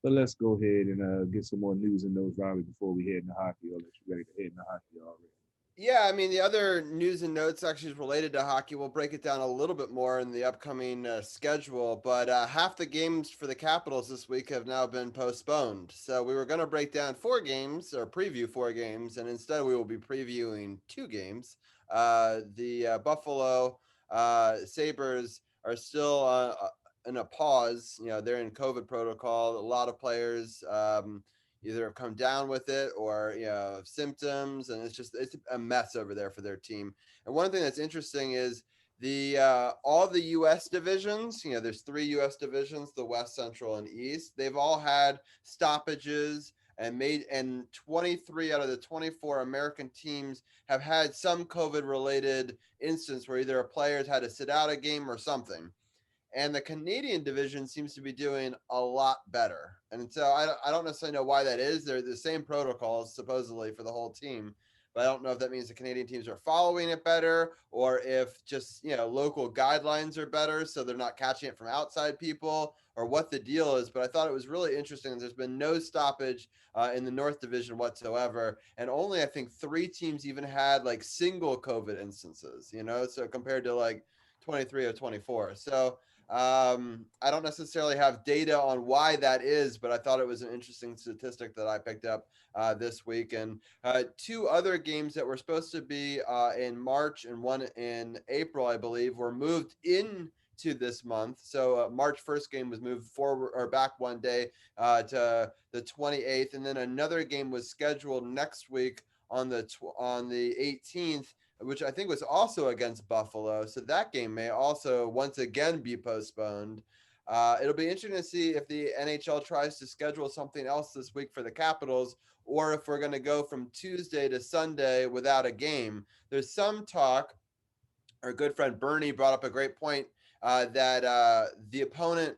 But let's go ahead and get some more news and notes, Robbie, before we head into hockey. Or let you ready to head into hockey already. Yeah, I mean, the other news and notes actually is related to hockey. We'll break it down a little bit more in the upcoming schedule, but half the games for the Capitals this week have now been postponed. So we were going to break down four games or preview four games, and instead we will be previewing two games. The Buffalo Sabres are still in a pause. You know, they're in COVID protocol. A lot of players. Either have come down with it or symptoms, and it's a mess over there for their team. And one thing that's interesting is the all the U.S. divisions. You know, there's three U.S. divisions: the West, Central, and East. They've all had stoppages and 23 out of the 24 American teams have had some COVID related instance where either a player's had to sit out a game or something. And the Canadian division seems to be doing a lot better. And so I don't necessarily know why that is. They're the same protocols supposedly for the whole team, but I don't know if that means the Canadian teams are following it better or if just local guidelines are better, so they're not catching it from outside people or what the deal is. But I thought it was really interesting. There's been no stoppage in the North Division whatsoever, and only I think three teams even had like single COVID instances. So compared to like 23 or 24. So I don't necessarily have data on why that is, but I thought it was an interesting statistic that I picked up this week. And two other games that were supposed to be in March and one in April, I believe, were moved into this month. So March 1st game was moved forward or back one day to the 28th, and then another game was scheduled next week on the 18th, which I think was also against Buffalo. So that game may also once again be postponed. It'll be interesting to see if the NHL tries to schedule something else this week for the Capitals, or if we're going to go from Tuesday to Sunday without a game. There's some talk. Our good friend Bernie brought up a great point that the opponent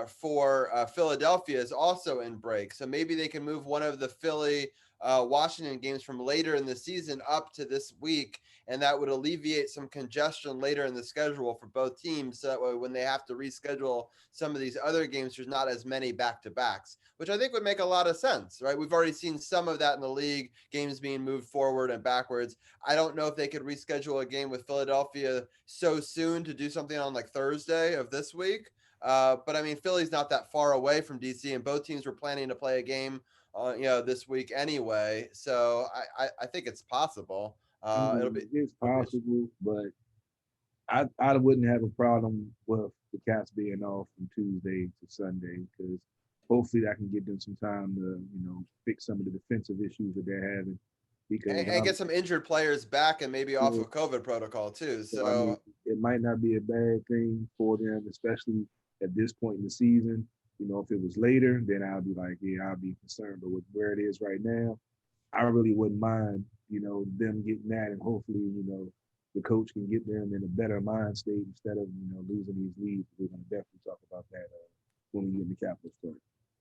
for Philadelphia is also in break. So maybe they can move one of the Philly Washington games from later in the season up to this week, and that would alleviate some congestion later in the schedule for both teams. So that way, when they have to reschedule some of these other games, there's not as many back to backs, which I think would make a lot of sense, right? We've already seen some of that in the league, games being moved forward and backwards. I don't know if they could reschedule a game with Philadelphia so soon to do something on like Thursday of this week. But I mean, Philly's not that far away from DC, and both teams were planning to play a game, this week anyway. So I think it's possible. I It'll mean, be it's it'll be possible, but I wouldn't have a problem with the Cats being off from Tuesday to Sunday because hopefully that can give them some time to fix some of the defensive issues that they're having. Because and get some injured players back and maybe off yeah, of COVID protocol too. so I mean, So it might not be a bad thing for them, especially at this point in the season. If it was later, then I'll be like, yeah, I'll be concerned. But with where it is right now, I really wouldn't mind, them getting that, and hopefully, the coach can get them in a better mind state instead of, losing these leads. We're going to definitely talk about that when we get in the capital story.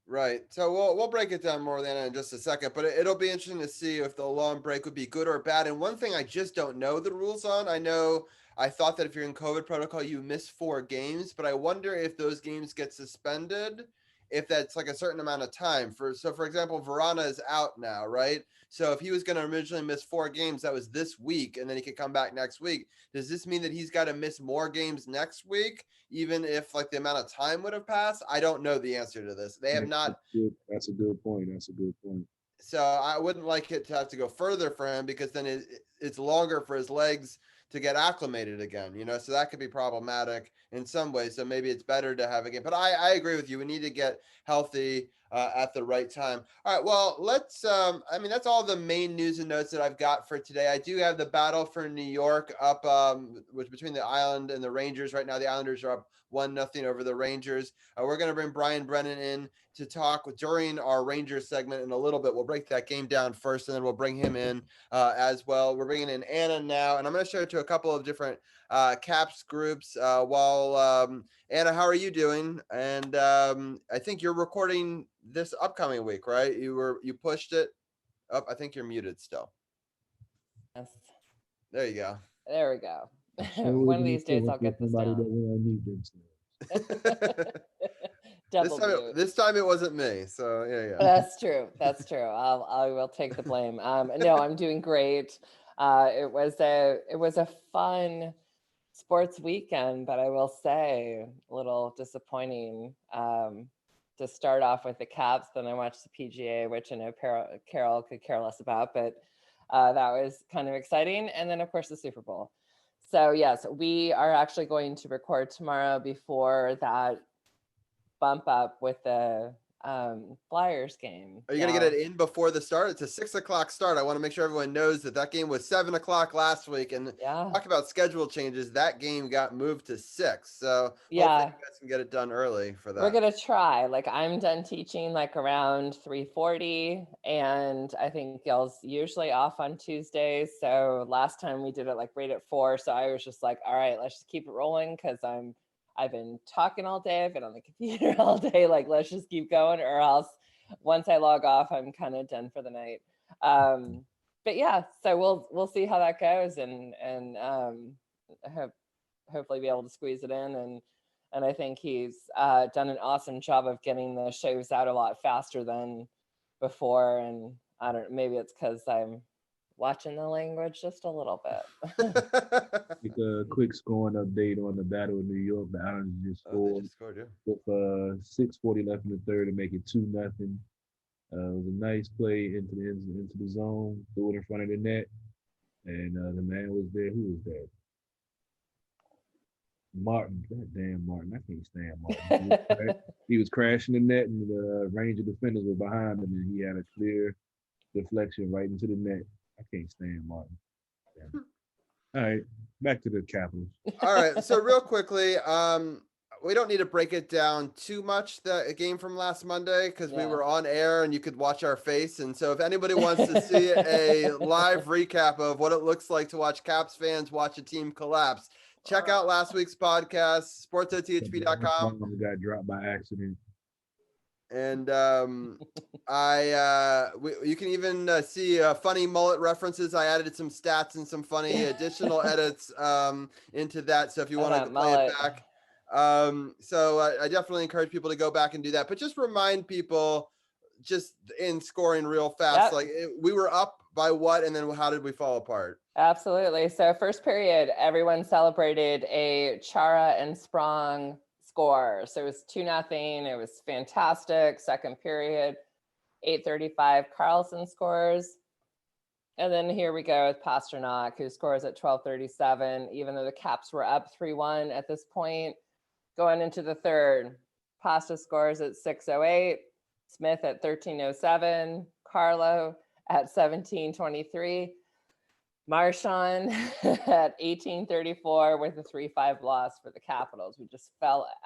right. So we'll break it down more than in just a second, but it'll be interesting to see if the long break would be good or bad. And one thing I just don't know the rules on. I know I thought that if you're in COVID protocol, you miss four games, but I wonder if those games get suspended, if that's like a certain amount of time. For example, Verana is out now, right? So if he was going to originally miss four games, that was this week, and then he could come back next week. Does this mean that he's got to miss more games next week, even if like the amount of time would have passed? I don't know the answer to this. They have Yeah, not. that's a good point. That's a good point. So I wouldn't like it to have to go further for him because then it's longer for his legs to get acclimated again, so that could be problematic in some ways. So maybe it's better to have a game. But I agree with you. We need to get healthy at the right time. All right. Well, I mean, that's all the main news and notes that I've got for today. I do have the battle for New York up, which between the Island and the Rangers. Right now, the Islanders are up 1-0 over the Rangers. We're going to bring Brian Brennan in to talk during our Rangers segment in a little bit. We'll break that game down first, and then we'll bring him in as well. We're bringing in Anna now, and I'm going to show it to a couple of different Caps groups. Anna, how are you doing? And I think you're recording this upcoming week, right? You pushed it up. I think you're muted still. Yes. There you go. There we go. Show One it of in the these days feeling I'll for get this somebody that down. we don't need themselves. Double mute. This time it wasn't me. So yeah. That's true. I will take the blame. No, I'm doing great. It was a fun sports weekend, but I will say a little disappointing to start off with the Caps. Then I watched the PGA, which I know Carol could care less about, but that was kind of exciting. And then of course the Super Bowl. So yes, we are actually going to record tomorrow before that bump up with the Flyers game. Are you going to get it in before the start? It's a 6 o'clock start. I want to make sure everyone knows that game was 7 o'clock last week. And talk about schedule changes. That game got moved to 6. So hopefully you guys can get it done early for that. We're going to try. Like I'm done teaching like around 3:40. And I think y'all's usually off on Tuesdays. So last time we did it like right at 4. So I was just like, all right, let's just keep it rolling because I've been talking all day. I've been on the computer all day. Like, let's just keep going, or else once I log off, I'm kind of done for the night. But yeah, so we'll see how that goes, and hopefully be able to squeeze it in. And I think he's done an awesome job of getting the shows out a lot faster than before. And I don't. Maybe it's because I'm watching the language just a little bit. A quick scoring update on the Battle of New York. The Islanders just scored with 6:40 left in the third to make it 2-0. It was a nice play into the zone, threw it in front of the net, and the man was there. Who was that? Martin. God damn Martin. I can't stand Martin. He was crashing the net, and the Ranger defenders were behind him, and he had a clear deflection right into the net. I can't stand Martin. Damn. All right, back to the Capitals. All right, so real quickly, we don't need to break it down too much, the game from last Monday, because we were on air and you could watch our face. And so if anybody wants to see a live recap of what it looks like to watch Caps fans watch a team collapse, check out last week's podcast, SportsOTHP.com. Got dropped by accident. And you can even see funny mullet references. I added some stats and some funny additional edits into that. So if you want to play it back, so I definitely encourage people to go back and do that. But just remind people, just in scoring real fast, like we were up by what, and then how did we fall apart? Absolutely. So first period, everyone celebrated a Chara and Sprong score. So it was 2-0. It was fantastic. Second period, 8:35, Carlson scores. And then here we go with Pasternak, who scores at 12:37, even though the Caps were up 3-1 at this point. Going into the third, Pasta scores at 6:08, Smith at 13:07, Carlo at 17:23, Marchand at 18:34 with a 3-5 loss for the Capitals. We just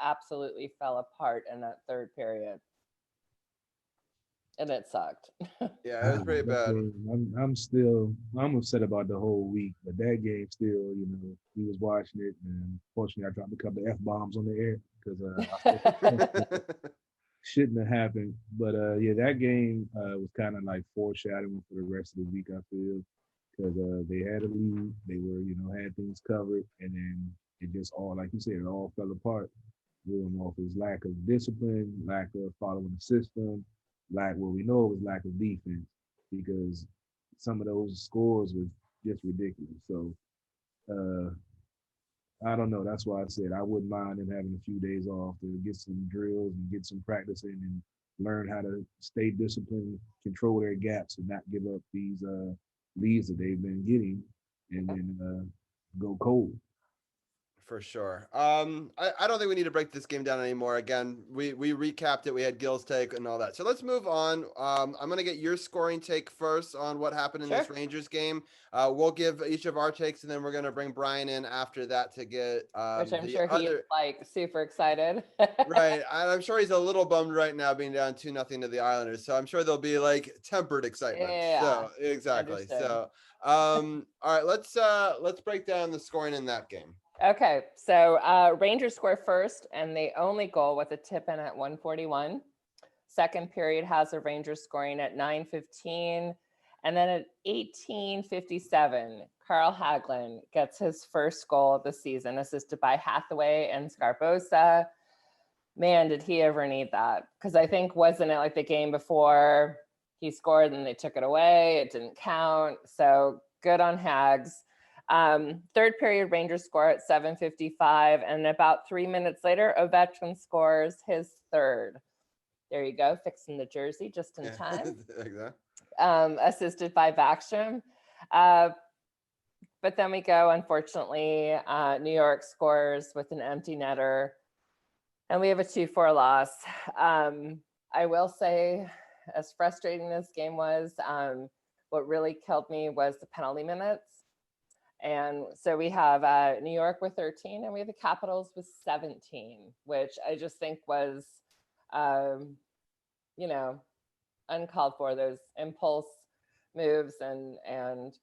absolutely fell apart in that third period. And it sucked. Yeah, it was pretty bad. I'm upset about the whole week, but that game still, he was watching it, and unfortunately I dropped a couple of F-bombs on the air because shouldn't have happened. But that game was kind of like foreshadowing for the rest of the week, I feel. Because they had a lead, they were, had things covered, and then it just all, like you said, it all fell apart. Ruined off his lack of discipline, lack of following the system, we know it was lack of defense, because some of those scores was just ridiculous. So I don't know. That's why I said I wouldn't mind him having a few days off to get some drills and get some practice in and learn how to stay disciplined, control their gaps, and not give up these leads that they've been getting, and then go cold. For sure. I don't think we need to break this game down anymore. Again, we recapped it. We had Gil's take and all that. So let's move on. I'm going to get your scoring take first on what happened in this Rangers game. We'll give each of our takes, and then we're going to bring Brian in after that to get which I'm sure he's like super excited. Right. I'm sure he's a little bummed right now being down 2-0 to the Islanders. So I'm sure there'll be like tempered excitement. Yeah. So exactly. Understood. So all right, let's break down the scoring in that game. Okay, so Rangers score first, and the only goal with a tip in at 1:41. Second period has the Rangers scoring at 9:15, and then at 18:57, Carl Hagelin gets his first goal of the season, assisted by Hathaway and Scarbosa. man, did he ever need that? Because I think, wasn't it like the game before he scored and they took it away? It didn't count. So good on Hags. Third period, Rangers score at 7:55. And about 3 minutes later, Ovechkin scores his third. There you go, fixing the jersey just in time. Assisted by Backstrom. But then we go, unfortunately, New York scores with an empty netter. And we have a 2-4 loss. I will say, as frustrating this game was, what really killed me was the penalty minutes. And so we have New York with 13, and we have the Capitals with 17, which I just think was, uncalled for, those impulse moves. And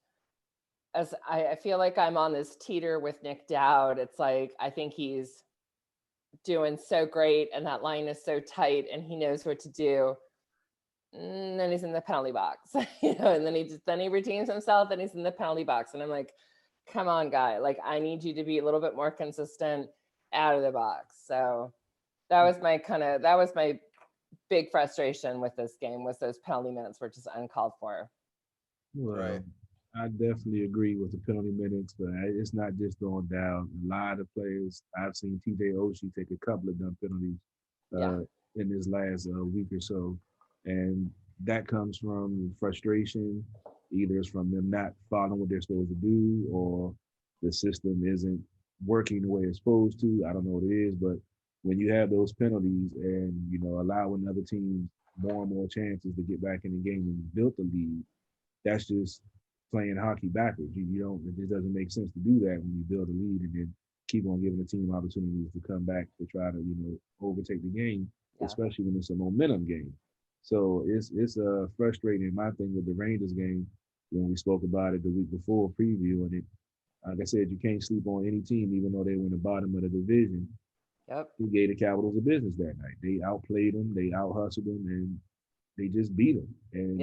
as I feel like I'm on this teeter with Nick Dowd, it's like, I think he's doing so great and that line is so tight and he knows what to do, and then he's in the penalty box. And then he redeems himself and he's in the penalty box, and I'm like, come on, guy, like, I need you to be a little bit more consistent out of the box. So that was my big frustration with this game, was those penalty minutes were just uncalled for. Well, Right. I definitely agree with the penalty minutes, but it's not just on down. A lot of players, I've seen TJ Oshie take a couple of dumb penalties in this last week or so. And that comes from frustration. Either it's from them not following what they're supposed to do, or the system isn't working the way it's supposed to. I don't know what it is, but when you have those penalties and, allowing other teams more and more chances to get back in the game and build the lead, that's just playing hockey backwards. It just doesn't make sense to do that when you build a lead and then keep on giving the team opportunities to come back to try to, overtake the game, especially when it's a momentum game. So it's frustrating. My thing with the Rangers game, when we spoke about it the week before previewing it, like I said, you can't sleep on any team, even though they were in the bottom of the division. Yep. He gave the Capitals a business that night. They outplayed them, they out-hustled them, and they just beat them. And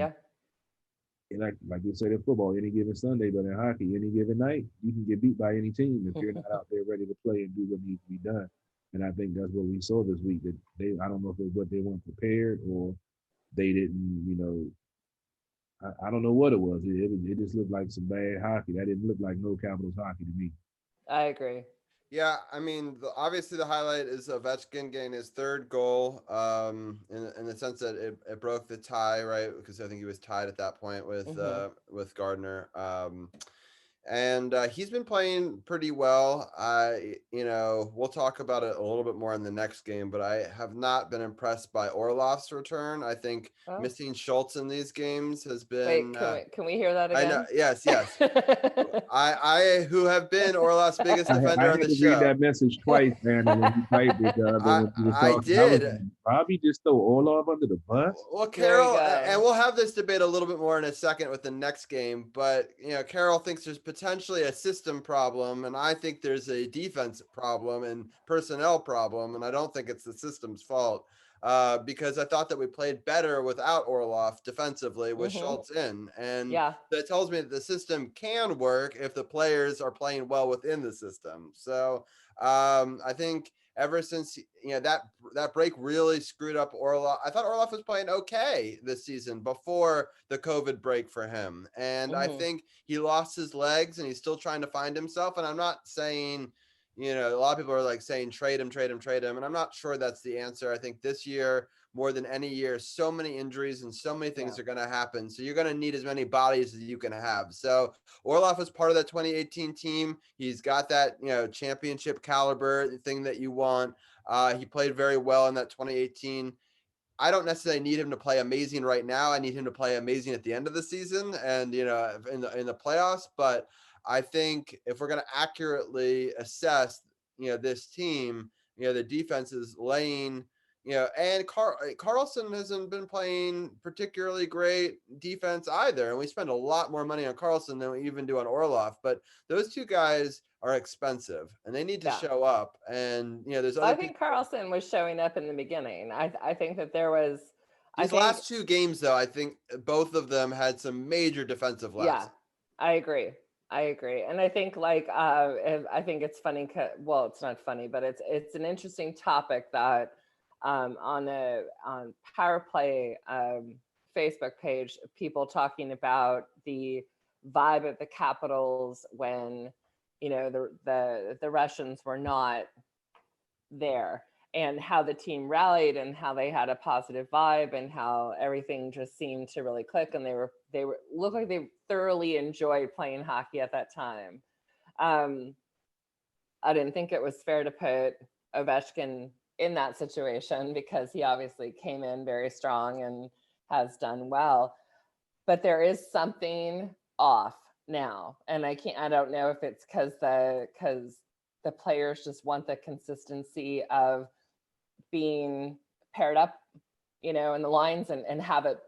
like you said in football, any given Sunday, but in hockey, any given night, you can get beat by any team if you're not out there ready to play and do what needs to be done. And I think that's what we saw this week. That I don't know if it was what they weren't prepared or they didn't, I don't know what it was. It just looked like some bad hockey. That didn't look like no Capitals hockey to me. I agree. Yeah, I mean, obviously the highlight is Ovechkin getting his third goal, in the sense that it broke the tie, right? Because I think he was tied at that point with Gardner. And he's been playing pretty well. We'll talk about it a little bit more in the next game, but I have not been impressed by Orlov's return. I think missing Schultz in these games has been. Wait, can we hear that again? I know. Yes. I who have been Orlov's biggest defender on the show. I had to read that message twice, man. When you typed it, I did. Probably just throw Orlov under the bus. Well, Carol, and we'll have this debate a little bit more in a second with the next game, but Carol thinks there's potentially a system problem, and I think there's a defense problem and personnel problem, and I don't think it's the system's fault, because I thought that we played better without Orlov defensively with Schultz in, and that tells me that the system can work if the players are playing well within the system. So I think ever since that break really screwed up Orlov. I thought Orlov was playing okay this season before the COVID break for him, and I think he lost his legs and he's still trying to find himself. And I'm not saying, a lot of people are like saying trade him, and I'm not sure that's the answer. I think this year, more than any year, so many injuries and so many things are going to happen. So you're going to need as many bodies as you can have. So Orlov was part of that 2018 team. He's got that, championship caliber thing that you want. He played very well in that 2018. I don't necessarily need him to play amazing right now. I need him to play amazing at the end of the season and, in the playoffs. But I think if we're going to accurately assess, this team, the defense is laying, and Carlson hasn't been playing particularly great defense either. And we spend a lot more money on Carlson than we even do on Orlov. But those two guys are expensive and they need to show up. And, there's other I think Carlson was showing up in the beginning. I think that there was. These last two games, though, I think both of them had some major defensive lapses. Yeah, I agree. And I think I think it's funny. Well, it's not funny, but it's an interesting topic that on Power Play Facebook page, people talking about the vibe of the Capitals when, you know, the Russians were not there, and how the team rallied and how they had a positive vibe and how everything just seemed to really click, and they looked like they thoroughly enjoyed playing hockey at that time. I didn't think it was fair to put Ovechkin in that situation because he obviously came in very strong and has done well, but there is something off now, and I don't know if it's because the players just want the consistency of being paired up, you know, in the lines and have it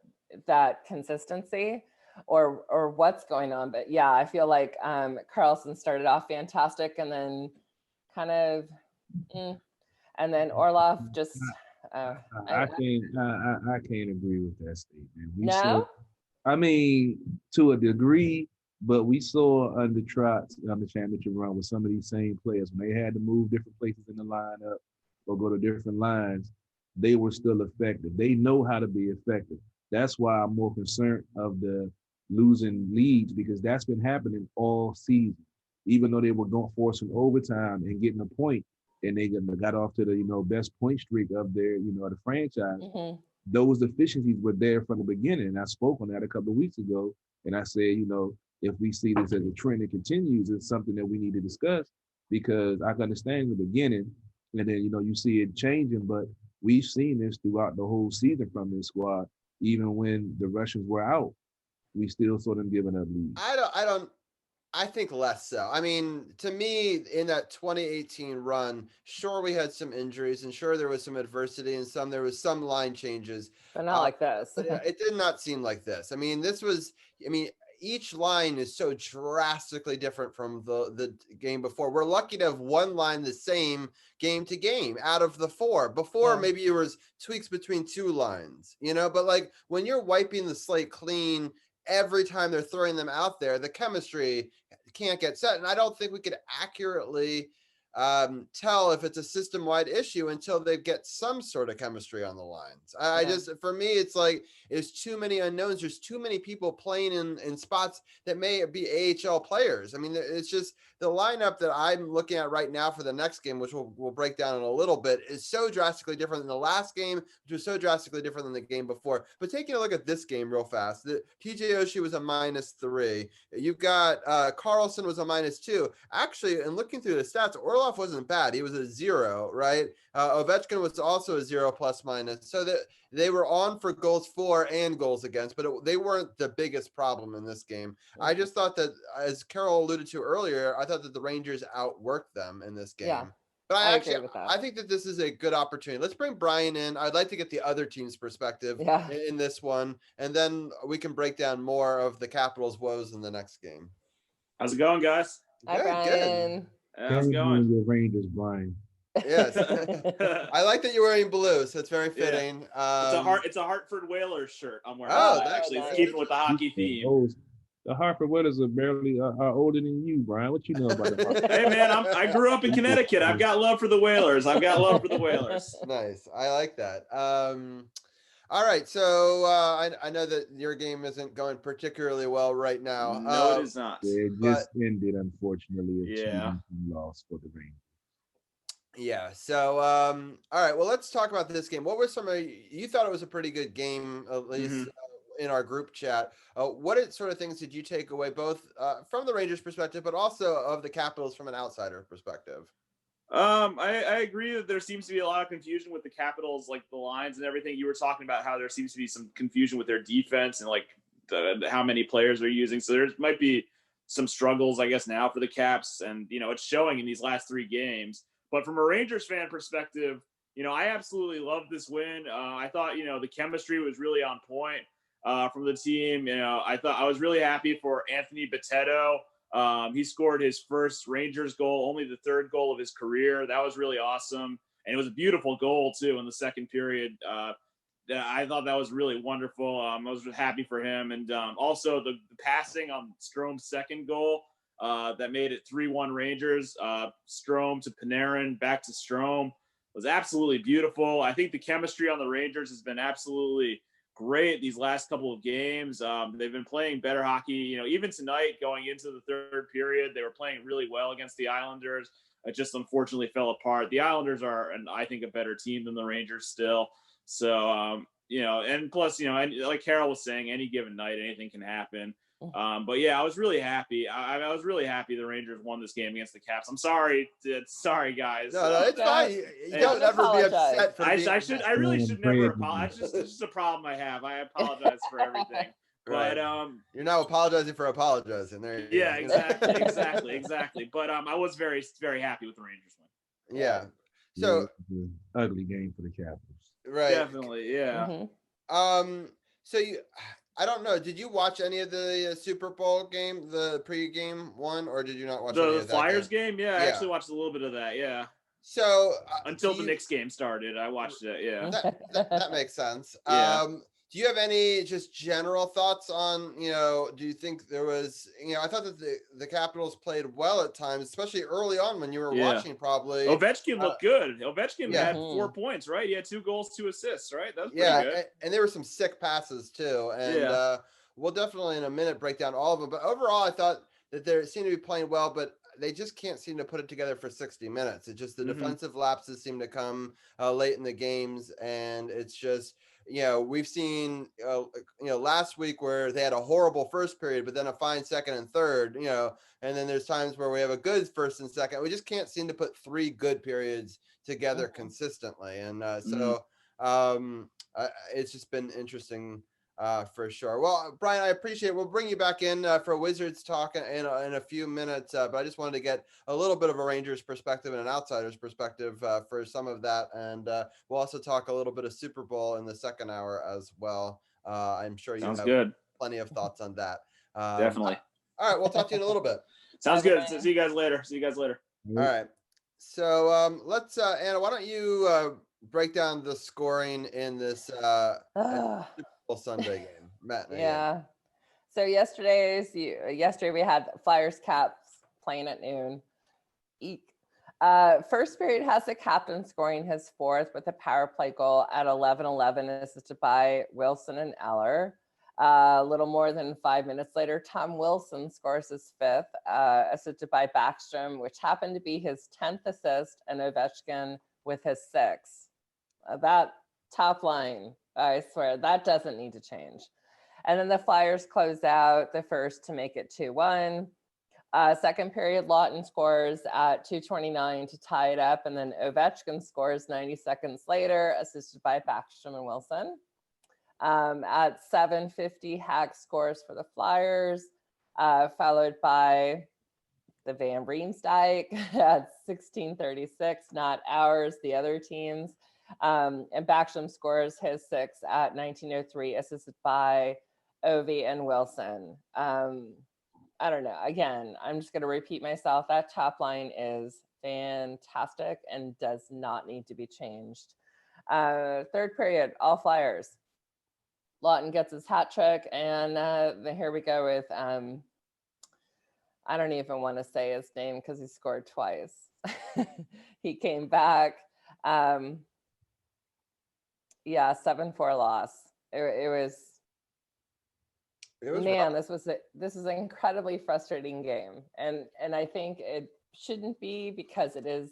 that consistency, or what's going on. But yeah, I feel like Carlson started off fantastic and then kind of and then Orlov just I can't agree with that statement. no. I mean, to a degree, but we saw under Trotz on the championship run with some of these same players when they had to move different places in the lineup or go to different lines, they were still effective. They know how to be effective. That's why I'm more concerned of the losing leads, because that's been happening all season. Even though they were going forcing overtime and getting a point, and they got off to the, you know, best point streak of their, you know, the franchise. Those deficiencies were there from the beginning. And I spoke on that a couple of weeks ago, and I said, you know, if we see this as a trend that continues, it's something that we need to discuss, because I can understand in the beginning, and then, you know, you see it changing, but we've seen this throughout the whole season from this squad. Even when the Russians were out, we still saw them giving up leads. I think less so. I mean, to me, in that 2018 run, sure, we had some injuries, and sure, there was some adversity, and there was some line changes. But not like this. It did not seem like this. I mean, each line is so drastically different from the game before. We're lucky to have one line the same game to game out of the four. Before, maybe there was tweaks between two lines, you know, but like when you're wiping the slate clean every time they're throwing them out there, the chemistry can't get set. And I don't think we could accurately tell if it's a system-wide issue until they get some sort of chemistry on the lines. I just, for me, it's like, it's too many unknowns. There's too many people playing in spots that may be AHL players. I mean, it's just the lineup that I'm looking at right now for the next game, which we'll break down in a little bit, is so drastically different than the last game, which was so drastically different than the game before. But taking a look at this game real fast, the TJ Oshie was a -3. You've got Carlson was a -2. Actually, and looking through the stats, Orlov wasn't bad. He was a 0, right? Ovechkin was also a 0 ±. So that they were on for goals for and goals against, but they weren't the biggest problem in this game. I just thought that, as Carol alluded to earlier, I thought that the Rangers outworked them in this game. Yeah, but I agree with that. I think that this is a good opportunity. Let's bring Brian in. I'd like to get the other team's perspective in this one, and then we can break down more of the Capitals' woes in the next game. How's it going, guys? Hi, Brian. How's it going? Your Rangers, Brian. Yes. I like that you're wearing blue, so it's very fitting. It's a Hartford Whalers shirt I'm wearing. Actually, it's keeping with the hockey theme. The Hartford Whalers are barely are older than you, Brian. What you know about the Hey man, I grew up in Connecticut. I've got love for the Whalers. Nice. I like that. All right, so I know that your game isn't going particularly well right now. No, it is not. It just ended, unfortunately. Yeah. Loss for the Rangers. Yeah. So, all right. Well, let's talk about this game. What were some of you thought it was a pretty good game, at least in our group chat. What sort of things did you take away, both from the Rangers' perspective, but also of the Capitals from an outsider perspective? I agree that there seems to be a lot of confusion with the Capitals, like the lines and everything. You were talking about how there seems to be some confusion with their defense and like how many players they're using. So there might be some struggles, I guess, now for the Caps, and it's showing in these last 3 games. But from a Rangers fan perspective, I absolutely love this win. I thought, the chemistry was really on point from the team. I was really happy for Anthony Bitetto. He scored his first Rangers goal, only the 3rd goal of his career. That was really awesome. And it was a beautiful goal, too, in the second period. I thought that was really wonderful. I was happy for him. And also the passing on Strome's second goal that made it 3-1 Rangers. Strome to Panarin, back to Strome. was absolutely beautiful. I think the chemistry on the Rangers has been absolutely great these last couple of games. They've been playing better hockey. You know, even tonight going into the third period, they were playing really well against the Islanders. It just unfortunately fell apart. The Islanders are, I think, a better team than the Rangers still. So, you know, and plus, you know, and like Carol was saying, any given night, anything can happen. But yeah, I was really happy. I was really happy the Rangers won this game against the Caps. I'm sorry, guys. No, it's fine. You don't ever be upset for being. I really should never apologize. It's just a problem I have. I apologize for everything. Right. But you're now apologizing for apologizing. There you yeah, go. exactly. But I was very, very happy with the Rangers win. Yeah. So ugly game for the Capitals. Right. Definitely. Yeah. So I don't know. Did you watch any of the Super Bowl game, the pre-game one, or did you not watch any the of that Flyers game? Yeah, I Yeah. actually watched a little bit of that. Yeah. So until the Knicks game started, I watched it. Yeah. That makes sense. Yeah. Do you have any just general thoughts on, you know, do you think there was, you know, I thought that the Capitals played well at times, especially early on when you were watching probably. Ovechkin looked good. Ovechkin had 4 points, right? He had 2 goals, 2 assists, right? That was pretty good. And there were some sick passes too. And we'll definitely in a minute break down all of them. But overall, I thought that they seemed to be playing well, but they just can't seem to put it together for 60 minutes. It's just the defensive lapses seem to come late in the games. And it's just, you know, we've seen, you know, last week where they had a horrible first period, but then a fine second and third, you know, and then there's times where we have a good first and second. We just can't seem to put 3 good periods together consistently. And it's just been interesting for sure. Well, Brian, I appreciate it. We'll bring you back in for Wizards talk in a few minutes, but I just wanted to get a little bit of a Rangers perspective and an outsider's perspective for some of that. And we'll also talk a little bit of Super Bowl in the second hour as well. I'm sure you have plenty of thoughts on that. Definitely. All right. We'll talk to you in a little bit. Sounds good. See you guys later. All right. So let's, Anna, why don't you break down the scoring in this Sunday game, Matt. Yeah. So yesterday we had Flyers Caps playing at noon. Eek. First period has the captain scoring his 4th with a power play goal at 11:11, assisted by Wilson and Eller. A little more than 5 minutes later, Tom Wilson scores his 5th, assisted by Backstrom, which happened to be his 10th assist, and Ovechkin with his 6th. That top line, I swear, that doesn't need to change. And then the Flyers close out the first to make it 2-1. Second period, Lawton scores at 2:29 to tie it up, and then Ovechkin scores 90 seconds later, assisted by Backstrom and Wilson. At 7:50, Hack scores for the Flyers, followed by the Van Riemsdyk at 16:36, not ours, the other teams. And Backstrom scores his 6th at 19:03, assisted by Ovi and Wilson. I don't know. Again, I'm just going to repeat myself. That top line is fantastic and does not need to be changed. Third period, all Flyers. Lawton gets his hat trick, and here we go with, I don't even want to say his name because he scored twice. He came back. 7-4 loss. It was man, rough. This is an incredibly frustrating game. And I think it shouldn't be, because it is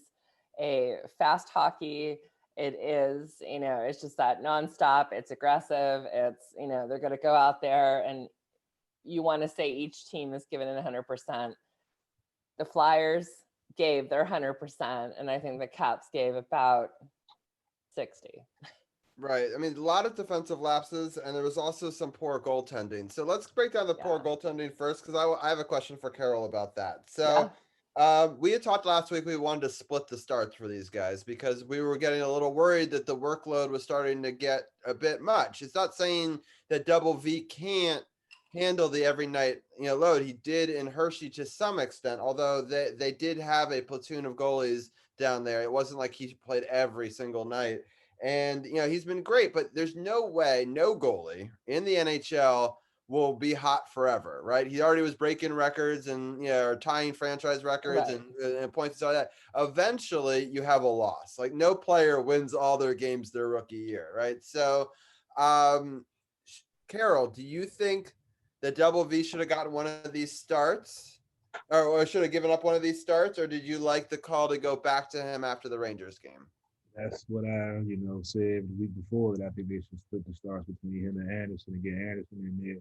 a fast hockey. It is, you know, it's just that nonstop, it's aggressive. It's, you know, they're going to go out there and you want to say each team is given it 100%. The Flyers gave their 100%. And I think the Caps gave about 60. Right. I mean, a lot of defensive lapses, and there was also some poor goaltending. So let's break down the poor goaltending first, because I have a question for Carol about that. So we had talked last week, we wanted to split the starts for these guys because we were getting a little worried that the workload was starting to get a bit much. It's not saying that Double V can't handle the every night, you know, load. He did in Hershey to some extent, although they did have a platoon of goalies down there. It wasn't like he played every single night. And, you know, he's been great, but there's no way, no goalie in the NHL will be hot forever, right? He already was breaking records and or tying franchise records and points and all that. Eventually, you have a loss. Like no player wins all their games their rookie year, right? So, Carol, do you think that Double V should have gotten one of these starts, or should have given up one of these starts, or did you like the call to go back to him after the Rangers game? That's what I, said the week before, that I think they should split the starts between him and Anderson and get Anderson in there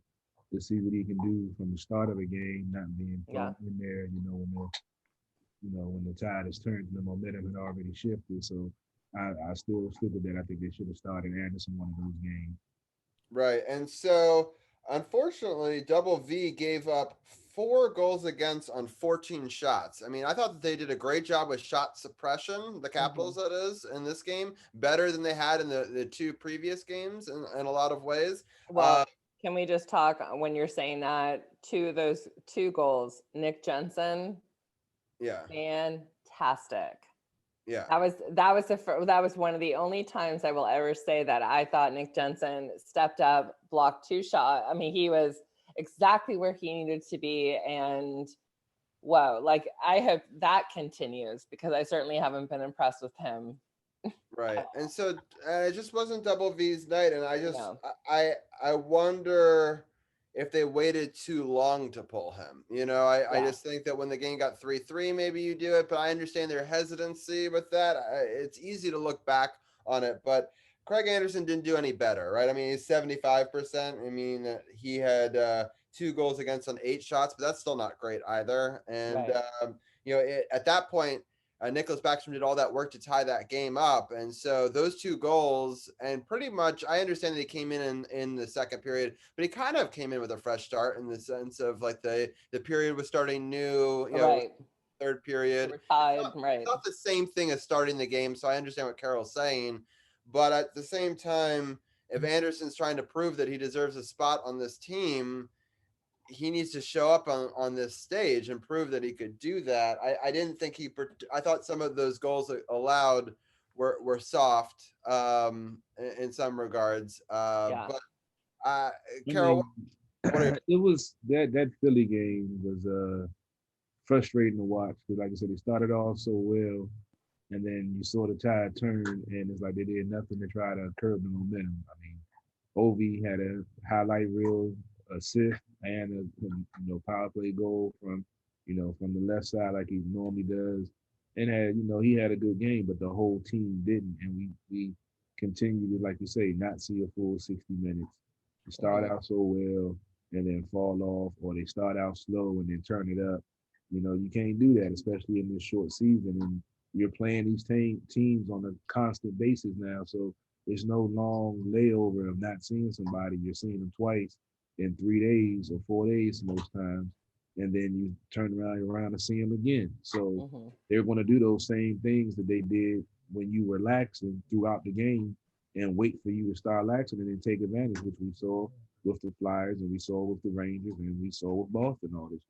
to see what he can do from the start of the game, not being thrown in there, when the tide is turned and the momentum had already shifted. So I still stick with that. I think they should have started Anderson one of those games. Right. And so, unfortunately, Double V gave up 4 goals against on 14 shots. I mean, I thought that they did a great job with shot suppression, the Capitals, that is, in this game, better than they had in the 2 previous games in a lot of ways. Well, can we just talk when you're saying that, those 2 goals, Nick Jensen? Yeah. Fantastic. Yeah. That was one of the only times I will ever say that I thought Nick Jensen stepped up, blocked 2 shots. I mean, he was exactly where he needed to be. And whoa, like I hope that continues, because I certainly haven't been impressed with him. Right. And so it just wasn't Double V's night. And I just, I wonder if they waited too long to pull him. I just think that when the game got 3-3, maybe you do it, but I understand their hesitancy with that. It's easy to look back on it, but Craig Anderson didn't do any better, right? I mean, he's 75%. I mean, he had 2 goals against on 8 shots, but that's still not great either. And, at that point, Nicholas Backstrom did all that work to tie that game up. And so those 2 goals, and pretty much, I understand that he came in the second period, but he kind of came in with a fresh start in the sense of like the period was starting new, third period. We're tied, it's not the same thing as starting the game. So I understand what Carol's saying, but at the same time, if Anderson's trying to prove that he deserves a spot on this team, he needs to show up on this stage and prove that he could do that. I didn't think I thought some of those goals allowed were soft in some regards. But Carol, it was that Philly game was frustrating to watch, because like I said, they started off so well, and then you saw the tide turn, and it's like they did nothing to try to curb the momentum. I mean, Ovi had a highlight reel assist and a power play goal from the left side like he normally does, and he had a good game, but the whole team didn't, and we continue to, like you say, not see a full 60 minutes. They start out so well and then fall off, or they start out slow and then turn it up. You can't do that, especially in this short season, and you're playing these teams on a constant basis now, so there's no long layover of not seeing somebody. You're seeing them twice in 3 days or 4 days most times, and then you turn around and see them again. So they're going to do those same things that they did when you were laxing throughout the game, and wait for you to start laxing and then take advantage, which we saw with the Flyers, and we saw with the Rangers, and we saw with Boston all this.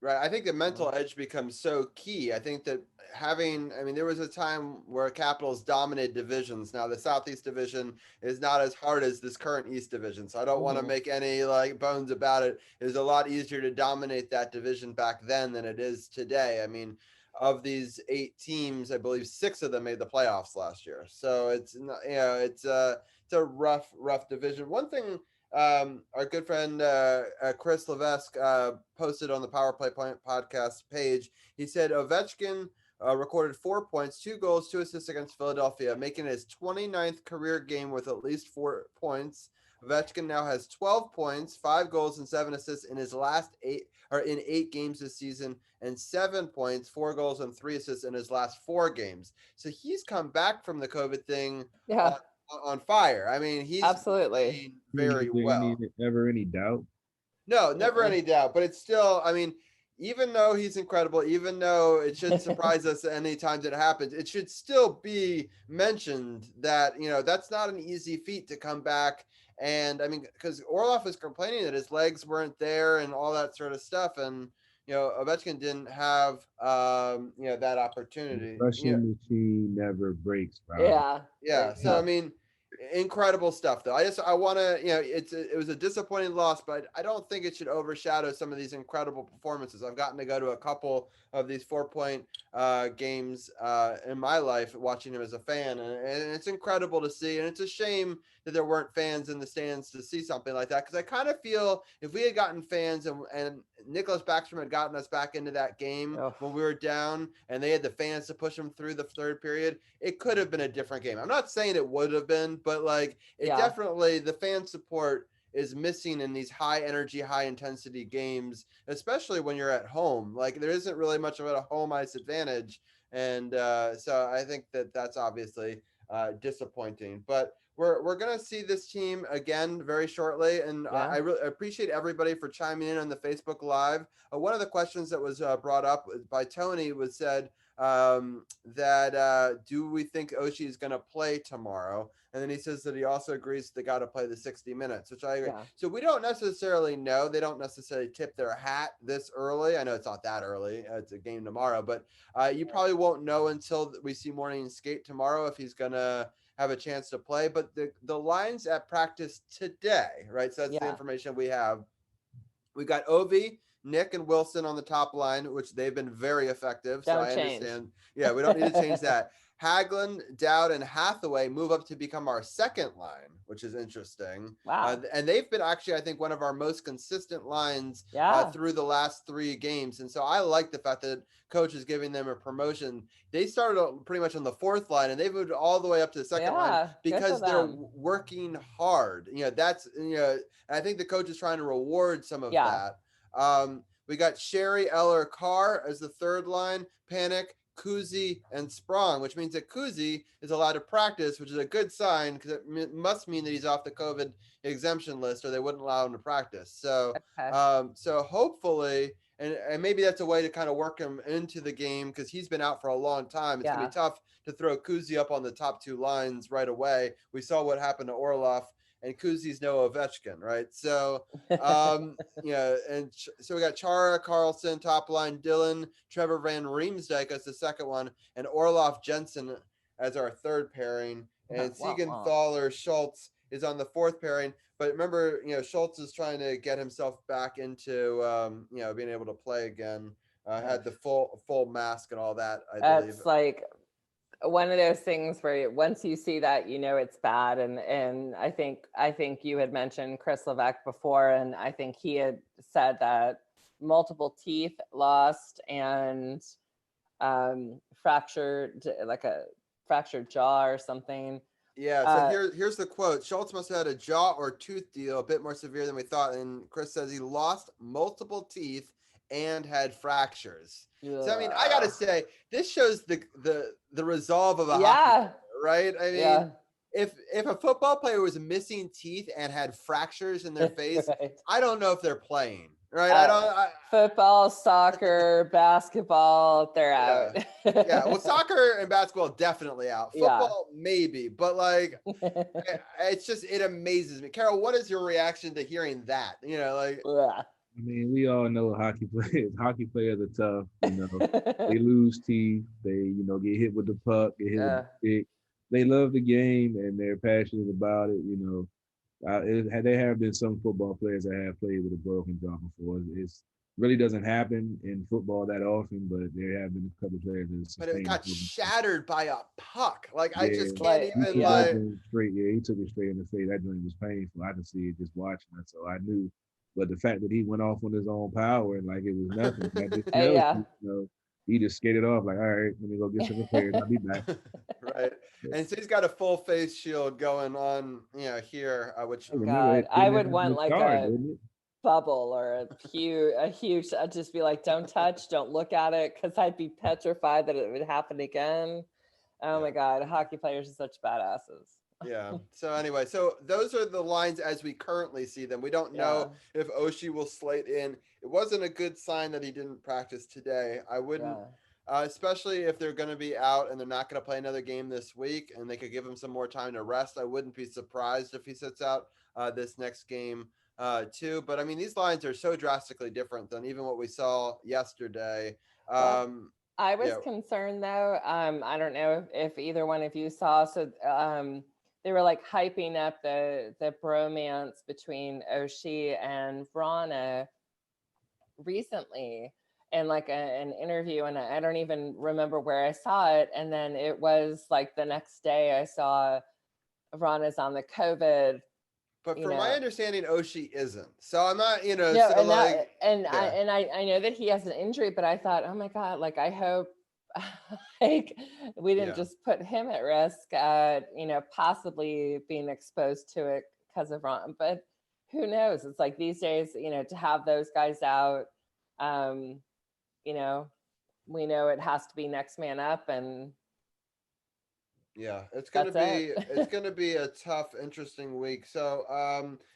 Right. I think the mental edge becomes so key. I think that there was a time where Capitals dominated divisions. Now the Southeast Division is not as hard as this current East Division, so I don't want to make any bones about it. It was a lot easier to dominate that division back then than it is today. I mean, of these 8 teams, I believe 6 of them made the playoffs last year. So it's a rough division. One thing our good friend Chris Levesque posted on the Power Play podcast page. He said Ovechkin recorded 4 points, 2 goals, 2 assists against Philadelphia, making it his 29th career game with at least 4 points. Ovechkin now has 12 points, 5 goals, and 7 assists in his last 8 games this season, and 7 points, 4 goals, and 3 assists in his last 4 games. So he's come back from the COVID thing. Yeah. On fire. I mean, he's absolutely very well. Ever any doubt? No, never any doubt. But it's still, I mean, even though he's incredible, even though it should surprise us any time that it happens, it should still be mentioned that that's not an easy feat to come back. And I mean, because Orlov is complaining that his legs weren't there and all that sort of stuff, and Ovechkin didn't have that opportunity. The Russian machine never breaks, bro. Yeah. Yeah. So I mean, Incredible stuff, though. I want to, it was a disappointing loss, but I don't think it should overshadow some of these incredible performances. I've gotten to go to a couple of these 4-point games in my life, watching him as a fan, and it's incredible to see. And it's a shame that there weren't fans in the stands to see something like that, because I kind of feel if we had gotten fans and Nicholas Backstrom had gotten us back into that game when we were down, and they had the fans to push them through the third period, it could have been a different game. I'm not saying it would have been, but like definitely the fan support is missing in these high energy, high intensity games, especially when you're at home. Like there isn't really much of a home ice advantage. And so I think that's obviously disappointing, but we're going to see this team again very shortly. And I really appreciate everybody for chiming in on the Facebook Live. One of the questions that was brought up by Tony was said, that do we think Oshie is going to play tomorrow? And then he says that he also agrees they got to play the 60 minutes, which I agree. Yeah. So we don't necessarily know. They don't necessarily tip their hat this early. I know it's not that early. It's a game tomorrow, but you probably won't know until we see morning skate tomorrow if he's going to have a chance to play. But the lines at practice today, right? So that's the information we have. We got Ovi, Nick, and Wilson on the top line, which they've been very effective. So I understand. Yeah, we don't need to change that. Hagelin, Dowd, and Hathaway move up to become our second line, which is interesting. Wow. And they've been actually, I think, one of our most consistent lines through the last 3 games. And so I like the fact that coach is giving them a promotion. They started pretty much on the 4th line, and they moved all the way up to the second line because they're working hard. That's, I think the coach is trying to reward some of that. We got Sherry, Eller, Carr as the 3rd line, Panic, Kuzi, and Sprong, which means that Kuzi is allowed to practice, which is a good sign because it must mean that he's off the COVID exemption list or they wouldn't allow him to practice. So, so hopefully, and maybe that's a way to kind of work him into the game because he's been out for a long time. It's going to be tough to throw Kuzi up on the top 2 lines right away. We saw what happened to Orlov. And Kuzi's no Ovechkin, right? So, and so we got Chara, Carlson, top line, Dylan, Trevor Van Riemsdyk as the second one, and Orlov Jensen as our 3rd pairing. And Siegenthaler Schultz is on the 4th pairing. But remember, Schultz is trying to get himself back into, being able to play again. Had the full mask and all that, I believe. It's like one of those things where once you see that, it's bad. And I think you had mentioned Chris Levesque before, and I think he had said that multiple teeth lost and fractured, like a fractured jaw or something. Yeah, so here's the quote. Schultz must have had a jaw or tooth deal a bit more severe than we thought. And Chris says he lost multiple teeth and had fractures. Yeah. So I mean, I gotta say, this shows the resolve of a hockey player, right? I mean, if a football player was missing teeth and had fractures in their face, I don't know if they're playing, right? Football, soccer, basketball, they're out. Well, soccer and basketball definitely out. Football maybe, but like, it amazes me. Carol, what is your reaction to hearing that? I mean, we all know hockey players. Hockey players are tough. They lose teeth. They, get hit with the puck, get hit with the stick. They love the game and they're passionate about it. There have been some football players that have played with a broken jaw before. It really doesn't happen in football that often, but there have been a couple of players that. But it got shattered by a puck. Like I just can't even straight. Yeah, he took it straight in the face. That joint was painful. I could see it just watching it, so I knew. But the fact that he went off on his own power and like it was nothing, that just tells he just skated off like, all right, let me go get some repairs. I'll be back. Right. And so he's got a full face shield going on, here, which I would want like a bubble or a huge. I'd just be like, don't touch, don't look at it, because I'd be petrified that it would happen again. Oh my God, hockey players are such badasses. Yeah. So anyway, so those are the lines as we currently see them. We don't know if Oshie will slate in. It wasn't a good sign that he didn't practice today. I wouldn't, especially if they're going to be out and they're not going to play another game this week and they could give him some more time to rest. I wouldn't be surprised if he sits out this next game too. But I mean, these lines are so drastically different than even what we saw yesterday. I was concerned though. I don't know if either one of you saw. So they were like hyping up the bromance between Oshie and Vrana recently in like an interview, and I don't even remember where I saw it. And then it was like the next day I saw Vrana's on the COVID. But from my understanding, Oshie isn't. So I'm not, so and like, I know that he has an injury, but I thought, oh my God, like I hope like we didn't just put him at risk, possibly being exposed to it because of Ron. But who knows? It's like these days, to have those guys out, we know it has to be next man up, and it's gonna be a tough, interesting week. So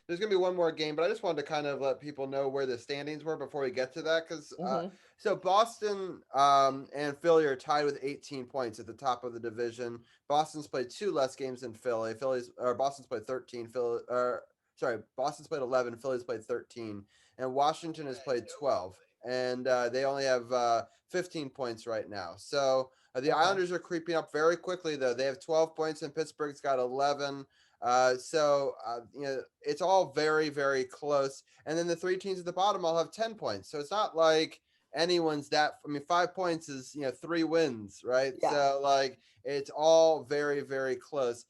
there's gonna be one more game, but I just wanted to kind of let people know where the standings were before we get to that, because so Boston and Philly are tied with 18 points at the top of the division. Boston's played 2 less games than Philly. Boston's played 13. Boston's played 11. Philly's played 13, and Washington has played 12, and they only have 15 points right now. So. The Islanders are creeping up very quickly, though. They have 12 points, and Pittsburgh's got 11. It's all very, very close. And then the 3 teams at the bottom all have 10 points. So it's not like anyone's 5 points is, 3 wins, right? Yeah. So, like, it's all very, very close.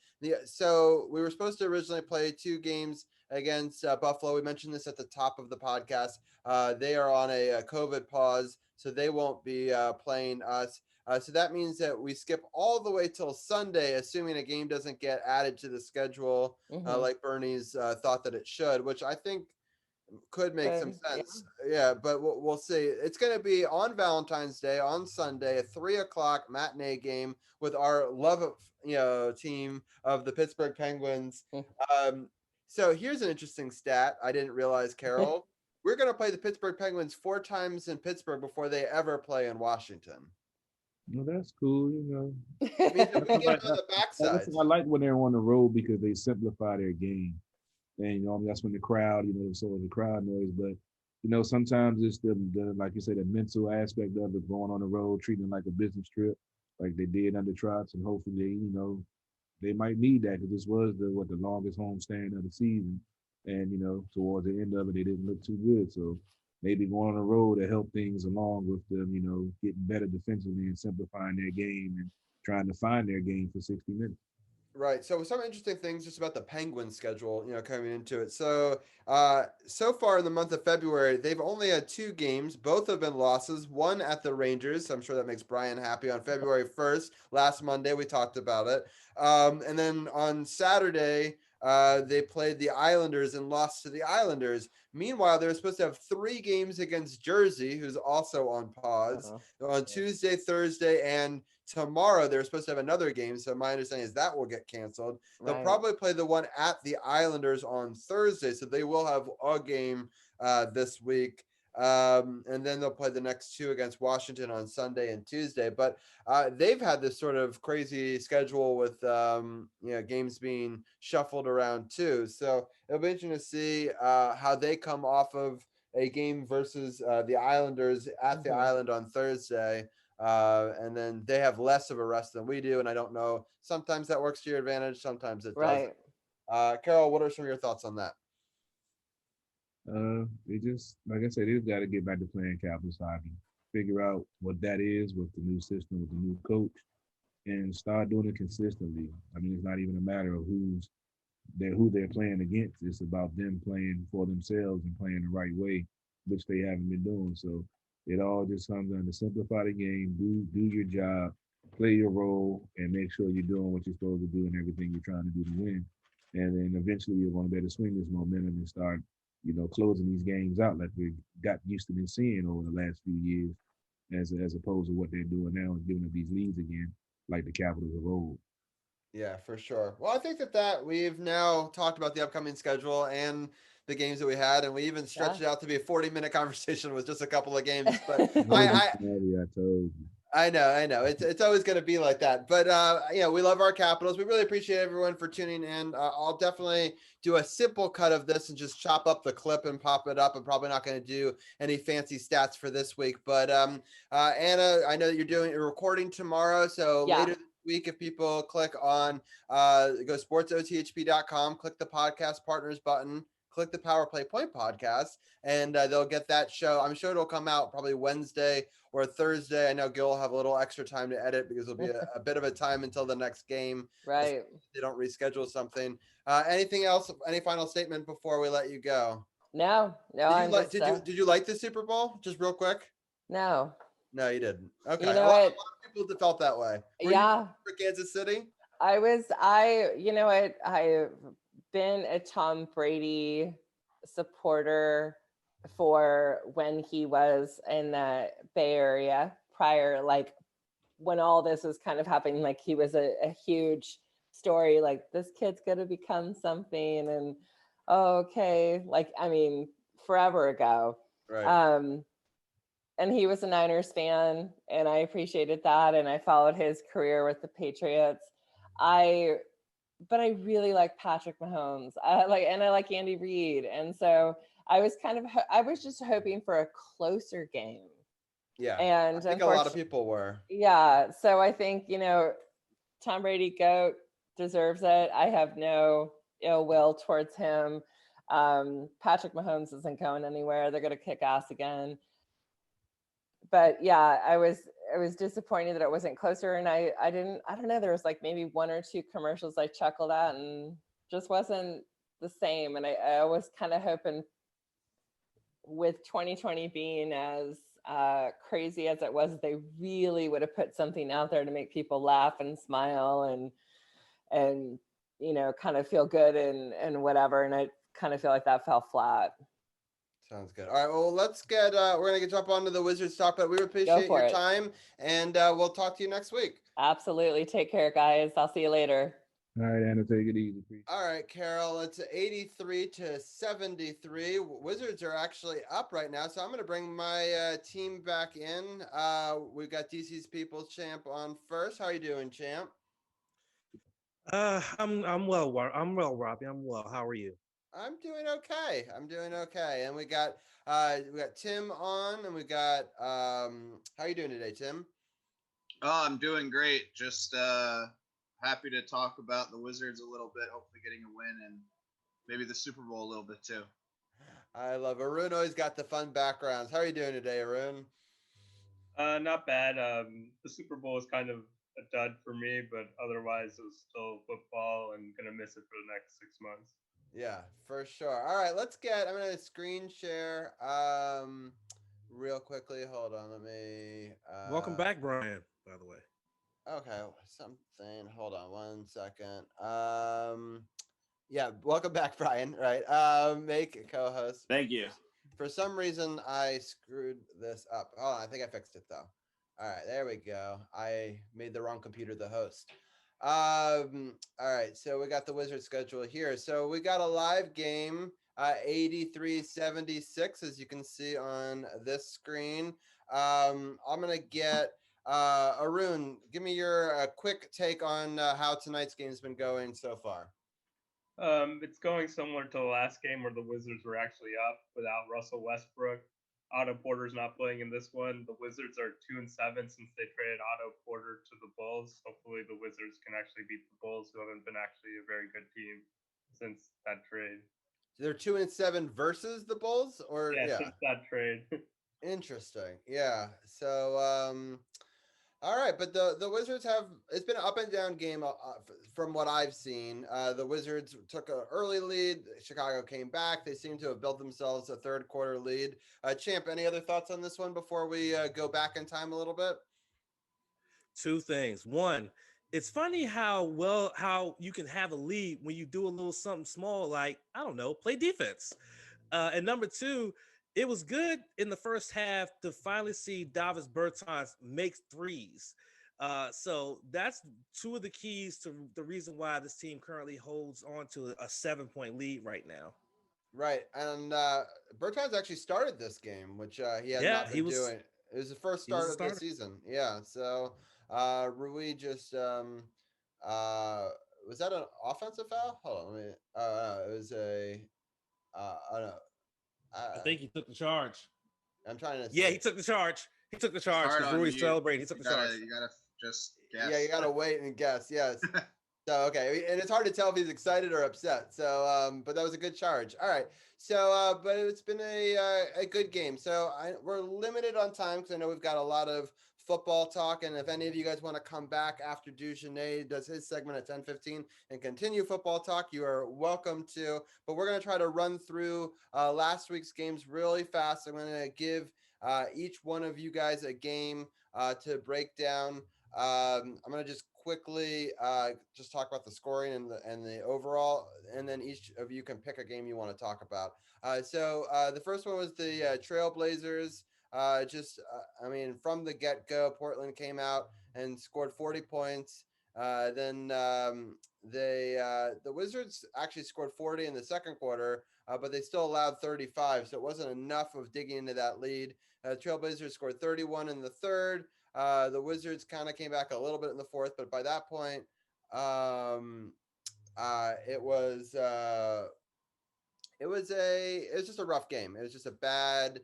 So we were supposed to originally play 2 games against Buffalo. We mentioned this at the top of the podcast. They are on a COVID pause, so they won't be playing us. So that means that we skip all the way till Sunday, assuming a game doesn't get added to the schedule, like Bernie's thought that it should, which I think could make some sense. Yeah, but we'll see. It's going to be on Valentine's Day, on Sunday, a 3:00 matinee game with our love of, team of the Pittsburgh Penguins. So here's an interesting stat I didn't realize, Carol. We're going to play the Pittsburgh Penguins 4 times in Pittsburgh before they ever play in Washington. Well, that's cool, I mean, we get on the backside. I like when they're on the road because they simplify their game, and that's when the crowd, so the crowd noise. But sometimes it's the like you say, the mental aspect of it, going on the road, treating it like a business trip, like they did under Trotz, and hopefully they might need that, because this was the longest homestand of the season, and towards the end of it, they didn't look too good, so. Maybe going on the road to help things along with them, getting better defensively and simplifying their game and trying to find their game for 60 minutes. Right. So some interesting things just about the Penguins schedule, coming into it. So so far in the month of February, they've only had 2 games. Both have been losses. One at the Rangers. So I'm sure that makes Brian happy. On February 1st, last Monday, we talked about it. And then on Saturday, they played the Islanders and lost to the Islanders. Meanwhile, they were supposed to have 3 games against Jersey, who's also on pause, on Tuesday, Thursday, and tomorrow. They're supposed to have another game. So my understanding is that will get canceled. They'll probably play the one at the Islanders on Thursday. So they will have a game this week. And then they'll play the next 2 against Washington on Sunday and Tuesday. But they've had this sort of crazy schedule with games being shuffled around too. So it'll be interesting to see how they come off of a game versus the Islanders at the Island on Thursday. And then they have less of a rest than we do. And I don't know, sometimes that works to your advantage, sometimes it doesn't. Carol, what are some of your thoughts on that? They just, like I said, they've got to get back to playing Capitals hockey, figure out what that is with the new system, with the new coach, and start doing it consistently. I mean, it's not even a matter of who they're playing against. It's about them playing for themselves and playing the right way, which they haven't been doing. So it all just comes down to simplify the game, do your job, play your role, and make sure you're doing what you're supposed to do and everything you're trying to do to win. And then eventually you're going to be able to swing this momentum and start closing these games out like we got used to been seeing over the last few years, as opposed to what they're doing now and giving up these leads again, like the Capitals of old. Yeah, for sure. Well, I think that we've now talked about the upcoming schedule and the games that we had, and we even stretched it out to be a 40-minute conversation with just a couple of games. But I told you. I know. It's always going to be like that. But, we love our Capitals. We really appreciate everyone for tuning in. I'll definitely do a simple cut of this and just chop up the clip and pop it up. I'm probably not going to do any fancy stats for this week. But, Anna, I know that you're recording tomorrow. So week, if people click on go sportsothp.com, click the podcast partners button, click the Power Play Point podcast, and they'll get that show. I'm sure it'll come out probably Wednesday or Thursday. I know Gil will have a little extra time to edit because it'll be a bit of a time until the next game. Right. If they don't reschedule something. Anything else? Any final statement before we let you go? No. Did you like the Super Bowl? Just real quick. No. No, you didn't. Okay. You know a lot what? of people that felt that way. Were Yeah. you for Kansas City? You know what? I've been a Tom Brady supporter for when he was in the Bay Area prior, like when all this was kind of happening, like he was a huge story, like this kid's going to become something. And forever ago. Right. And he was a Niners fan, and I appreciated that. And I followed his career with the Patriots. But I really like Patrick Mahomes. I like Andy Reid. And so I was just hoping for a closer game. Yeah. And I think a lot of people were. Yeah. So I think, Tom Brady, GOAT, deserves it. I have no ill will towards him. Patrick Mahomes isn't going anywhere. They're going to kick ass again. But yeah, I was disappointed that it wasn't closer, and I don't know, there was like maybe one or two commercials I chuckled at and just wasn't the same. And I was kind of hoping, with 2020 being as crazy as it was, they really would have put something out there to make people laugh and smile and kind of feel good and whatever. And I kind of feel like that fell flat. Sounds good. All right. Well, let's get. We're gonna jump onto the Wizards talk, but we appreciate your time, and we'll talk to you next week. Absolutely. Take care, guys. I'll see you later. All right, Anna, take it easy. All right, Carol. It's 83-73. Wizards are actually up right now, so I'm gonna bring my team back in. We've got DC's People's Champ on first. How are you doing, Champ? I'm well, Robbie. I'm well. How are you? I'm doing okay. And we got Tim on, and we got how are you doing today, Tim? Oh, I'm doing great. Just happy to talk about the Wizards a little bit, hopefully getting a win and maybe the Super Bowl a little bit too. I love Arun. Always got the fun backgrounds. How are you doing today, Arun? Not bad. The Super Bowl was kind of a dud for me, but otherwise it was still football and gonna miss it for the next 6 months. Yeah, for sure. All right, I'm gonna screen share real quickly. Hold on, let me Welcome back, Brian, by the way. Okay, something. Hold on 1 second. Yeah, welcome back, Brian. Right. Make a co-host. Thank you. For some reason I screwed this up. Oh, I think I fixed it though. All right, there we go. I made the wrong computer the host. All right, so we got the Wizards schedule here. So we got a live game, 83-76, as you can see on this screen. I'm gonna get Arun. Give me your quick take on how tonight's game's been going so far. It's going similar to the last game where the Wizards were actually up without Russell Westbrook. Otto Porter's not playing in this one. The Wizards are 2-7 since they traded Otto Porter to the Bulls. Hopefully the Wizards can actually beat the Bulls, who haven't been actually a very good team since that trade. So they're 2-7 versus the Bulls, or yeah, since that trade. Interesting. Yeah. So all right, but the Wizards it's been an up and down game from what I've seen. The Wizards took an early lead. Chicago came back. They seem to have built themselves a third quarter lead. Champ, any other thoughts on this one before we go back in time a little bit? Two things. One, it's funny how you can have a lead when you do a little something small, like, I don't know, play defense. And number two, it was good in the first half to finally see Davis Bertans make threes. So that's two of the keys to the reason why this team currently holds on to a 7-point lead right now. Right. And Bertans actually started this game, which he had not been doing. It was the first start of the season. Yeah. So Rui just was that an offensive foul? Hold on, let me it was a I don't know. I think he took the charge. I'm trying to he took the charge. He took the charge because Rui celebrated. He took the charge. You gotta just guess. Yeah, you gotta wait and guess. Yes. So okay, and it's hard to tell if he's excited or upset. So, but that was a good charge. All right. So, but it's been a good game. So we're limited on time because I know we've got a lot of football talk. And if any of you guys want to come back after Duchesne does his segment at 10:15 and continue football talk, you are welcome to. But we're gonna try to run through last week's games really fast. I'm gonna give each one of you guys a game to break down. I'm gonna just quickly just talk about the scoring and the overall, and then each of you can pick a game you want to talk about. So the first one was the Trailblazers. I mean, from the get-go, Portland came out and scored 40 points. Then the Wizards actually scored 40 in the second quarter, but they still allowed 35, so it wasn't enough of digging into that lead. Trailblazers scored 31 in the third. The Wizards kind of came back a little bit in the fourth, but by that point, it was just a rough game. It was just a bad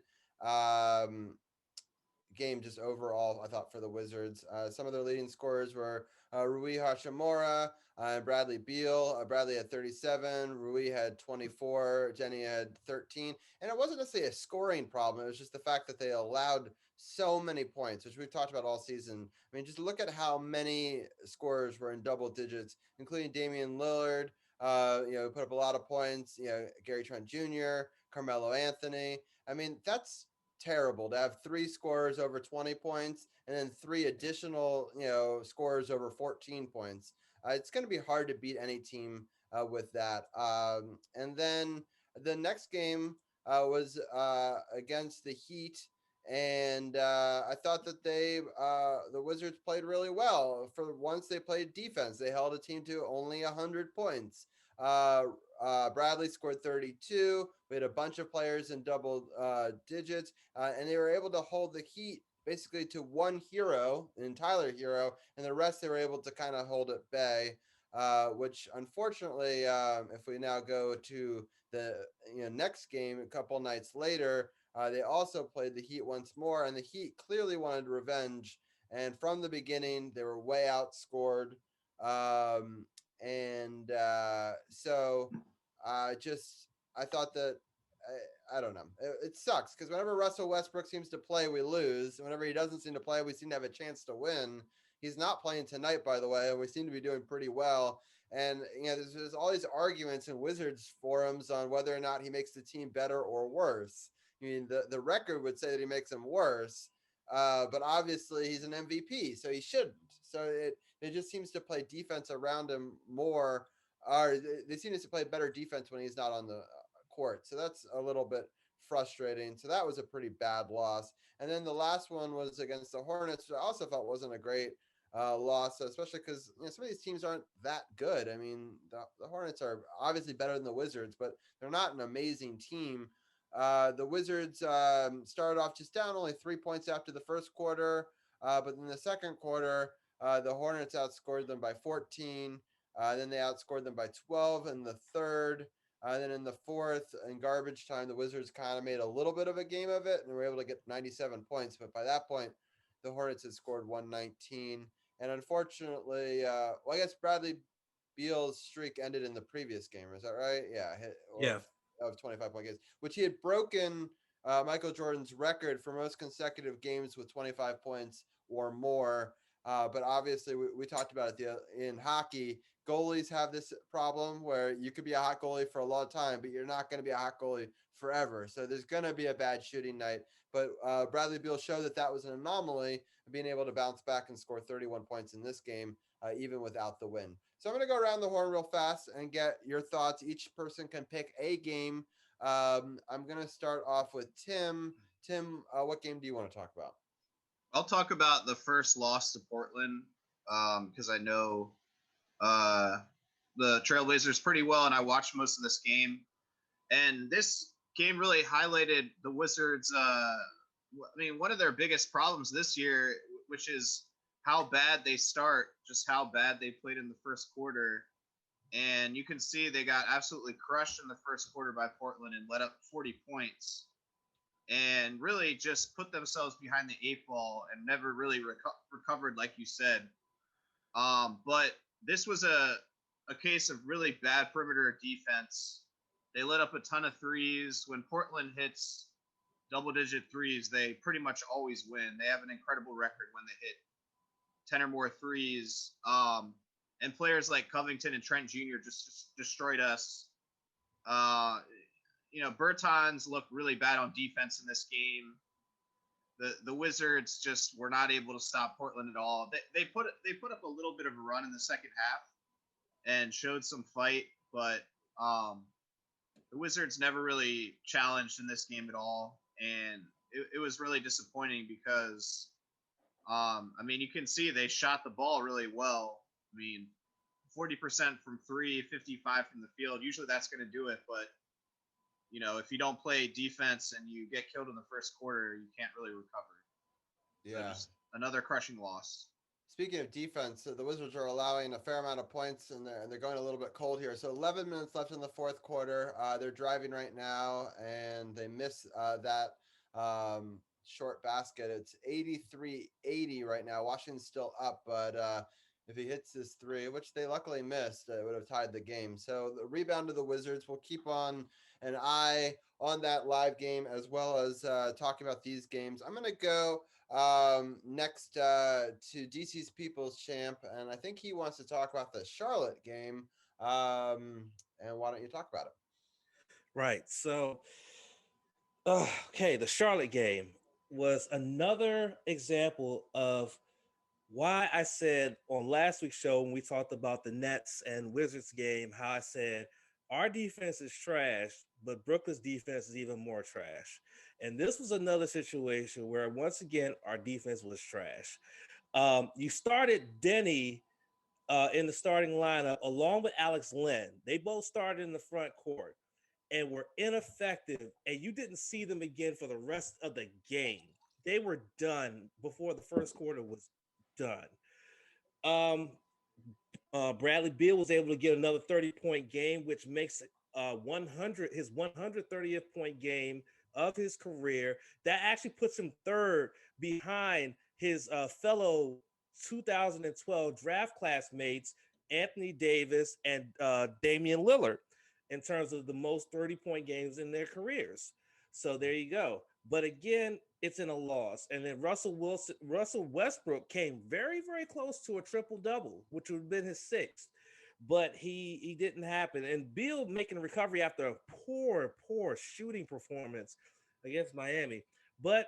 game just overall, I thought, for the Wizards. Some of their leading scorers were Rui Hachimura, Bradley Beal. Bradley had 37, Rui had 24, Jenny had 13. And it wasn't necessarily a scoring problem. It was just the fact that they allowed so many points, which we've talked about all season. I mean, just look at how many scorers were in double digits, including Damian Lillard, put up a lot of points, Gary Trent Jr., Carmelo Anthony. I mean, that's terrible to have three scorers over 20 points and then three additional, scorers over 14 points. It's going to be hard to beat any team with that. And then the next game was against the Heat. And I thought that the Wizards played really well. For once, they played defense. They held a team to only 100 points. Bradley scored 32. We had a bunch of players in double digits, and they were able to hold the Heat basically to one hero, in Tyler Hero, and the rest they were able to kind of hold at bay. Which unfortunately, if we now go to the next game a couple nights later, they also played the Heat once more, and the Heat clearly wanted revenge. And from the beginning, they were way outscored. So I thought that I don't know. It sucks because whenever Russell Westbrook seems to play, we lose. Whenever he doesn't seem to play, we seem to have a chance to win. He's not playing tonight, by the way, and we seem to be doing pretty well. And there's all these arguments in Wizards forums on whether or not he makes the team better or worse. I mean, the record would say that he makes them worse, but obviously he's an MVP, so he shouldn't. So it just seems to play defense around him more, or they seem to play better defense when he's not on the court. So that's a little bit frustrating. So that was a pretty bad loss. And then the last one was against the Hornets, which I also felt wasn't a great loss, especially because some of these teams aren't that good. I mean, the Hornets are obviously better than the Wizards, but they're not an amazing team. The Wizards started off just down only 3 points after the first quarter, but in the second quarter, the Hornets outscored them by 14. Then they outscored them by 12 in the third. Then in the fourth, in garbage time, the Wizards kind of made a little bit of a game of it and were able to get 97 points. But by that point, the Hornets had scored 119. And unfortunately, I guess Bradley Beal's streak ended in the previous game. Is that right? Yeah. Of 25-point games, which he had broken Michael Jordan's record for most consecutive games with 25 points or more. But obviously, we talked about it in hockey. Goalies have this problem where you could be a hot goalie for a long time, but you're not going to be a hot goalie forever. So there's going to be a bad shooting night. But Bradley Beal showed that was an anomaly, being able to bounce back and score 31 points in this game, even without the win. So I'm going to go around the horn real fast and get your thoughts. Each person can pick a game. I'm going to start off with Tim. Tim, what game do you want to talk about? I'll talk about the first loss to Portland because I know the Trailblazers pretty well, and I watched most of this game. And this game really highlighted the Wizards. One of their biggest problems this year, which is how bad they start, just how bad they played in the first quarter. And you can see they got absolutely crushed in the first quarter by Portland and let up 40 points. and really just put themselves behind the 8 ball and never really recovered, like you said. But this was a case of really bad perimeter defense. They let up a ton of threes. When Portland hits double-digit threes, they pretty much always win. They have an incredible record when they hit 10 or more threes. And players like Covington and Trent Jr. just destroyed us. Bertans looked really bad on defense in this game. The Wizards just were not able to stop Portland at all. They put up a little bit of a run in the second half and showed some fight, but the Wizards never really challenged in this game at all, and it was really disappointing because, you can see they shot the ball really well. 40% from three, 55 from the field. Usually that's going to do it, but if you don't play defense and you get killed in the first quarter, you can't really recover. Yeah. So another crushing loss. Speaking of defense, the Wizards are allowing a fair amount of points, and they're going a little bit cold here. So 11 minutes left in the fourth quarter. They're driving right now, and they miss that short basket. It's 83-80 right now. Washington's still up, but if he hits this three, which they luckily missed, it would have tied the game. So the rebound to the Wizards. We'll keep on an eye on that live game as well as talking about these games. I'm going to go next to DC's People's Champ, and I think he wants to talk about the Charlotte game. And why don't you talk about it? Right. So, okay, the Charlotte game was another example of why I said on last week's show when we talked about the Nets and Wizards game, how I said our defense is trash, but Brooklyn's defense is even more trash. And this was another situation where, once again, our defense was trash. You started Denny in the starting lineup along with Alex Len. They both started in the front court and were ineffective, and you didn't see them again for the rest of the game. They were done before the first quarter was done. Bradley Beal was able to get another 30-point game, which makes it his 130th point game of his career. That actually puts him third behind his fellow 2012 draft classmates, Anthony Davis and Damian Lillard, in terms of the most 30-point games in their careers. So there you go. But again, it's in a loss. And then Russell Westbrook came very, very close to a triple-double, which would have been his sixth. But he didn't happen. And Beal making a recovery after a poor shooting performance against Miami. But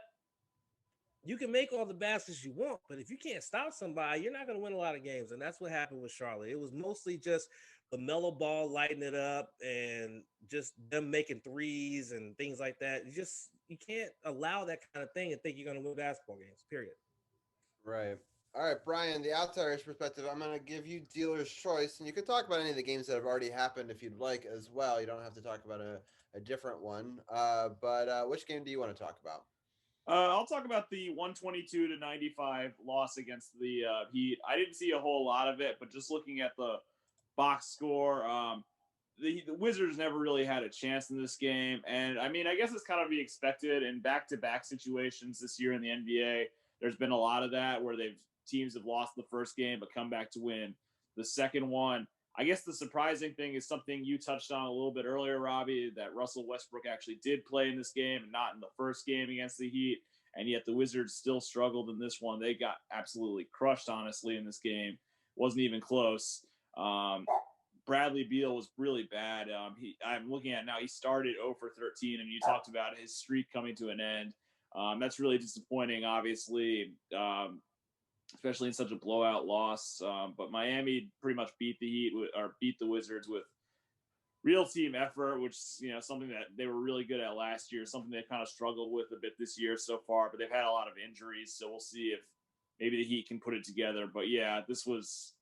you can make all the baskets you want, but if you can't stop somebody, you're not going to win a lot of games. And that's what happened with Charlotte. It was mostly just LaMelo Ball lighting it up and just them making threes and things like that. You can't allow that kind of thing and think you're going to win basketball games, period. Right. All right, Brian, the outsider's perspective, I'm going to give you dealer's choice, and you can talk about any of the games that have already happened if you'd like as well. You don't have to talk about a different one. But which game do you want to talk about? I'll talk about the 122-95 loss against the Heat. I didn't see a whole lot of it, but just looking at the box score, the Wizards never really had a chance in this game. And I guess it's kind of to be expected in back-to-back situations this year in the NBA. There's been a lot of that where teams have lost the first game but come back to win the second one. I guess the surprising thing is something you touched on a little bit earlier, Robbie, that Russell Westbrook actually did play in this game and not in the first game against the Heat. And yet the Wizards still struggled in this one. They got absolutely crushed, honestly, in this game. Wasn't even close. Bradley Beal was really bad. I'm looking at now, he started 0 for 13, and you talked about his streak coming to an end. That's really disappointing, obviously, especially in such a blowout loss. But Miami pretty much beat the Wizards with real team effort, which is, something that they were really good at last year, something they've kind of struggled with a bit this year so far, but they've had a lot of injuries. So we'll see if maybe the Heat can put it together. But yeah, this was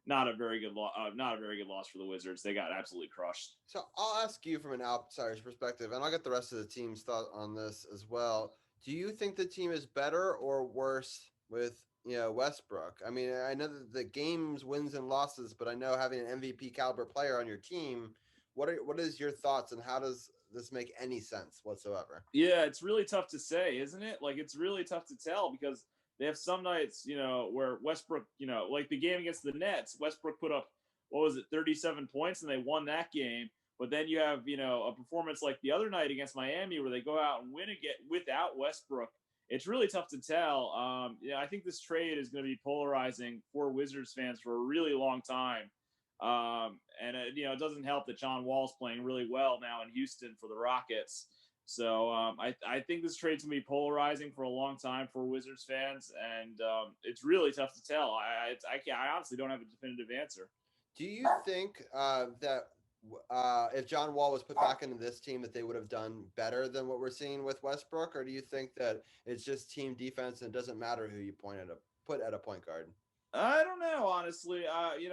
not a very good loss for the Wizards. They got absolutely crushed. So I'll ask you from an outsider's perspective, and I'll get the rest of the team's thought on this as well. Do you think the team is better or worse with Westbrook? I know that the games wins and losses, but I know having an MVP caliber player on your team, what is your thoughts, and how does this make any sense whatsoever? Yeah, it's really tough to say, isn't it? Like, it's really tough to tell because they have some nights, where Westbrook, like the game against the Nets, Westbrook put up, 37 points and they won that game. But then you have, a performance like the other night against Miami where they go out and win again without Westbrook. It's really tough to tell. I think this trade is going to be polarizing for Wizards fans for a really long time. And it doesn't help that John Wall's playing really well now in Houston for the Rockets. So I think this trade's going to be polarizing for a long time for Wizards fans, and it's really tough to tell. I honestly don't have a definitive answer. Do you think that if John Wall was put back into this team that they would have done better than what we're seeing with Westbrook, or do you think that it's just team defense and it doesn't matter who you put at a point guard? I don't know, honestly.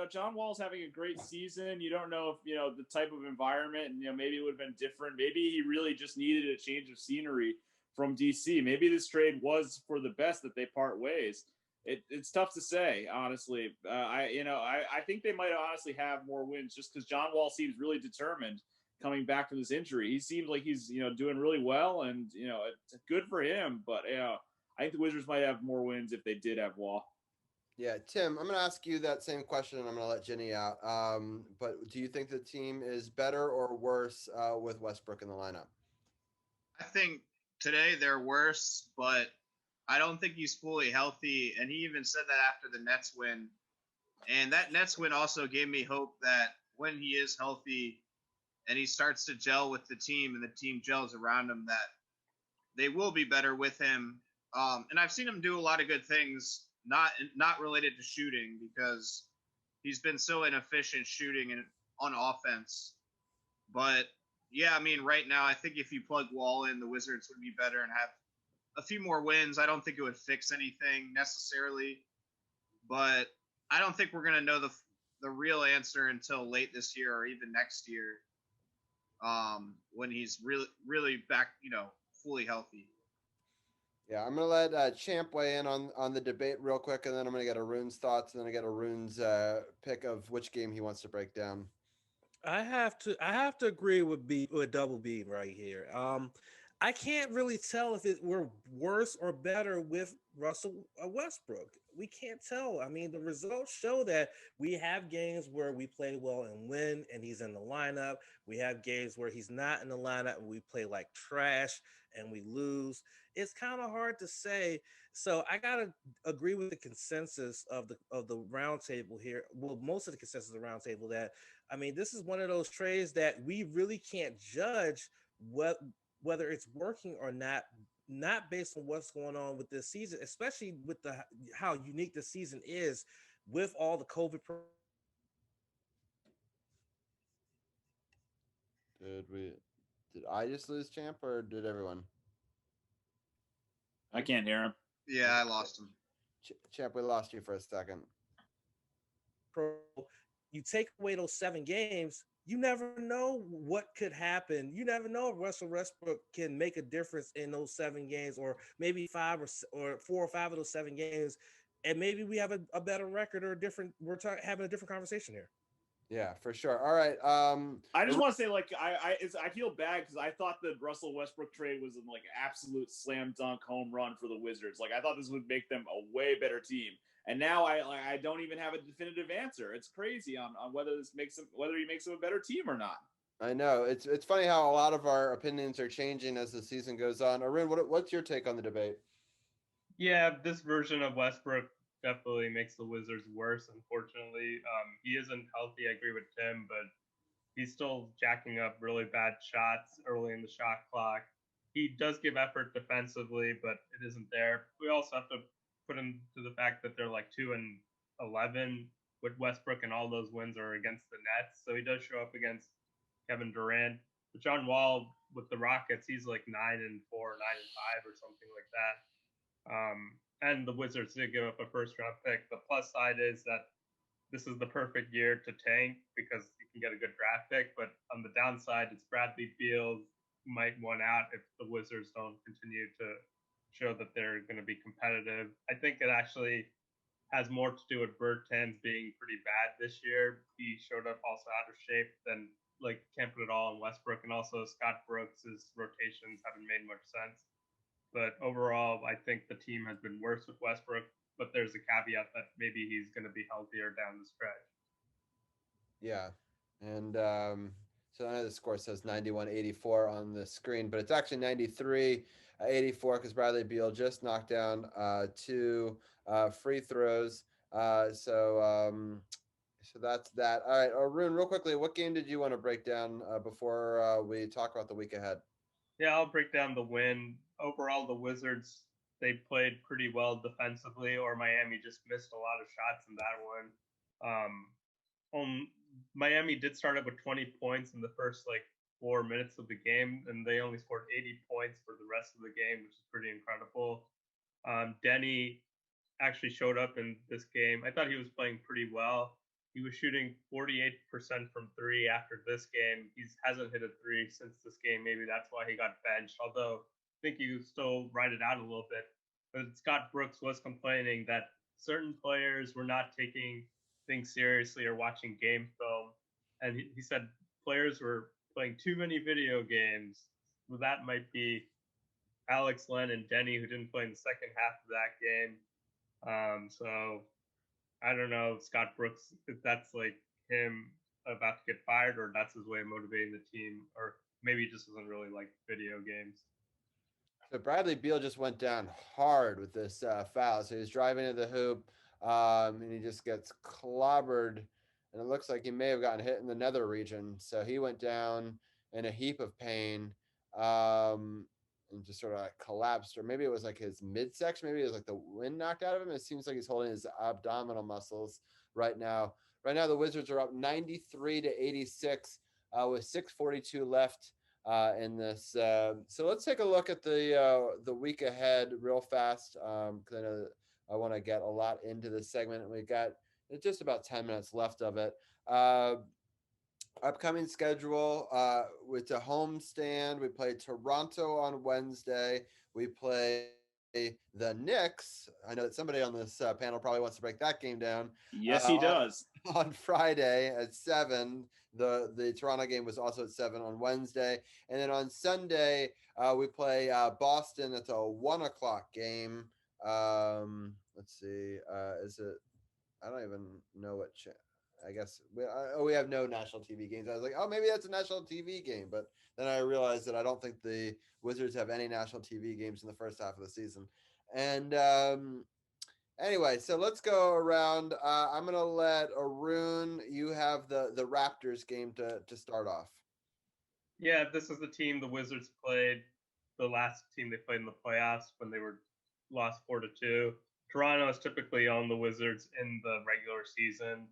John Wall's having a great season. You don't know if, the type of environment, and, maybe it would have been different. Maybe he really just needed a change of scenery from DC. Maybe this trade was for the best that they part ways. It's tough to say, honestly. I think they might honestly have more wins just because John Wall seems really determined coming back from this injury. He seems like he's, doing really well, and, it's good for him. But, I think the Wizards might have more wins if they did have Wall. Yeah, Tim, I'm going to ask you that same question, and I'm going to let Jenny out. But do you think the team is better or worse with Westbrook in the lineup? I think today they're worse, but I don't think he's fully healthy. And he even said that after the Nets win. And that Nets win also gave me hope that when he is healthy and he starts to gel with the team and the team gels around him, that they will be better with him. And I've seen him do a lot of good things. Not related to shooting because he's been so inefficient shooting on offense. But, yeah, right now I think if you plug Wall in, the Wizards would be better and have a few more wins. I don't think it would fix anything necessarily. But I don't think we're going to know the real answer until late this year or even next year when he's really, really back, fully healthy. Yeah, I'm going to let Champ weigh in on the debate real quick, and then I'm going to get Arun's thoughts, and then I get Arun's pick of which game he wants to break down. I have to agree with Double B right here. I can't really tell if we're worse or better with Russell Westbrook. We can't tell. The results show that we have games where we play well and win, and he's in the lineup. We have games where he's not in the lineup and we play like trash and we lose. It's kind of hard to say. So I gotta agree with the consensus of the roundtable here. Well, most of the consensus of the roundtable that this is one of those trades that we really can't judge whether it's working or not based on what's going on with this season, especially with how unique the season is with all the COVID. Did I just lose Champ, or did everyone? I can't hear him. Yeah, I lost him. Champ, we lost you for a second. You take away those 7 games, you never know what could happen. You never know if Russell Westbrook can make a difference in those 7 games, or maybe 5 or 4 or 5 of those 7 games, and maybe we have a better record or having a different conversation here. Yeah, for sure. All right. I just want to say, I feel bad because I thought the Russell Westbrook trade was an absolute slam dunk home run for the Wizards. I thought this would make them a way better team, and now I don't even have a definitive answer. It's crazy on whether he makes them a better team or not. I know it's funny how a lot of our opinions are changing as the season goes on. Arun, what's your take on the debate? Yeah, this version of Westbrook definitely makes the Wizards worse, unfortunately. He isn't healthy, I agree with Tim, but he's still jacking up really bad shots early in the shot clock. He does give effort defensively, but it isn't there. We also have to put him to the fact that they're 2-11 with Westbrook, and all those wins are against the Nets. So he does show up against Kevin Durant. But John Wall with the Rockets, he's 9-4, 9-5 or something like that. And the Wizards did give up a first-round pick. The plus side is that this is the perfect year to tank because you can get a good draft pick. But on the downside, it's Bradley Beal might want out if the Wizards don't continue to show that they're going to be competitive. I think it actually has more to do with Bertans being pretty bad this year. He showed up also out of shape than can't put it all on Westbrook, and also Scott Brooks' rotations haven't made much sense. But overall, I think the team has been worse with Westbrook, but there's a caveat that maybe he's going to be healthier down the stretch. Yeah. And so I know the score says 91-84 on the screen, but it's actually 93-84 because Bradley Beal just knocked down 2 free throws. So that's that. All right, Arun, real quickly, what game did you want to break down before we talk about the week ahead? Yeah, I'll break down the win. Overall, the Wizards, they played pretty well defensively, or Miami just missed a lot of shots in that one. Miami did start up with 20 points in the first 4 minutes of the game, and they only scored 80 points for the rest of the game, which is pretty incredible. Denny actually showed up in this game. I thought he was playing pretty well. He was shooting 48% from 3 after this game. He hasn't hit a 3 since this game. Maybe that's why he got benched, although I think he would still ride it out a little bit. But Scott Brooks was complaining that certain players were not taking things seriously or watching game film. And he said players were playing too many video games. Well, that might be Alex Len and Denny, who didn't play in the second half of that game. So I don't know, Scott Brooks, if that's him about to get fired, or that's his way of motivating the team, or maybe he just doesn't really like video games. So Bradley Beal just went down hard with this foul. So he's driving to the hoop, and he just gets clobbered, and it looks like he may have gotten hit in the nether region. So he went down in a heap of pain, and just sort of collapsed, or maybe it was his midsection. Maybe it was the wind knocked out of him. It seems like he's holding his abdominal muscles right now. Right now, the Wizards are up 93-86 with 6:42 left in this. So let's take a look at the week ahead real fast, because I know I want to get a lot into this segment, and we've got just about 10 minutes left of it. Upcoming schedule with a homestand. We play Toronto on Wednesday. We play the Knicks. I know that somebody on this panel probably wants to break that game down. Yes, he does. On Friday at 7. The Toronto game was also at 7 on Wednesday. And then on Sunday, we play Boston. It's a 1:00 game. Let's see. Is it? I don't even know what. I guess we have no national TV games. I was like, oh, maybe that's a national TV game. But then I realized that I don't think the Wizards have any national TV games in the first half of the season. And anyway, so let's go around. I'm going to let Arun, you have the Raptors game to start off. Yeah, this is the team the Wizards played, the last team they played in the playoffs when they were lost 4-2. Toronto is typically on the Wizards in the regular season.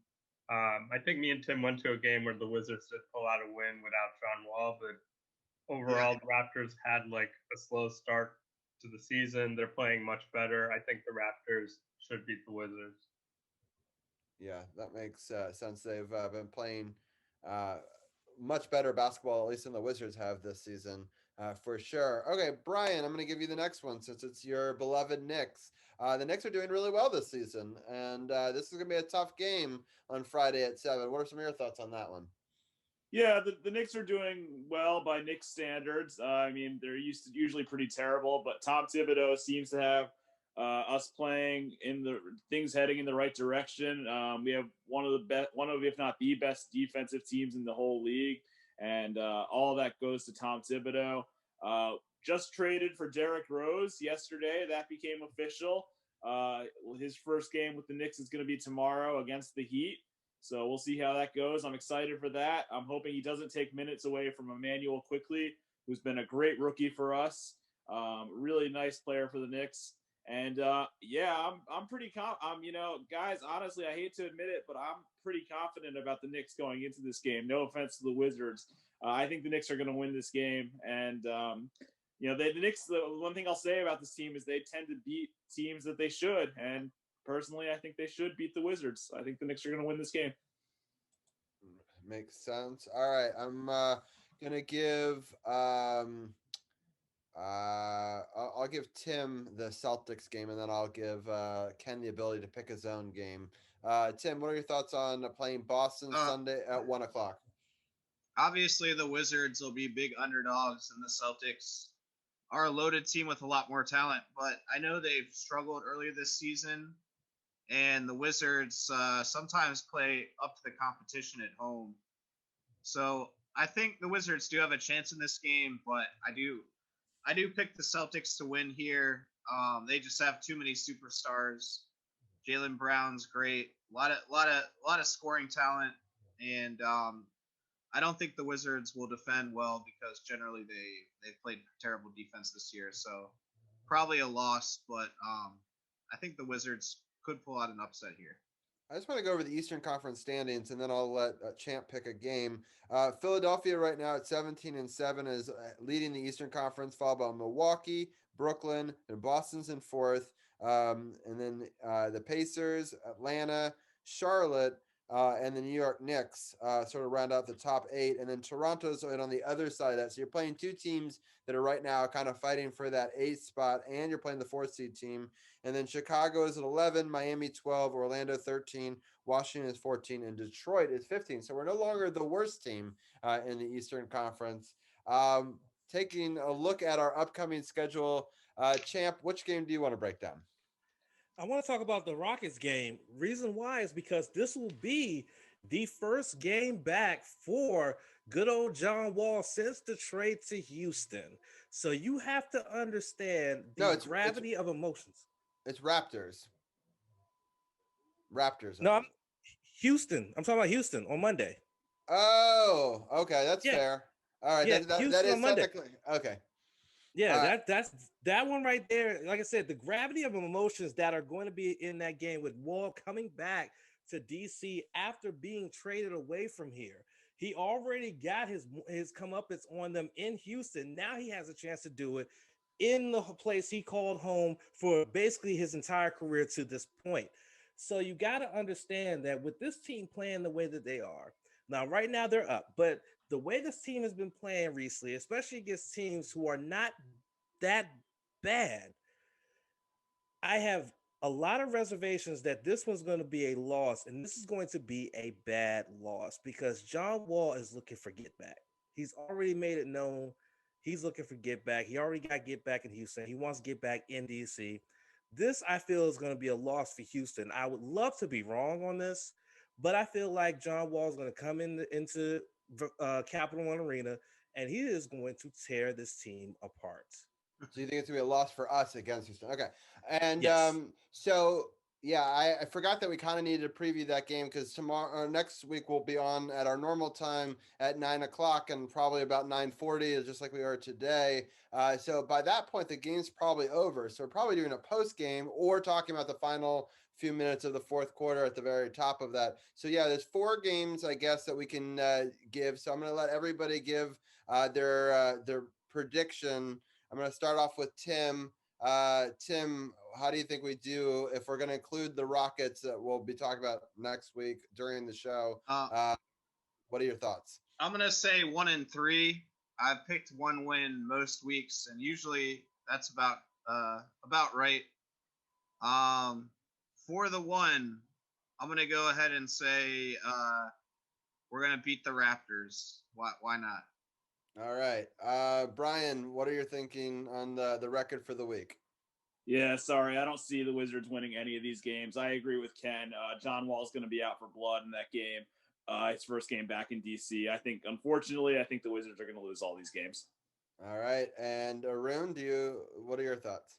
I think me and Tim went to a game where the Wizards did pull out a win without John Wall, but overall, the Raptors had a slow start to the season. They're playing much better. I think the Raptors should beat the Wizards. Yeah, that makes sense. They've been playing much better basketball, at least than the Wizards have this season, for sure. Okay, Brian, I'm going to give you the next one since it's your beloved Knicks. The Knicks are doing really well this season, and this is going to be a tough game on Friday at 7. What are some of your thoughts on that one? Yeah, the Knicks are doing well by Knicks standards. I mean, they're usually pretty terrible, but Tom Thibodeau seems to have us playing in the things heading in the right direction. We have one of, if not the best defensive teams in the whole league, and all that goes to Tom Thibodeau. Just traded for Derrick Rose yesterday. That became official. His first game with the Knicks is going to be tomorrow against the Heat. So we'll see how that goes. I'm excited for that. I'm hoping he doesn't take minutes away from Emmanuel Quickly, who's been a great rookie for us. Really nice player for the Knicks. And I'm pretty guys, honestly, I hate to admit it, but I'm pretty confident about the Knicks going into this game. No offense to the Wizards. I think the Knicks are going to win this game. And, the Knicks, the one thing I'll say about this team is they tend to beat teams that they should. And personally, I think they should beat the Wizards. I think the Knicks are going to win this game. Makes sense. All right. I'm going to give I'll give Tim the Celtics game, and then I'll give Ken the ability to pick his own game. Tim, what are your thoughts on playing Boston Sunday at 1:00? Obviously, the Wizards will be big underdogs, and the Celtics are a loaded team with a lot more talent. But I know they've struggled earlier this season, and the Wizards sometimes play up to the competition at home. So I think the Wizards do have a chance in this game, but I do pick the Celtics to win here. They just have too many superstars. Jaylen Brown's great, a lot of scoring talent, and I don't think the Wizards will defend well because generally they've played terrible defense this year. So probably a loss, but I think the Wizards could pull out an upset here. I just want to go over the Eastern Conference standings, and then I'll let Champ pick a game. Philadelphia right now at 17-7 is leading the Eastern Conference, followed by Milwaukee, Brooklyn, and Boston's in fourth. And then the Pacers, Atlanta, Charlotte, and the New York Knicks sort of round out the top 8. And then Toronto's on the other side of that. So you're playing two teams that are right now kind of fighting for that 8th spot, and you're playing the 4th seed team. And then Chicago is at 11, Miami 12, Orlando 13, Washington is 14, and Detroit is 15. So we're no longer the worst team in the Eastern Conference. Taking a look at our upcoming schedule, Champ, which game do you want to break down? I want to talk about the Rockets game. Reason why is because this will be the first game back for good old John Wall since the trade to Houston. So you have to understand the gravity of emotions. It's Raptors. No, Houston. I'm talking about Houston on Monday. Oh, okay. That's fair. All right. Yeah, that is technically okay. Yeah, that's that one right there. Like I said, the gravity of emotions that are going to be in that game with Wall coming back to DC after being traded away from here. He already got his comeuppance on them in Houston. Now he has a chance to do it in the place he called home for basically his entire career to this point. So you got to understand that with this team playing the way that they are, now right now they're up, but the way this team has been playing recently, especially against teams who are not that bad, I have a lot of reservations that this one's going to be a loss, and this is going to be a bad loss because John Wall is looking for get back. He's already made it known he's looking for get back. He already got get back in Houston. He wants to get back in DC. This, I feel, is going to be a loss for Houston. I would love to be wrong on this, but I feel like John Wall is going to come into Capital One Arena, and he is going to tear this team apart. So you think it's going to be a loss for us against Houston? Okay. And yes. So, yeah, I forgot that we kind of needed to preview that game because tomorrow or next week we'll be on at our normal time at 9 o'clock and probably about 9:40, just like we are today. So by that point, the game's probably over. So we're probably doing a post game or talking about the final few minutes of the fourth quarter at the very top of that. So yeah, there's 4 games, I guess, that we can give. So I'm going to let everybody give their prediction. I'm going to start off with Tim. Tim, how do you think we do if we're going to include the Rockets that we'll be talking about next week during the show? What are your thoughts? I'm going to say 1-3. I've picked one win most weeks, and usually that's about right. For the one, I'm going to go ahead and say we're going to beat the Raptors. Why not? All right. Brian, what are you thinking on the record for the week? Yeah, sorry. I don't see the Wizards winning any of these games. I agree with Ken. John Wall's going to be out for blood in that game. His first game back in DC. Unfortunately, I think the Wizards are going to lose all these games. All right. And Arun, what are your thoughts?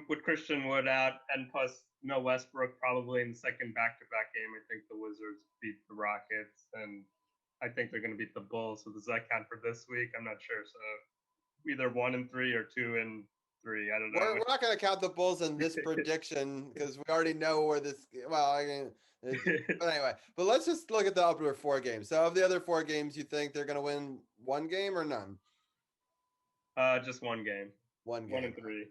With Christian Wood out and plus no Westbrook probably in the second back-to-back game, I think the Wizards beat the Rockets, and I think they're going to beat the Bulls. So does that count for this week? I'm not sure. So either 1-3 or 2-3. I don't know. We're not going to count the Bulls in this prediction because we already know where this. Well, but anyway. But let's just look at the upper 4 games. So of the other 4 games, you think they're going to win one game or none? Just one game. 1 game. 1-3.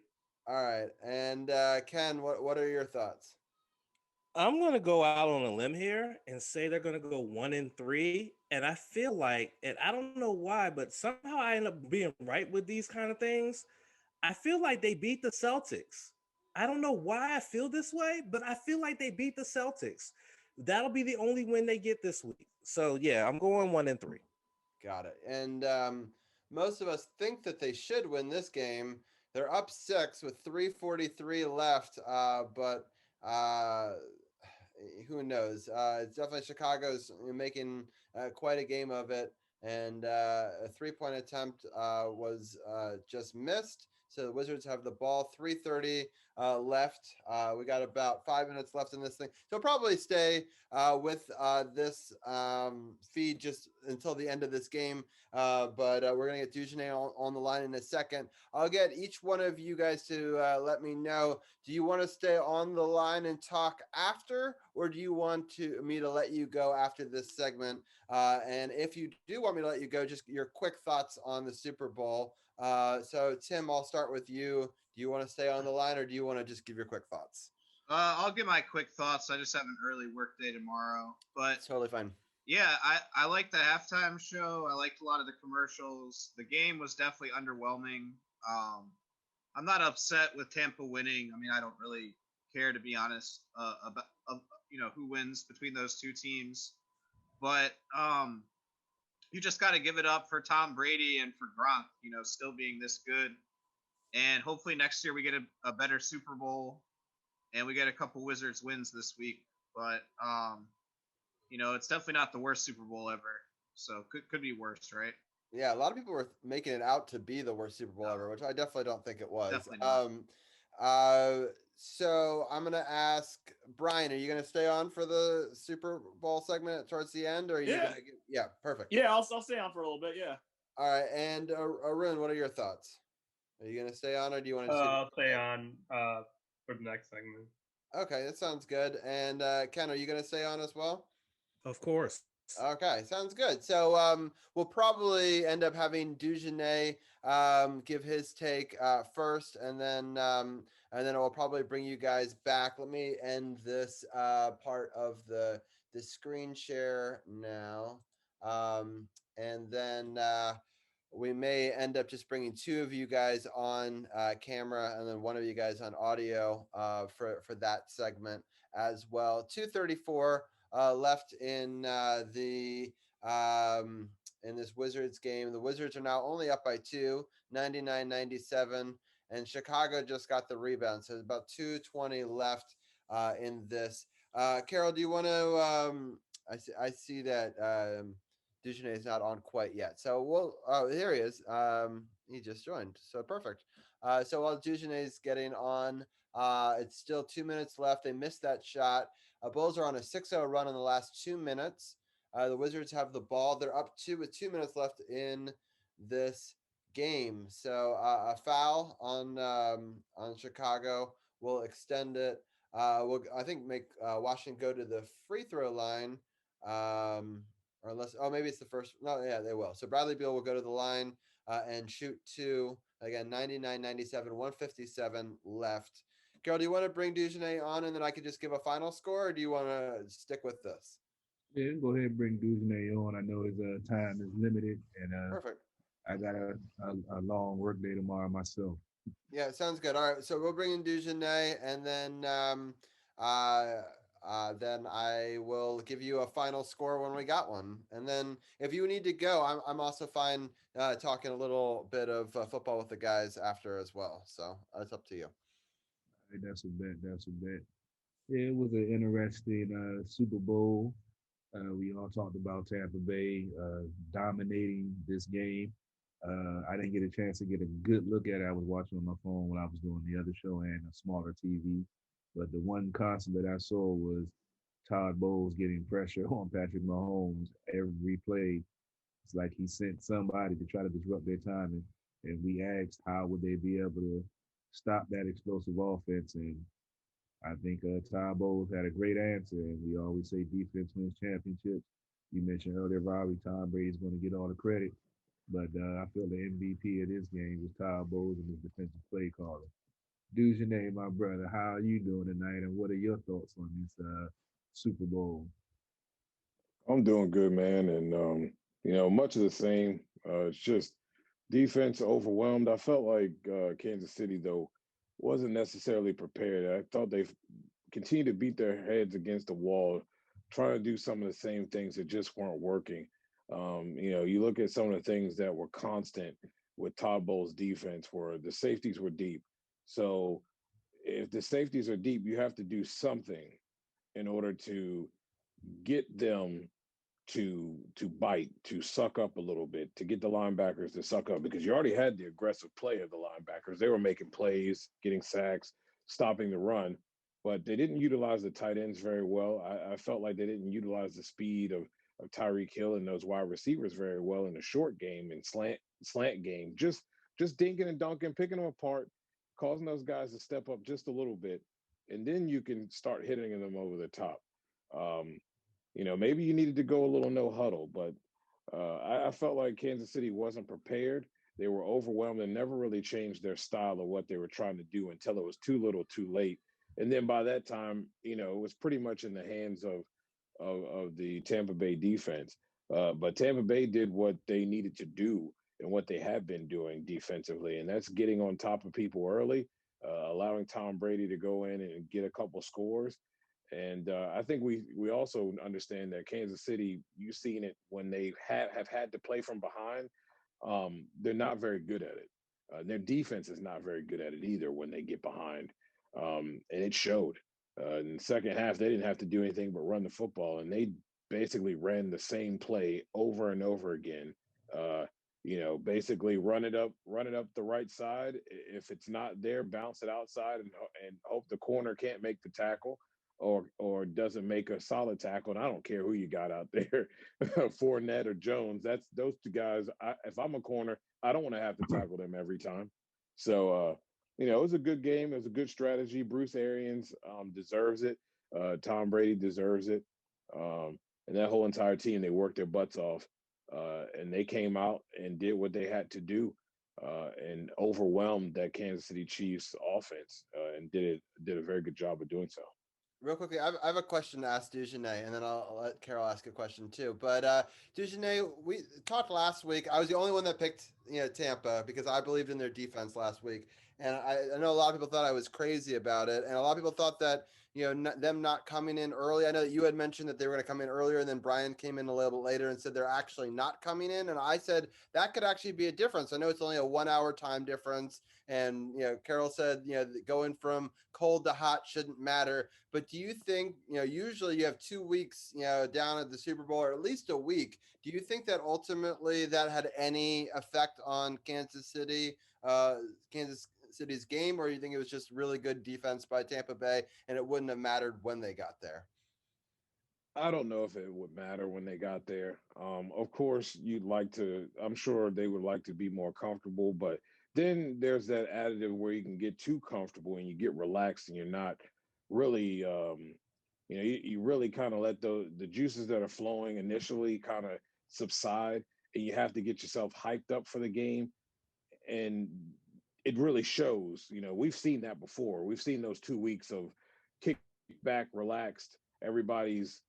All right. And Ken, what are your thoughts? I'm going to go out on a limb here and say they're going to go 1-3. And I feel like, and I don't know why, but somehow I end up being right with these kind of things. I feel like they beat the Celtics. I don't know why I feel this way, but I feel like they beat the Celtics. That'll be the only win they get this week. So yeah, I'm going 1-3. Got it. And most of us think that they should win this game. They're up 6 with 3:43 left, but who knows? It's definitely Chicago's making quite a game of it, and a 3-point attempt was just missed. So the Wizards have the ball. 3:30 left. We got about 5 minutes left in this thing. So probably stay with this feed just until the end of this game. But we're going to get Dujanet on the line in a second. I'll get each one of you guys to let me know. Do you want to stay on the line and talk after, or do you want me to let you go after this segment? And if you do want me to let you go, just your quick thoughts on the Super Bowl. So Tim, I'll start with you. Do you want to stay on the line, or do you want to just give your quick thoughts? I'll give my quick thoughts. I just have an early work day tomorrow, but It's totally fine. yeah, I liked the halftime show. I liked a lot of the commercials. The game was definitely underwhelming. I'm not upset with Tampa winning. I mean, I don't really care, to be honest, about who wins between those two teams. But you just got to give it up for Tom Brady and for Gronk, still being this good. And hopefully next year we get a better Super Bowl and we get a couple Wizards wins this week. But it's definitely not the worst Super Bowl ever. So could be worse, right? Yeah, a lot of people were making it out to be the worst Super Bowl ever, which I definitely don't think it was. Definitely not. So I'm gonna ask Brian, are you gonna stay on for the Super Bowl segment towards the end, or are you Yeah. Yeah, perfect. Yeah, I'll stay on for a little bit. Yeah. All right, and Arun, what are your thoughts? Are you gonna stay on, or do you want to? I'll stay on for the next segment. Okay, that sounds good. And Ken, are you gonna stay on as well? Of course. Okay, sounds good. So we'll probably end up having Dujanet give his take first, and then we'll probably bring you guys back. Let me end this part of the screen share now, and then we may end up just bringing two of you guys on camera, and then one of you guys on audio for that segment as well. 2:34. Left in in this Wizards game. The Wizards are now only up by 2, 99-97, and Chicago just got the rebound. So about 2:20 left in this. Carol, do you want to? I see that Dujanet is not on quite yet. So here he is. He just joined. So perfect. So while Dujanet is getting on, it's still 2 minutes left. They missed that shot. Bulls are on a 6-0 run in the last 2 minutes. The Wizards have the ball. They're up 2 with 2 minutes left in this game. So a foul on Chicago will extend it. Will I think make Washington go to the free throw line, or unless maybe it's the first. No, yeah, they will. So Bradley Beal will go to the line and shoot 2. Again, 99-97, 157 left. Carol, do you want to bring Dujanet on and then I could just give a final score, or do you want to stick with this? Yeah, go ahead and bring Dujanet on. I know his time is limited, and Perfect. I got a long work day tomorrow myself. Yeah, sounds good. All right, so we'll bring in Dujanet, and then I will give you a final score when we got one. And then if you need to go, I'm also fine talking a little bit of football with the guys after as well. So it's up to you. Hey, that's a bet. That's a bet. Yeah, it was an interesting Super Bowl. We all talked about Tampa Bay dominating this game. I didn't get a chance to get a good look at it. I was watching on my phone when I was doing the other show and a smaller TV. But the one constant that I saw was Todd Bowles getting pressure on Patrick Mahomes every play. It's like he sent somebody to try to disrupt their timing. And we asked how would they be able to stop that explosive offense. And I think Todd Bowles had a great answer. And we always say defense wins championships. You mentioned earlier, Robbie, Tom Brady's going to get all the credit. But I feel the MVP of this game was Todd Bowles and his defensive play caller. Dujanet, my brother, how are you doing tonight? And what are your thoughts on this Super Bowl? I'm doing good, man. And, much of the same. It's just defense overwhelmed. I felt like Kansas City, though, wasn't necessarily prepared. I thought they continued to beat their heads against the wall trying to do some of the same things that just weren't working. You look at some of the things that were constant with Todd Bowles' defense, where the safeties were deep. So if the safeties are deep, you have to do something in order to get them to bite, to suck up a little bit, to get the linebackers to suck up, because you already had the aggressive play of the linebackers. They were making plays, getting sacks, stopping the run, but they didn't utilize the tight ends very well. I felt like they didn't utilize the speed of Tyreek Hill and those wide receivers very well in the short game and slant game. Just dinking and dunking, picking them apart, causing those guys to step up just a little bit, and then you can start hitting them over the top. Maybe you needed to go a little no huddle, but I felt like Kansas City wasn't prepared. They were overwhelmed and never really changed their style of what they were trying to do until it was too little, too late. And then by that time, it was pretty much in the hands of the Tampa Bay defense. But Tampa Bay did what they needed to do and what they have been doing defensively, and that's getting on top of people early, allowing Tom Brady to go in and get a couple scores. And I think we also understand that Kansas City, you've seen it when they have had to play from behind. They're not very good at it. Their defense is not very good at it either when they get behind. And it showed. In the second half, they didn't have to do anything but run the football, and they basically ran the same play over and over again. Basically run it up the right side. If it's not there, bounce it outside and hope the corner can't make the tackle or doesn't make a solid tackle. And I don't care who you got out there, Fournette or Jones. That's those two guys. If I'm a corner, I don't want to have to tackle them every time. So, it was a good game. It was a good strategy. Bruce Arians deserves it. Tom Brady deserves it. And that whole entire team, they worked their butts off. And they came out and did what they had to do and overwhelmed that Kansas City Chiefs offense and did a very good job of doing so. Real quickly, I have a question to ask Dujanay, and then I'll let Carol ask a question too. But Dujanay, we talked last week. I was the only one that picked Tampa because I believed in their defense last week, and I know a lot of people thought I was crazy about it, and a lot of people thought that them not coming in early. I know that you had mentioned that they were going to come in earlier, and then Brian came in a little bit later and said they're actually not coming in, and I said that could actually be a difference. I know it's only a 1 hour time difference, and Carol said going from cold to hot shouldn't matter. But do you think usually you have 2 weeks down at the Super Bowl, or at least a week? Do you think that ultimately that had any effect on Kansas City's game, or you think it was just really good defense by Tampa Bay and it wouldn't have mattered when they got there? I don't know if it would matter when they got there. Of course, I'm sure they would like to be more comfortable, but then there's that additive where you can get too comfortable and you get relaxed and you're not really, you really kind of let the juices that are flowing initially kind of subside, and you have to get yourself hyped up for the game. And it really shows. We've seen that before. We've seen those 2 weeks of kick back, relaxed. Everybody's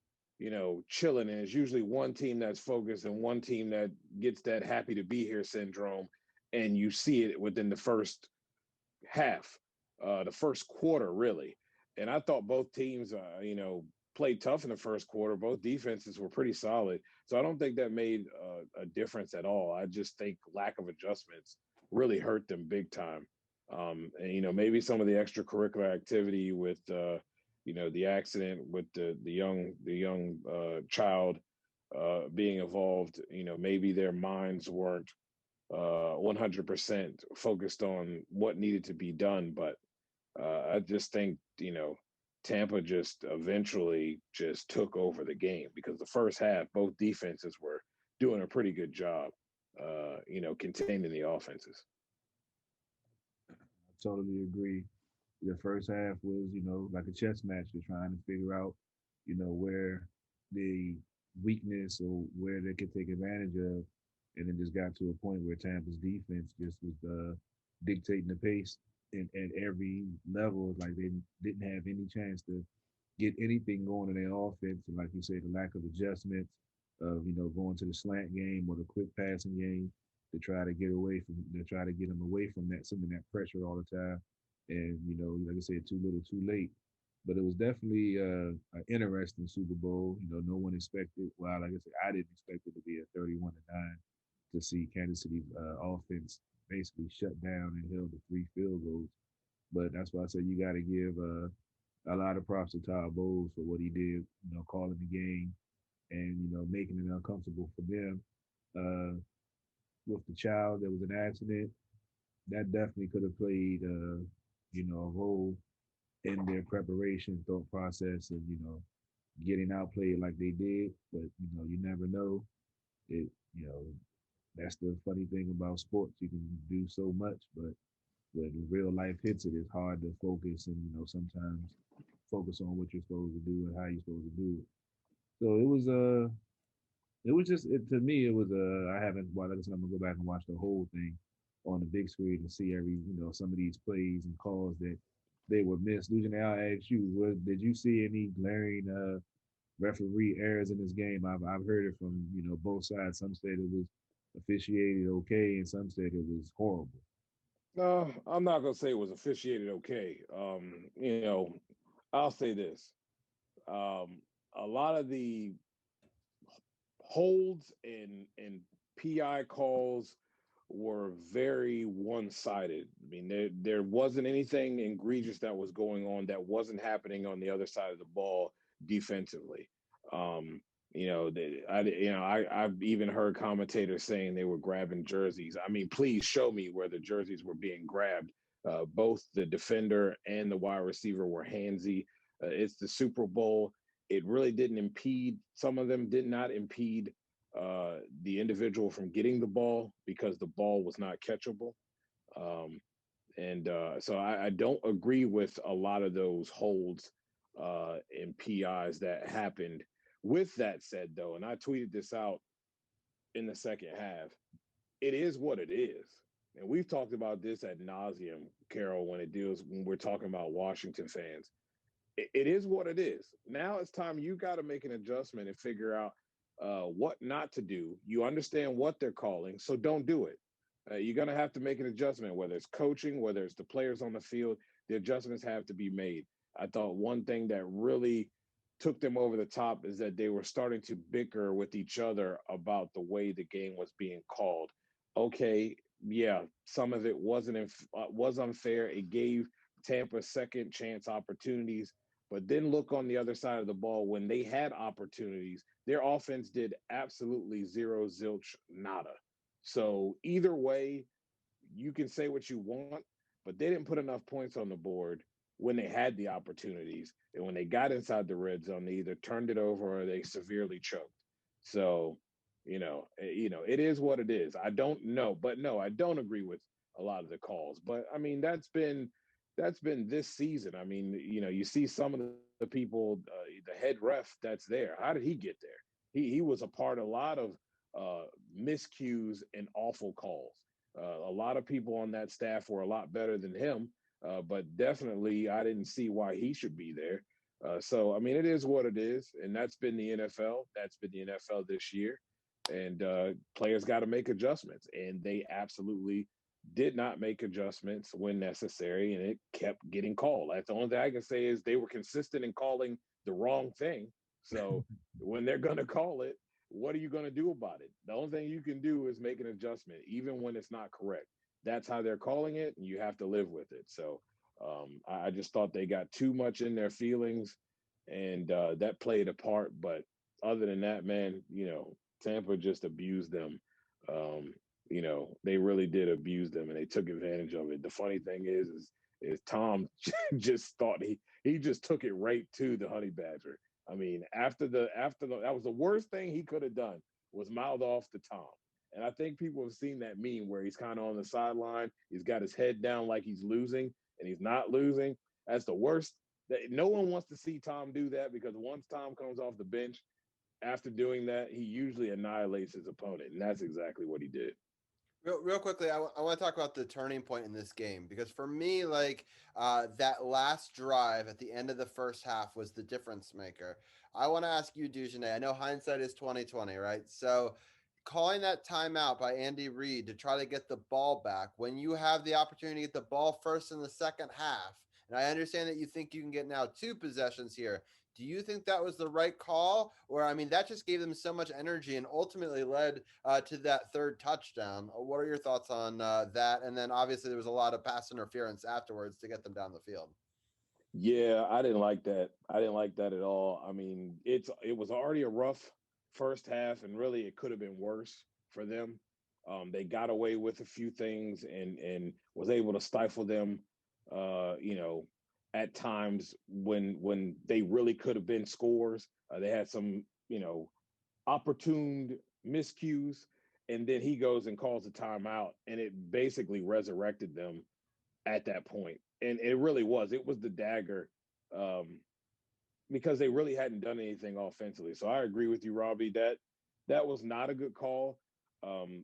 chilling, and it's usually one team that's focused and one team that gets that happy to be here syndrome, and you see it within the first half, the first quarter, really. And I thought both teams, played tough in the first quarter. Both defenses were pretty solid, so I don't think that made a difference at all. I just think lack of adjustments really hurt them big time. And maybe some of the extracurricular activity with the accident with the young child being involved, maybe their minds weren't 100% focused on what needed to be done. But I just think, Tampa just eventually just took over the game, because the first half, both defenses were doing a pretty good job, containing the offenses. I totally agree. The first half was, like a chess match. They're trying to figure out, where the weakness or where they could take advantage of. And then just got to a point where Tampa's defense just was dictating the pace at every level. Like they didn't have any chance to get anything going in their offense. And like you say, the lack of adjustments of, going to the slant game or the quick passing game to try to get them away from that, some of that pressure all the time. And, like I said, too little, too late. But it was definitely an interesting Super Bowl. You know, no one expected. Well, like I said, I didn't expect it to be a 31-9 to see Kansas City's offense basically shut down and held to 3 field goals. But that's why I said you got to give a lot of props to Todd Bowles for what he did. You know, calling the game and making it uncomfortable for them. With the child, there was an accident that definitely could have played, a role in their preparation, thought process, and getting outplayed like they did. But you never know. It, that's the funny thing about sports. You can do so much, but when real life hits it, it's hard to focus and sometimes focus on what you're supposed to do and how you're supposed to do it. So it was just to me it was I haven't well like I said I'm gonna go back and watch the whole thing on the big screen and see every some of these plays and calls that they were missed. Losing Al, I asked you, did you see any glaring referee errors in this game? I've heard it from both sides. Some said it was officiated okay, and some said it was horrible. No, I'm not gonna say it was officiated okay. I'll say this: a lot of the holds and PI calls were very one-sided. I mean, there wasn't anything egregious that was going on that wasn't happening on the other side of the ball defensively. I've even heard commentators saying they were grabbing jerseys. I mean, please show me where the jerseys were being grabbed. Both the defender and the wide receiver were handsy. It's the Super Bowl. It really didn't impede. Some of them did not impede the individual from getting the ball because the ball was not catchable. So I don't agree with a lot of those holds and PIs that happened. With that said, though, and I tweeted this out in the second half, it is what it is. And we've talked about this ad nauseum, Carol, when we're talking about Washington fans. It is what it is. Now it's time you got to make an adjustment and figure out what not to do. You understand what they're calling, so don't do it. You're going to have to make an adjustment, whether it's coaching, whether it's the players on the field. The adjustments have to be made. I thought one thing that really took them over the top is that they were starting to bicker with each other about the way the game was being called. Okay, yeah, some of it was unfair. It gave Tampa second chance opportunities, but then look on the other side of the ball when they had opportunities, their offense did absolutely zero, zilch, nada. So either way, you can say what you want, but they didn't put enough points on the board when they had the opportunities. And when they got inside the red zone, they either turned it over or they severely choked. So, it is what it is. I don't know, but no, I don't agree with a lot of the calls. But I mean, that's been this season. I mean, you see some of the people, the head ref that's there. How did he get there? He was a part of a lot of miscues and awful calls. A lot of people on that staff were a lot better than him, but definitely I didn't see why he should be there. So, I mean, it is what it is, and that's been the NFL. That's been the NFL this year, and players got to make adjustments, and they absolutely did not make adjustments when necessary, and it kept getting called. That's the only thing I can say is they were consistent in calling the wrong thing. So when they're going to call it, what are you going to do about it? The only thing you can do is make an adjustment, even when it's not correct. That's how they're calling it, and you have to live with it. So I just thought they got too much in their feelings, and that played a part. But other than that, man, Tampa just abused them. They really did abuse them, and they took advantage of it. The funny thing is Tom just thought he just took it right to the Honey Badger. I mean, after that was the worst thing he could have done was mouth off to Tom. And I think people have seen that meme where he's kind of on the sideline. He's got his head down like he's losing, and he's not losing. That's the worst. No one wants to see Tom do that because once Tom comes off the bench, after doing that, he usually annihilates his opponent, and that's exactly what he did. Real quickly, I want to talk about the turning point in this game because for me, that last drive at the end of the first half was the difference maker. I want to ask you, Dujanay. I know hindsight is 2020, right? So, calling that timeout by Andy Reid to try to get the ball back when you have the opportunity to get the ball first in the second half, And I understand that you think you can get now 2 possessions here. Do you think that was the right call? Or, I mean, that just gave them so much energy and ultimately led to that 3rd touchdown. What are your thoughts on that? And then obviously there was a lot of pass interference afterwards to get them down the field. Yeah, I didn't like that. I didn't like that at all. I mean, it was already a rough first half, and really it could have been worse for them. They got away with a few things and was able to stifle them. You know, at times when they really could have been scores. They had some, you know, opportune miscues, and then he goes and calls a timeout, and it basically resurrected them at that point. And it really was. It was the dagger, because they really hadn't done anything offensively. So I agree with you, Robbie, that that was not a good call.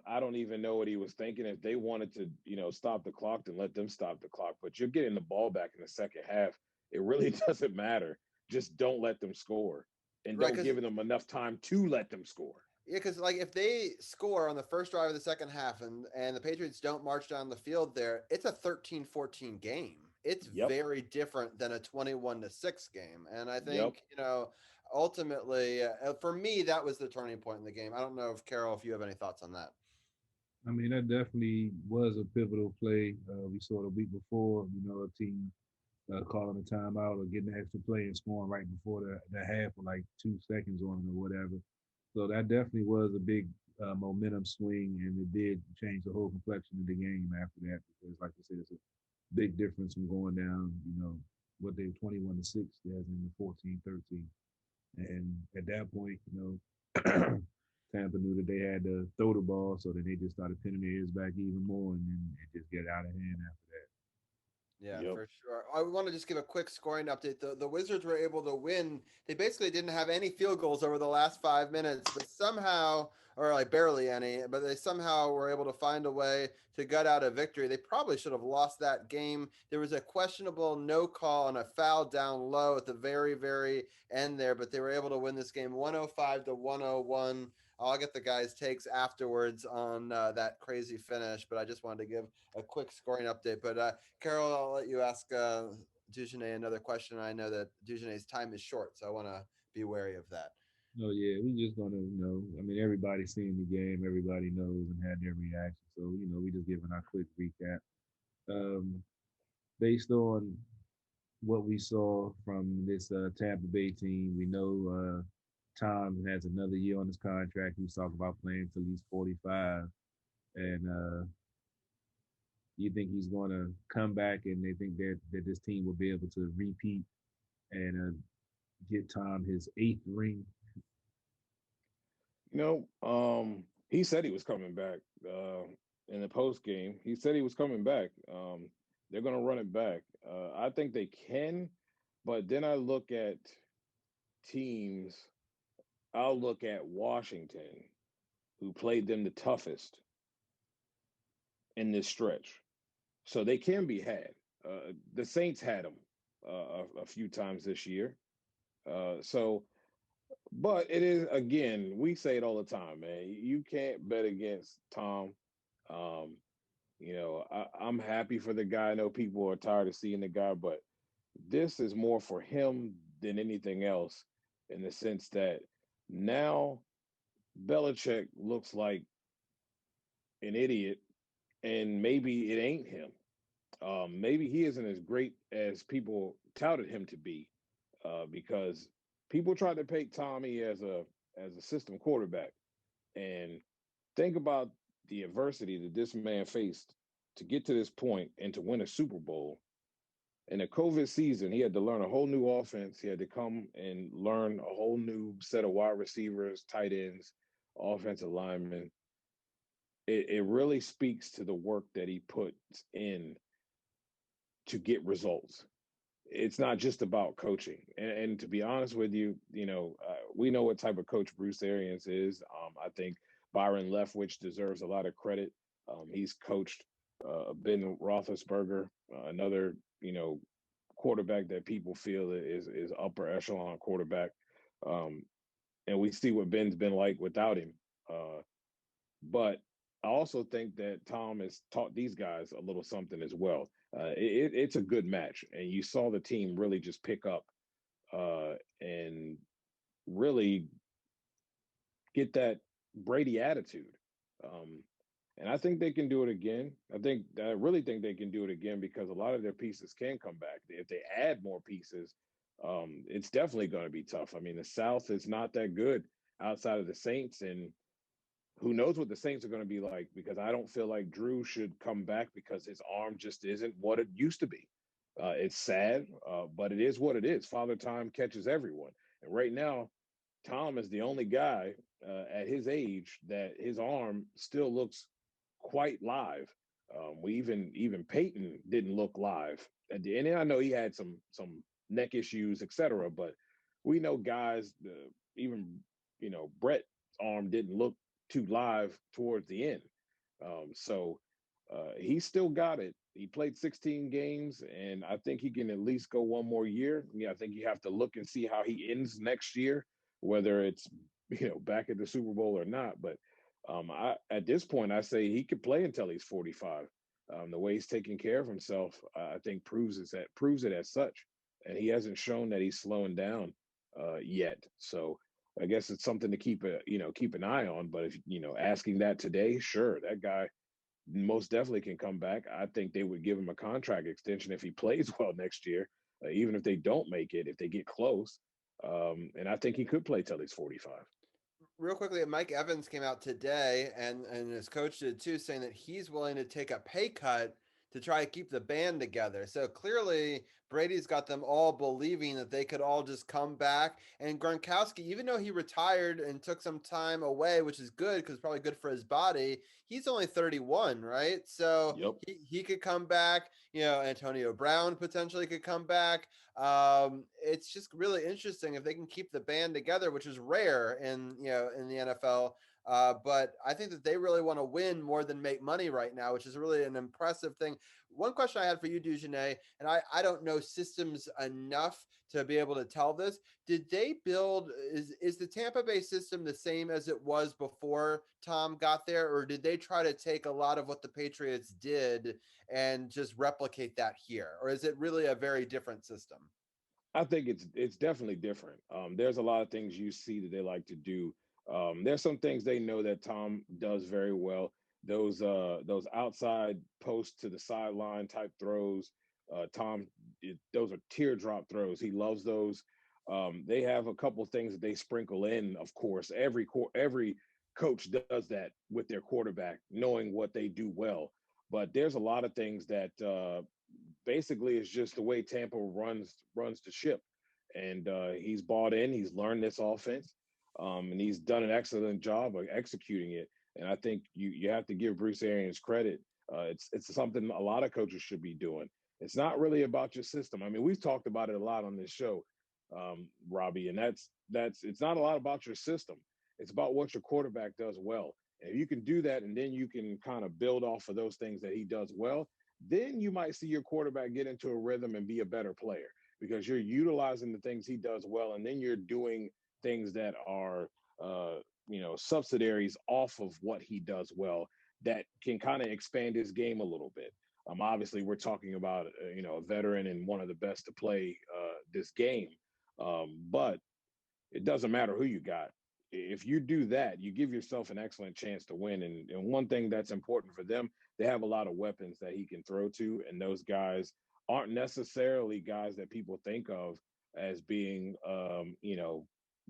I don't even know what he was thinking. If they wanted to, you know, stop the clock, then let them stop the clock. But you're getting the ball back in the second half. It really doesn't matter. Just don't let them score, and Right, don't give them enough time to let them score. yeah, because like if they score on the first drive of the second half and the Patriots don't march down the field there, it's a 13-14 game. It's Yep. very different than a 21-6 game. And I Yep. think, you know, ultimately, for me, that was the turning point in the game. I don't know if Carol, if you have any thoughts on that. I mean, that definitely was a pivotal play. We saw it a week before, you know, a team calling a timeout or getting an extra play and scoring right before the half with like 2 seconds on it or whatever. So that definitely was a big momentum swing, and it did change the whole complexion of the game after that. Because, like I said, it's a big difference from going down, you know, what they 21-6 as in the 14-13. And at that point, you know, Tampa knew that they had to throw the ball, so then they just started pinning their ears back even more, and then it just get out of hand after that. Yeah, Yep. for sure. I want to just give a quick scoring update. The Wizards were able to win. They basically didn't have any field goals over the last 5 minutes, but somehow, or like barely any, but they somehow were able to find a way to gut out a victory. They probably should have lost that game. There was a questionable no call and a foul down low at the very, very end there, but they were able to win this game 105-101. I'll get the guys' takes afterwards on that crazy finish, but I just wanted to give a quick scoring update. But Carol, I'll let you ask Dujanay another question. I know that Dujanay's time is short, so I want to be wary of that. No, yeah, we just gonna know. I mean, everybody's seeing the game, everybody knows and had their reaction. So, you know, we just giving our quick recap. Based on what we saw from this Tampa Bay team, we know Tom has another year on his contract. He's talking about playing till he's 45. And you think he's going to come back, and they think that this team will be able to repeat and get Tom his 8th ring? You know, he said he was coming back in the post game. He said he was coming back. They're going to run it back. I think they can, but then I look at teams. I'll look at Washington, who played them the toughest in this stretch. So they can be had. The Saints had them a few times this year. So, but it is, again, we say it all the time, man. You can't bet against Tom. Um, you know, I'm happy for the guy. I know people are tired of seeing the guy, but this is more for him than anything else, in the sense that now Belichick looks like an idiot, and maybe it ain't him. Maybe he isn't as great as people touted him to be, because people tried to paint Tommy as a system quarterback. And think about the adversity that this man faced to get to this point and to win a Super Bowl. In a COVID season, he had to learn a whole new offense. He had to come and learn a whole new set of wide receivers, tight ends, offensive linemen. It really speaks to the work that he puts in to get results. It's not just about coaching. And to be honest with you, you know, we know what type of coach Bruce Arians is. I think Byron Leftwich deserves a lot of credit. He's coached Ben Roethlisberger, another, you know, quarterback that people feel is upper echelon quarterback. And we see what Ben's been like without him. But I also think that Tom has taught these guys a little something as well. It's a good match, and you saw the team really just pick up and really get that Brady attitude. Um, and I think they can do it again. I really think they can do it again because a lot of their pieces can come back. If they add more pieces, it's definitely going to be tough. I mean, the South is not that good outside of the Saints, and who knows what the Saints are going to be like, because I don't feel like Drew should come back because his arm just isn't what it used to be. It's sad, but it is what it is. Father Time catches everyone. And right now, Tom is the only guy at his age that his arm still looks quite live. We even Peyton didn't look live at the end. And I know he had some neck issues, etc. But we know guys, even Brett's arm didn't look too live towards the end. So he still got it. He played 16 games, and I think he can at least go one more year. Yeah, I think you have to look and see how he ends next year, whether it's back at the Super Bowl or not. But at this point, I say he could play until he's 45. The way he's taking care of himself, I think proves it as such, and he hasn't shown that he's slowing down yet. So I guess it's something to keep an eye on. But if asking that today, sure, that guy most definitely can come back. I think they would give him a contract extension if he plays well next year, even if they don't make it, if they get close. And I think he could play till he's 45. Real quickly, Mike Evans came out today, and his coach did too, saying that he's willing to take a pay cut to try to keep the band together. So clearly, Brady's got them all believing that they could all just come back. And Gronkowski, even though he retired and took some time away, which is good because probably good for his body, he's only 31, right? So Yep. he could come back. Antonio Brown potentially could come back. It's just really interesting if they can keep the band together, which is rare in the NFL. But I think that they really want to win more than make money right now, which is really an impressive thing. One question I had for you, Dujanay, and I don't know systems enough to be able to tell this. Did they build, is the Tampa Bay system the same as it was before Tom got there, or did they try to take a lot of what the Patriots did and just replicate that here? Or is it really a very different system? I think it's definitely different. There's a lot of things you see that they like to do. There's some things they know that Tom does very well. Those outside post to the sideline type throws. Those are teardrop throws. He loves those. They have a couple things that they sprinkle in. Of course, every coach does that with their quarterback, knowing what they do well. But there's a lot of things that basically it's just the way Tampa runs the ship. And he's bought in, he's learned this offense, and he's done an excellent job of executing it. And I think you have to give Bruce Arians credit. It's something a lot of coaches should be doing. It's not really about your system. I mean, we've talked about it a lot on this show, Robbie, and that's it's not a lot about your system. It's about what your quarterback does well. And if you can do that, and then you can kind of build off of those things that he does well, then you might see your quarterback get into a rhythm and be a better player because you're utilizing the things he does well, and then you're doing things that are subsidiaries off of what he does well that can kind of expand his game a little bit. Obviously, we're talking about a veteran and one of the best to play this game, but it doesn't matter who you got. If you do that, you give yourself an excellent chance to win. And one thing that's important for them, they have a lot of weapons that he can throw to. And those guys aren't necessarily guys that people think of as being,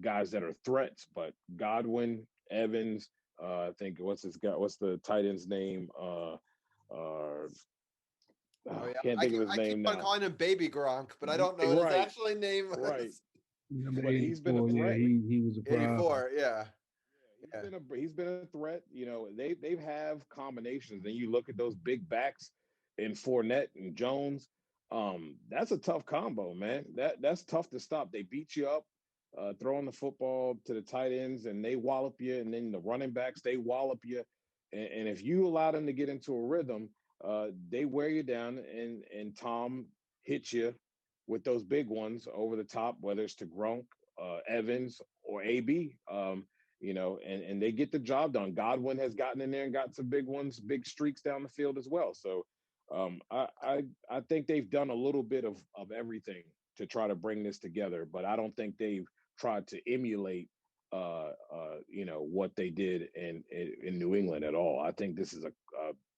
guys that are threats. But Godwin, Evans, I think what's the tight end's name? Can't think of his I name keep on now. calling him Baby Gronk, but I don't know what his actual name was. Right. Number But he's been a 84, threat. he was a problem. 84, yeah. He's been a threat. They have combinations. And you look at those big backs in Fournette and Jones. That's a tough combo, man. That's tough to stop. They beat you up, throwing the football to the tight ends, and they wallop you. And then the running backs, they wallop you. And if you allow them to get into a rhythm, they wear you down. And Tom hits you with those big ones over the top, whether it's to Gronk, Evans, or AB. and they get the job done. Godwin has gotten in there and got some big ones, big streaks down the field as well. So I think they've done a little bit of everything to try to bring this together, but I don't think they've tried to emulate what they did in New England at all. I think this is a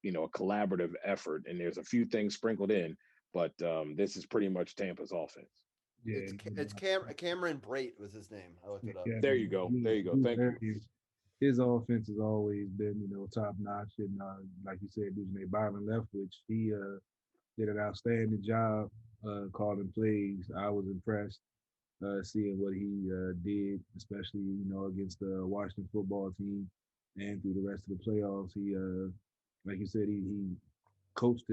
collaborative effort, and there's a few things sprinkled in, but this is pretty much Tampa's offense. Yeah, It's Cameron Brate was his name. I looked it up. There you go. Thank you. His offense has always been, top notch, and like you said, Dujane Byron Leftwich, he did an outstanding job calling plays. I was impressed seeing what he did, especially against the Washington football team and through the rest of the playoffs. He, like you said, he coached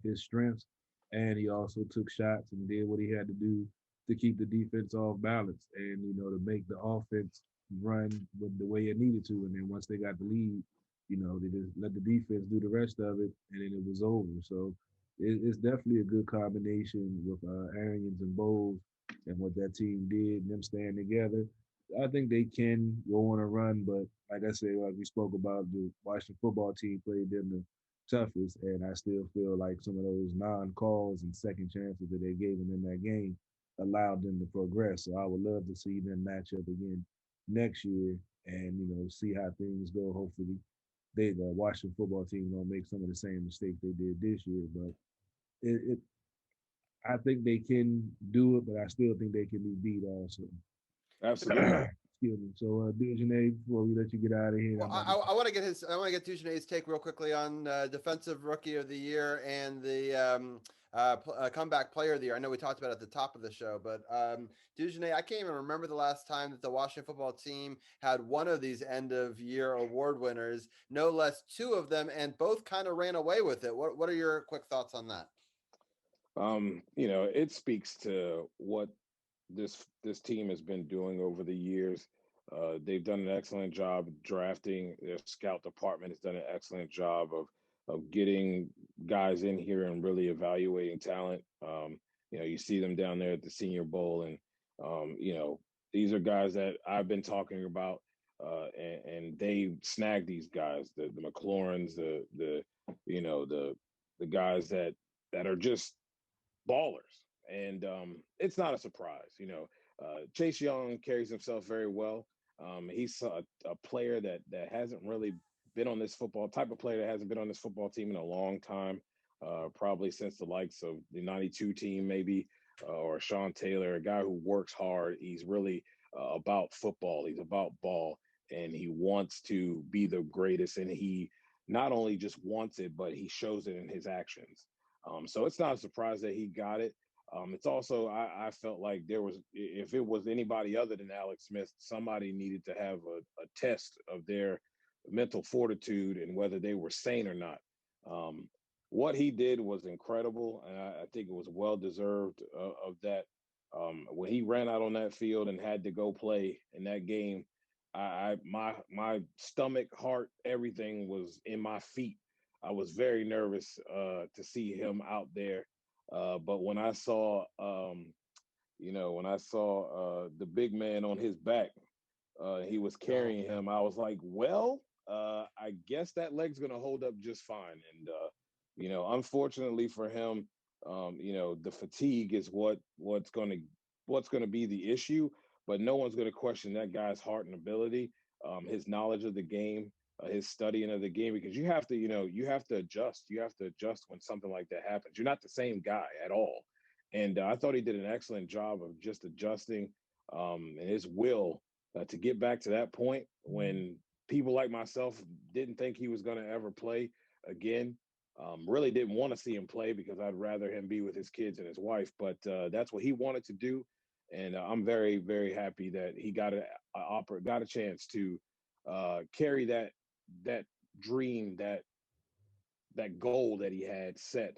his strengths, and he also took shots and did what he had to do to keep the defense off balance and to make the offense run with the way it needed to. And then once they got the lead, they just let the defense do the rest of it, and then it was over. So it's definitely a good combination with Arians and Bowles and what that team did, and them staying together. I think they can go on a run, but like I said, like we spoke about, the Washington football team played them the toughest, and I still feel like some of those non-calls and second chances that they gave them in that game allowed them to progress. So I would love to see them match up again next year and see how things go. Hopefully the Washington football team don't make some of the same mistakes they did this year, but I think they can do it, but I still think they can be beat also. Absolutely. Excuse me. So, Dujane, before we let you get out of here, well, I want to get Dujane's take real quickly on defensive rookie of the year and the comeback player of the year. I know we talked about it at the top of the show, but Dujane, I can't even remember the last time that the Washington football team had one of these end of year award winners, no less two of them, and both kind of ran away with it. What are your quick thoughts on that? It speaks to what this team has been doing over the years. They've done an excellent job drafting. Their scout department has done an excellent job of getting guys in here and really evaluating talent. You see them down there at the Senior Bowl, and these are guys that I've been talking about, and they snagged these guys, the McLaurins, the guys that are just ballers, and it's not a surprise. Chase Young carries himself very well. He's a player that hasn't really been on this type of player that hasn't been on this football team in a long time, probably since the likes of the '92 team, maybe, or Sean Taylor, a guy who works hard. He's really about football. He's about ball, and he wants to be the greatest. And he not only just wants it, but he shows it in his actions. So it's not a surprise that he got it. It's also, I felt like if it was anybody other than Alex Smith, somebody needed to have a test of their mental fortitude and whether they were sane or not. What he did was incredible, and I think it was well deserved of that. When he ran out on that field and had to go play in that game, my stomach, heart, everything was in my feet. I was very nervous to see him out there, but when I saw, the big man on his back, he was carrying him. I was like, well, I guess that leg's gonna hold up just fine. And unfortunately for him, the fatigue is what's gonna be the issue. But no one's gonna question that guy's heart and ability, his knowledge of the game, his studying of the game, because you have to adjust. You have to adjust when something like that happens. You're not the same guy at all. And I thought he did an excellent job of just adjusting, and his will to get back to that point when people like myself didn't think he was going to ever play again. Really didn't want to see him play because I'd rather him be with his kids and his wife. But that's what he wanted to do. And I'm very, very happy that he got a chance to carry that dream, that goal that he had set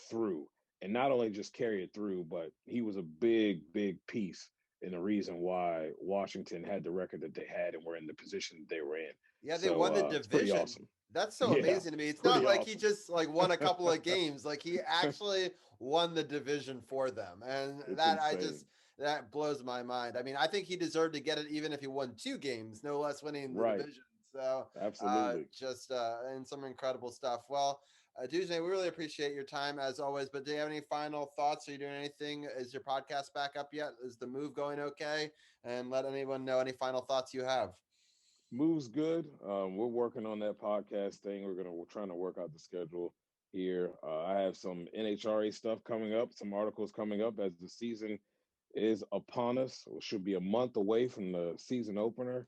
through, and not only just carry it through, but he was a big piece in the reason why Washington had the record that they had and were in the position that they were in. Yeah, they So, won the it's pretty division. awesome. That's so Yeah, amazing to me. It's pretty not like he awesome. just like won a couple of games. Like he actually won the division for them. And It's that insane. that blows my mind. I mean, I think he deserved to get it even if he won 2 games, no less winning the Right. division. So Absolutely. just and some incredible stuff. Well, Tuesday, we really appreciate your time as always. But do you have any final thoughts? Are you doing anything? Is your podcast back up yet? Is the move going okay? And let anyone know any final thoughts you have. Move's good. We're working on that podcast thing. We're trying to work out the schedule here. I have some NHRA stuff coming up, some articles coming up as the season is upon us. It should be a month away from the season opener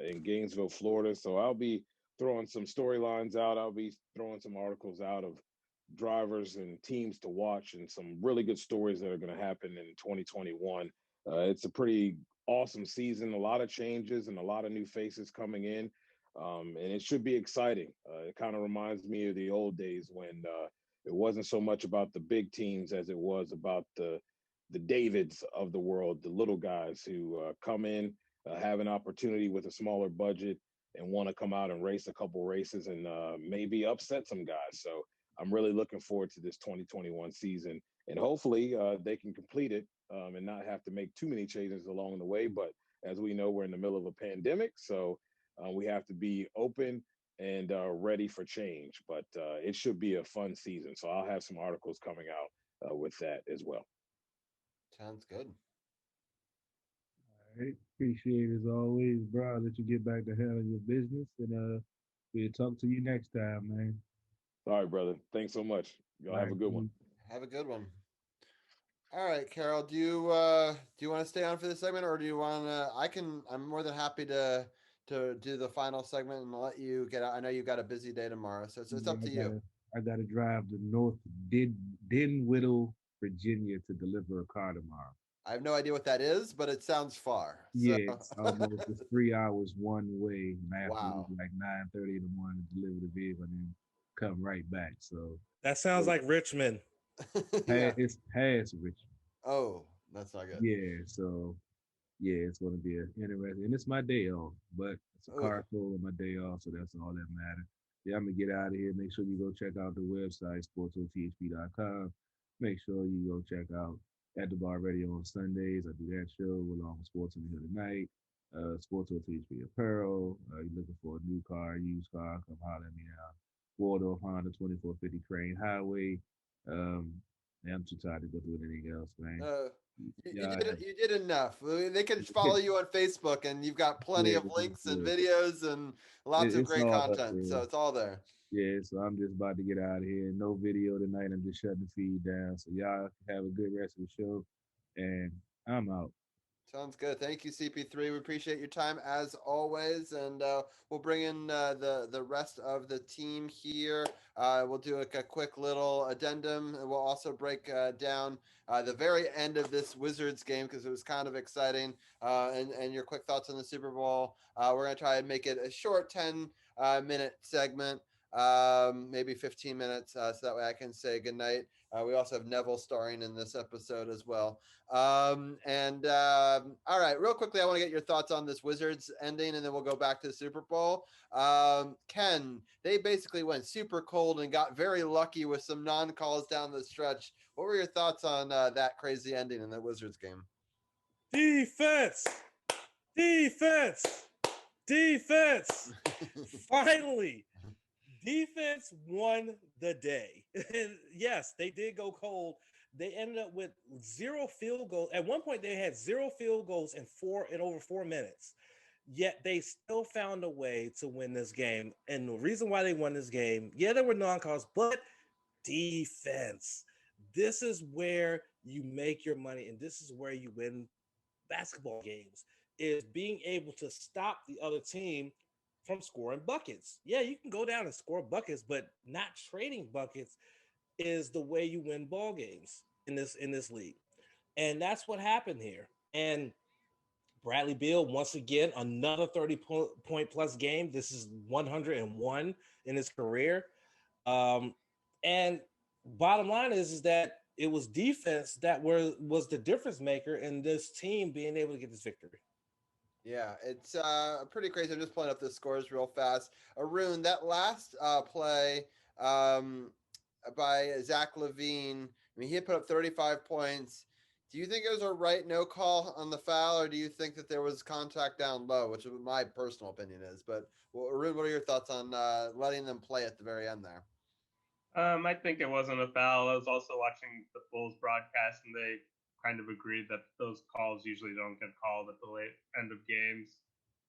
in Gainesville, Florida. So I'll be throwing some storylines out. I'll be throwing some articles out of drivers and teams to watch and some really good stories that are going to happen in 2021. It's a pretty awesome season, a lot of changes and a lot of new faces coming in. And it should be exciting. It kind of reminds me of the old days when it wasn't so much about the big teams as it was about the Davids of the world, the little guys who come in, have an opportunity with a smaller budget and want to come out and race a couple races and maybe upset some guys. So I'm really looking forward to this 2021 season, and hopefully they can complete it and not have to make too many changes along the way. But as we know, we're in the middle of a pandemic, so we have to be open and ready for change. But it should be a fun season. So I'll have some articles coming out with that as well. Sounds good. All right. Appreciate it as always, bro. I'll let you get back to handling your business, and we'll talk to you next time, man. All right, brother. Thanks so much. Y'all All have a right, good one. Have a good one. All right, Carol, do you want to stay on for this segment, or do you want to? I'm more than happy to do the final segment and let you get out. I know you got a busy day tomorrow, so it's up to you. I gotta drive to North Dinwiddle, Virginia to deliver a car tomorrow. I have no idea what that is, but it sounds far. Yeah, it's almost it's 3 hours one way, and I have to Wow. leave like 9:30 in the morning to deliver the vehicle and then come right back. So That sounds like Richmond. Yeah. it's past Richmond. Oh, that's not good. Yeah, so yeah, it's gonna be interesting, and it's my day off, but it's a Ooh. car full of my day off, so that's all that matters. Yeah, I'm gonna get out of here. Make sure you go check out the website, sportsothp.com. Make sure you go check out At the Bar Radio on Sundays. I do that show along with Sports in the Hill tonight. Sports OTHP Apparel. You're looking for a new car, used car, come holler at me now. Waldorf Honda 2450 Crane Highway. I'm too tired to go through anything else, man. You did enough. I mean, they can follow you on Facebook, and you've got plenty of links and videos and lots of great content. So it's all there. Yeah, so I'm just about to get out of here. No video tonight. I'm just shutting the feed down. So y'all have a good rest of the show, and I'm out. Sounds good. Thank you, CP3. We appreciate your time as always, and we'll bring in the rest of the team here. We'll do a quick little addendum, and we'll also break down the very end of this Wizards game because it was kind of exciting, and your quick thoughts on the Super Bowl. We're going to try and make it a short 10-minute segment, maybe 15 minutes, so that way I can say goodnight. We also have Neville starring in this episode as well. All right, real quickly, I want to get your thoughts on this Wizards ending, and then we'll go back to the Super Bowl. Ken, they basically went super cold and got very lucky with some non-calls down the stretch. What were your thoughts on that crazy ending in the Wizards game? Defense! Finally, defense won the day. And yes, they did go cold. They ended up with 0 field goals. At one point, they had 0 field goals in over 4 minutes. Yet they still found a way to win this game. And the reason why they won this game, yeah, there were non-calls, but defense. This is where you make your money, and this is where you win basketball games, is being able to stop the other team from scoring buckets. Yeah, you can go down and score buckets, but not trading buckets is the way you win ball games in this league. And that's what happened here. And Bradley Beal, once again, another 30-point plus game. This is 101 in his career. And bottom line is that it was defense that was the difference maker in this team being able to get this victory. Yeah, it's pretty crazy. I'm just pulling up the scores real fast. Arun, that last play um, by Zach Levine, I mean, he had put up 35 points. Do you think it was a right no call on the foul, or do you think that there was contact down low, which is what my personal opinion is? But, well, Arun, what are your thoughts on letting them play at the very end there? I think it wasn't a foul. I was also watching the Bulls broadcast, and they kind of agreed that those calls usually don't get called at the late end of games.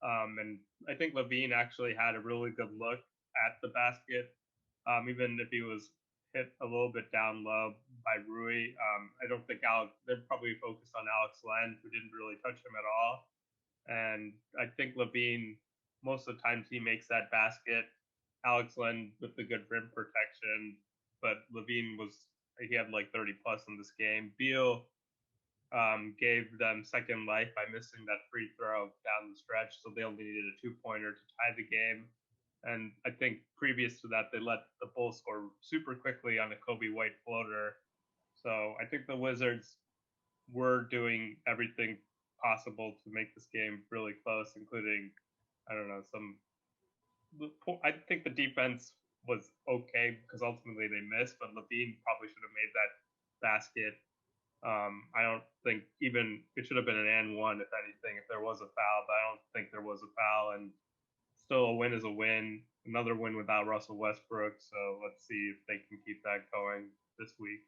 And I think Levine actually had a really good look at the basket, even if he was hit a little bit down low by Rui. I don't think they're probably focused on Alex Len, who didn't really touch him at all. And I think Levine, most of the times he makes that basket. Alex Len with the good rim protection, but Levine he had like 30 plus in this game. Beal gave them second life by missing that free throw down the stretch, so they only needed a 2-pointer to tie the game. And I think previous to that, they let the Bulls score super quickly on a Kobe White floater. So I think the Wizards were doing everything possible to make this game really close, including, I don't know, I think the defense was okay because ultimately they missed, but Levine probably should have made that basket. I don't think even it should have been an and one, if anything, if there was a foul, but I don't think there was a foul. And still, a win is a win. Another win without Russell Westbrook. So let's see if they can keep that going this week.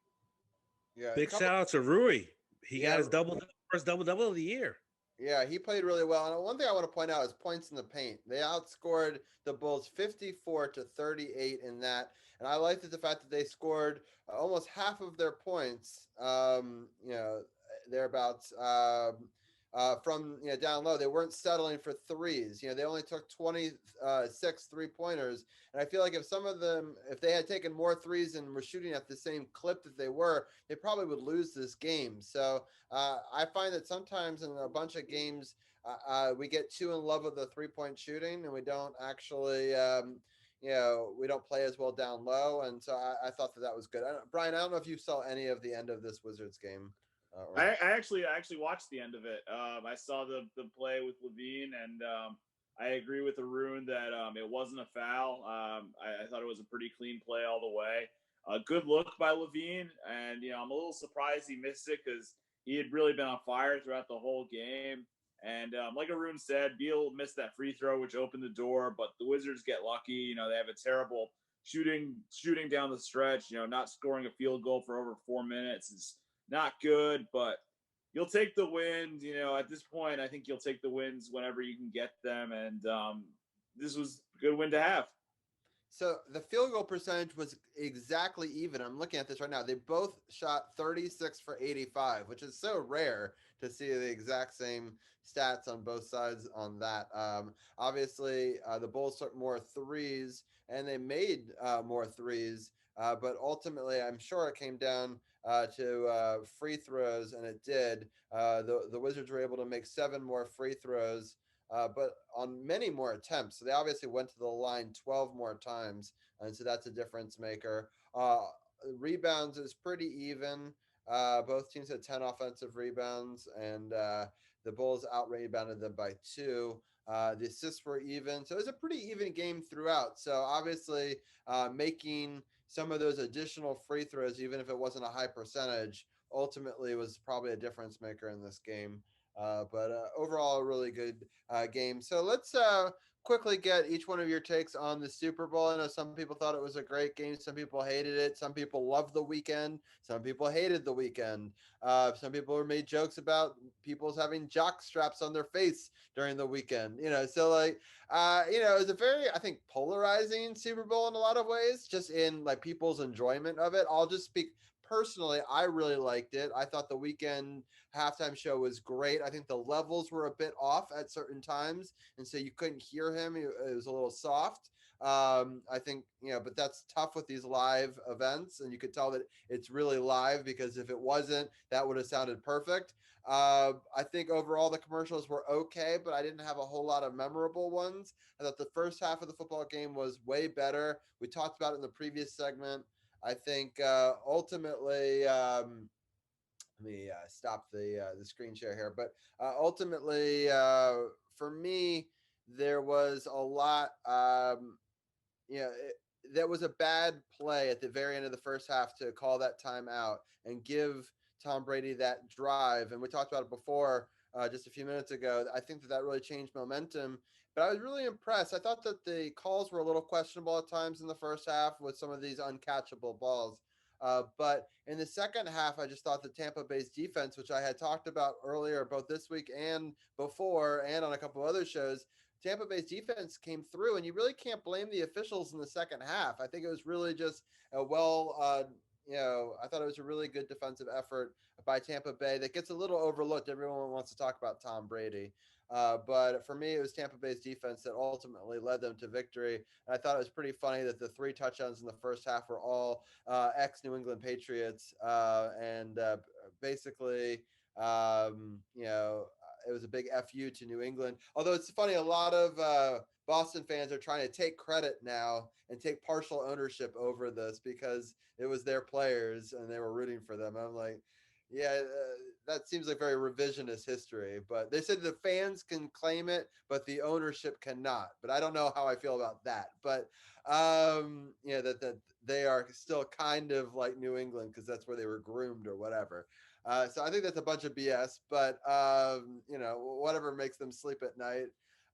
Yeah, Big shout out to Rui. He Yeah. got his first double of the year. Yeah, he played really well. And one thing I want to point out is points in the paint. They outscored the Bulls 54-38 in that. And I liked the fact that they scored almost half of their points, thereabouts, from down low. They weren't settling for threes. They only took 26 three-pointers. And I feel like if they had taken more threes and were shooting at the same clip that they were, they probably would lose this game. So I find that sometimes in a bunch of games, we get too in love with the 3-point shooting, and we don't actually, we don't play as well down low. And so I thought that was good. Brian, I don't know if you saw any of the end of this Wizards game. I actually watched the end of it. I saw the play with Levine, and I agree with Arun that it wasn't a foul. I thought it was a pretty clean play all the way. A good look by Levine, and I'm a little surprised he missed it because he had really been on fire throughout the whole game. And like Arun said, Beal missed that free throw, which opened the door. But the Wizards get lucky. They have a terrible shooting down the stretch. Not scoring a field goal for over 4 minutes is not good, but you'll take the wins. At this point, I think you'll take the wins whenever you can get them. And this was a good win to have. So the field goal percentage was exactly even. I'm looking at this right now. They both shot 36 for 85, which is so rare to see the exact same stats on both sides on that. Obviously, the Bulls took more threes and they made more threes, but ultimately, I'm sure it came down to free throws, and it did. The Wizards were able to make 7 more free throws. But on many more attempts. So they obviously went to the line 12 more times. And so that's a difference maker. Rebounds is pretty even. Both teams had 10 offensive rebounds, and the Bulls out-rebounded them by 2. The assists were even. So it was a pretty even game throughout. So obviously making some of those additional free throws, even if it wasn't a high percentage, ultimately was probably a difference maker in this game. But overall, a really good game. So let's quickly get each one of your takes on the Super Bowl. I know some people thought it was a great game. Some people hated it. Some people loved the weekend. Some people hated the weekend. Some people made jokes about people's having jock straps on their face during the weekend. So it was a very, I think, polarizing Super Bowl in a lot of ways, just in like people's enjoyment of it. I'll just speak personally. I really liked it. I thought the weekend halftime show was great. I think the levels were a bit off at certain times, and so you couldn't hear him. It was a little soft. I think, but that's tough with these live events, and you could tell that it's really live, because if it wasn't, that would have sounded perfect. I think overall the commercials were okay, but I didn't have a whole lot of memorable ones. I thought the first half of the football game was way better. We talked about it in the previous segment. I think ultimately Let me stop the screen share here. But ultimately, for me, there was a lot. That was a bad play at the very end of the first half to call that timeout and give Tom Brady that drive. And we talked about it before just a few minutes ago. I think that really changed momentum. But I was really impressed. I thought that the calls were a little questionable at times in the first half with some of these uncatchable balls. But in the second half, I just thought the Tampa Bay's defense, which I had talked about earlier, both this week and before, and on a couple other shows, Tampa Bay's defense came through, and you really can't blame the officials in the second half. I think it was really just a I thought it was a really good defensive effort by Tampa Bay that gets a little overlooked. Everyone wants to talk about Tom Brady. But for me, it was Tampa Bay's defense that ultimately led them to victory. And I thought it was pretty funny that the 3 touchdowns in the first half were all ex-New England Patriots. Basically, it was a big FU to New England. Although it's funny, a lot of Boston fans are trying to take credit now and take partial ownership over this because it was their players and they were rooting for them. I'm like, yeah, that seems like very revisionist history. But they said the fans can claim it, but the ownership cannot. But I don't know how I feel about that. But that they are still kind of like New England because that's where they were groomed or whatever. So I think that's a bunch of BS, but whatever makes them sleep at night.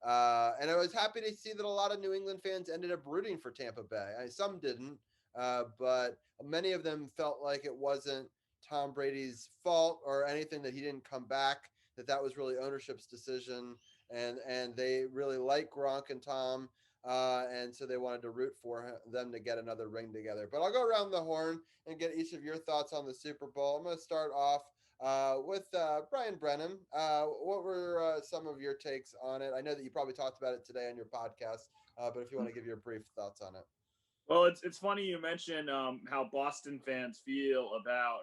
And I was happy to see that a lot of New England fans ended up rooting for Tampa Bay. Some didn't, but many of them felt like it wasn't Tom Brady's fault or anything that he didn't come back, that was really ownership's decision. And they really like Gronk and Tom. And so they wanted to root for them to get another ring together. But I'll go around the horn and get each of your thoughts on the Super Bowl. I'm going to start off with Brian Brennan. What were some of your takes on it? I know that you probably talked about it today on your podcast, but if you want to give your brief thoughts on it. Well, it's funny you mentioned how Boston fans feel about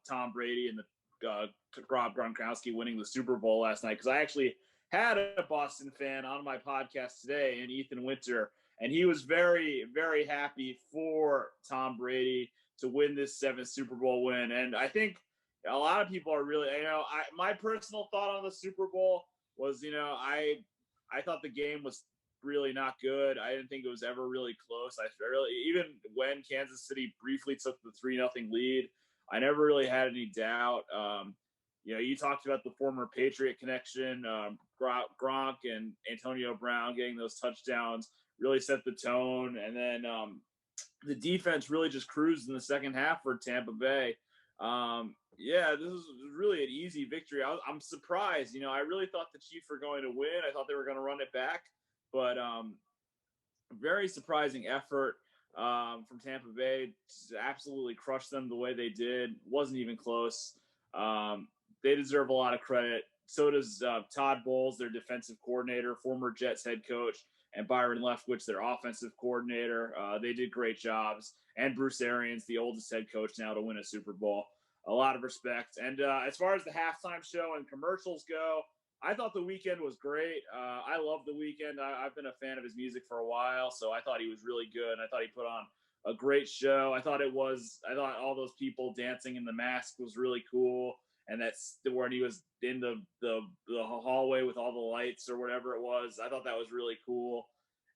Tom Brady and the Rob Gronkowski winning the Super Bowl last night, because I actually had a Boston fan on my podcast today, and Ethan Winter, and he was very, very happy for Tom Brady to win this 7th Super Bowl win. And I think a lot of people are really, my personal thought on the Super Bowl was, I thought the game was really not good. I didn't think it was ever really close. Even when Kansas City briefly took the 3-0 lead, I never really had any doubt. You talked about the former Patriot connection, Gronk and Antonio Brown getting those touchdowns really set the tone. And then the defense really just cruised in the second half for Tampa Bay. This was really an easy victory. I'm surprised. I really thought the Chiefs were going to win. I thought they were going to run it back. But very surprising effort from Tampa Bay. Just absolutely crushed them the way they did. Wasn't even close. They deserve a lot of credit. So does Todd Bowles, their defensive coordinator, former Jets head coach, and Byron Leftwich, their offensive coordinator. They did great jobs. And Bruce Arians, the oldest head coach now to win a Super Bowl. A lot of respect. And as far as the halftime show and commercials go, I thought the Weeknd was great. I love the Weeknd. I've been a fan of his music for a while, so I thought he was really good. I thought he put on a great show. I thought all those people dancing in the mask was really cool. And that's when he was in the hallway with all the lights or whatever it was. I thought that was really cool.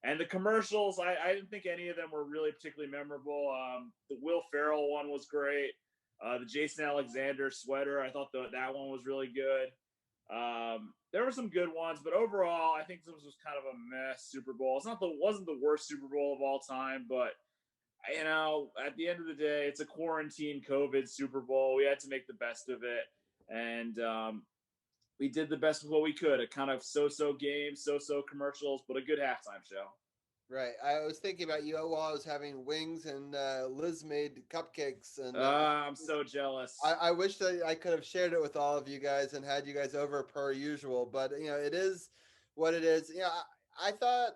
And the commercials, I didn't think any of them were really particularly memorable. The Will Ferrell one was great. The Jason Alexander sweater, I thought that one was really good. There were some good ones, but overall, I think this was kind of a mess Super Bowl. Wasn't the worst Super Bowl of all time, but at the end of the day, it's a quarantine COVID Super Bowl. We had to make the best of it, and we did the best of what we could. A kind of so-so game, so-so commercials, but a good halftime show. Right. I was thinking about you while I was having wings, and Liz made cupcakes. And I'm so jealous. I wish that I could have shared it with all of you guys and had you guys over per usual. But, it is what it is. I thought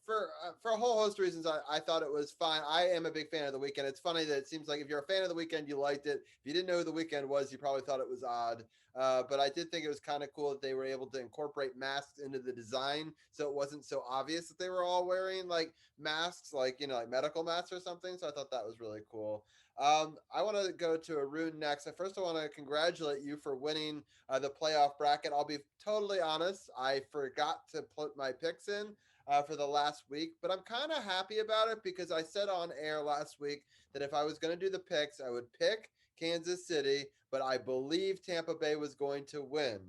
for a whole host of reasons, I thought it was fine. I am a big fan of The Weeknd. It's funny that it seems like if you're a fan of The Weeknd, you liked it. If you didn't know who The Weeknd was, you probably thought it was odd. But I did think it was kind of cool that they were able to incorporate masks into the design, so it wasn't so obvious that they were all wearing like masks, like like medical masks or something. So I thought that was really cool. I want to go to Arun next. First, I want to congratulate you for winning the playoff bracket. I'll be totally honest. I forgot to put my picks in for the last week, but I'm kind of happy about it because I said on air last week that if I was going to do the picks, I would pick Kansas City, but I believe Tampa Bay was going to win.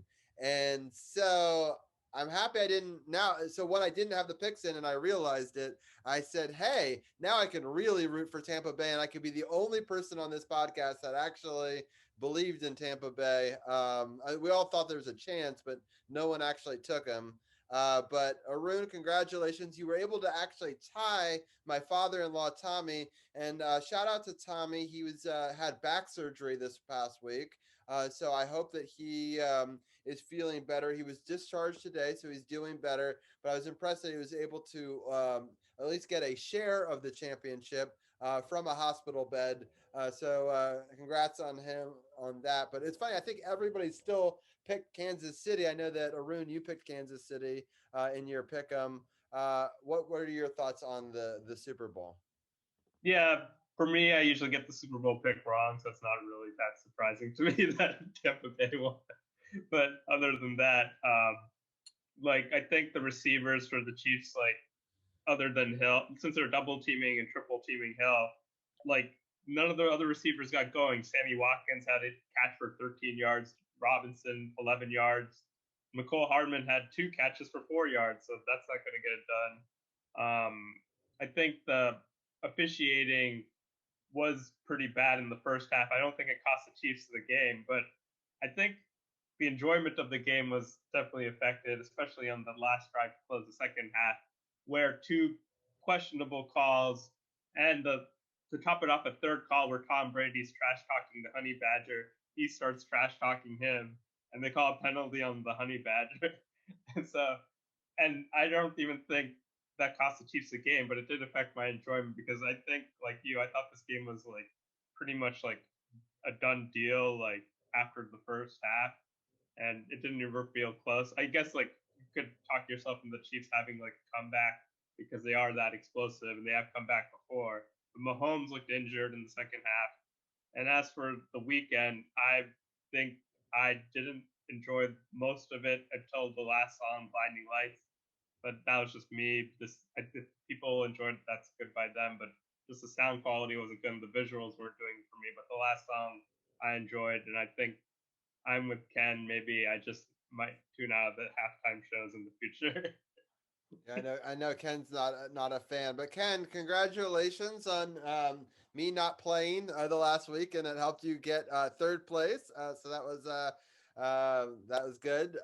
And so I'm happy I didn't now. So when I didn't have the picks in and I realized it, I said, hey, now I can really root for Tampa Bay. And I could be the only person on this podcast that actually believed in Tampa Bay. We all thought there was a chance, but no one actually took him. But Arun, congratulations. You were able to actually tie my father-in-law, Tommy. And shout out to Tommy. He was had back surgery this past week. So I hope that he is feeling better. He was discharged today, so he's doing better. But I was impressed that he was able to at least get a share of the championship from a hospital bed. So congrats on him on that. But it's funny. I think everybody still picked Kansas City. I know that Arun, you picked Kansas City in your pick'em. What are your thoughts on the Super Bowl? Yeah, for me, I usually get the Super Bowl pick wrong, so it's not really that surprising to me that Tampa Bay won. But other than that, I think the receivers for the Chiefs, other than Hill, since they're double teaming and triple teaming Hill, none of the other receivers got going. Sammy Watkins had a catch for 13 yards, Robinson 11 yards, McCole Hardman had 2 catches for 4 yards, so that's not going to get it done. I think the officiating was pretty bad in the first half. I don't think it cost the Chiefs the game, but I think the enjoyment of the game was definitely affected, especially on the last drive to close the second half, where 2 questionable calls and to top it off, a third call where Tom Brady's trash talking the Honey Badger. He starts trash talking him, and they call a penalty on the Honey Badger. And I don't even think that cost the Chiefs the game, but it did affect my enjoyment because I think, like you, I thought this game was pretty much a done deal after the first half, and it didn't ever feel close. I guess you could talk yourself into the Chiefs having a comeback because they are that explosive and they have come back before. But Mahomes looked injured in the second half. And as for the weekend, I think I didn't enjoy most of it until the last song, Blinding Lights. But that was just me. People enjoyed it, that's good by them. But just the sound quality wasn't good. The visuals weren't doing it for me. But the last song I enjoyed. And I think I'm with Ken. Maybe I just might tune out of the halftime shows in the future. Yeah, I know Ken's not a fan, but Ken, congratulations on me not playing the last week, and it helped you get third place. So that was good.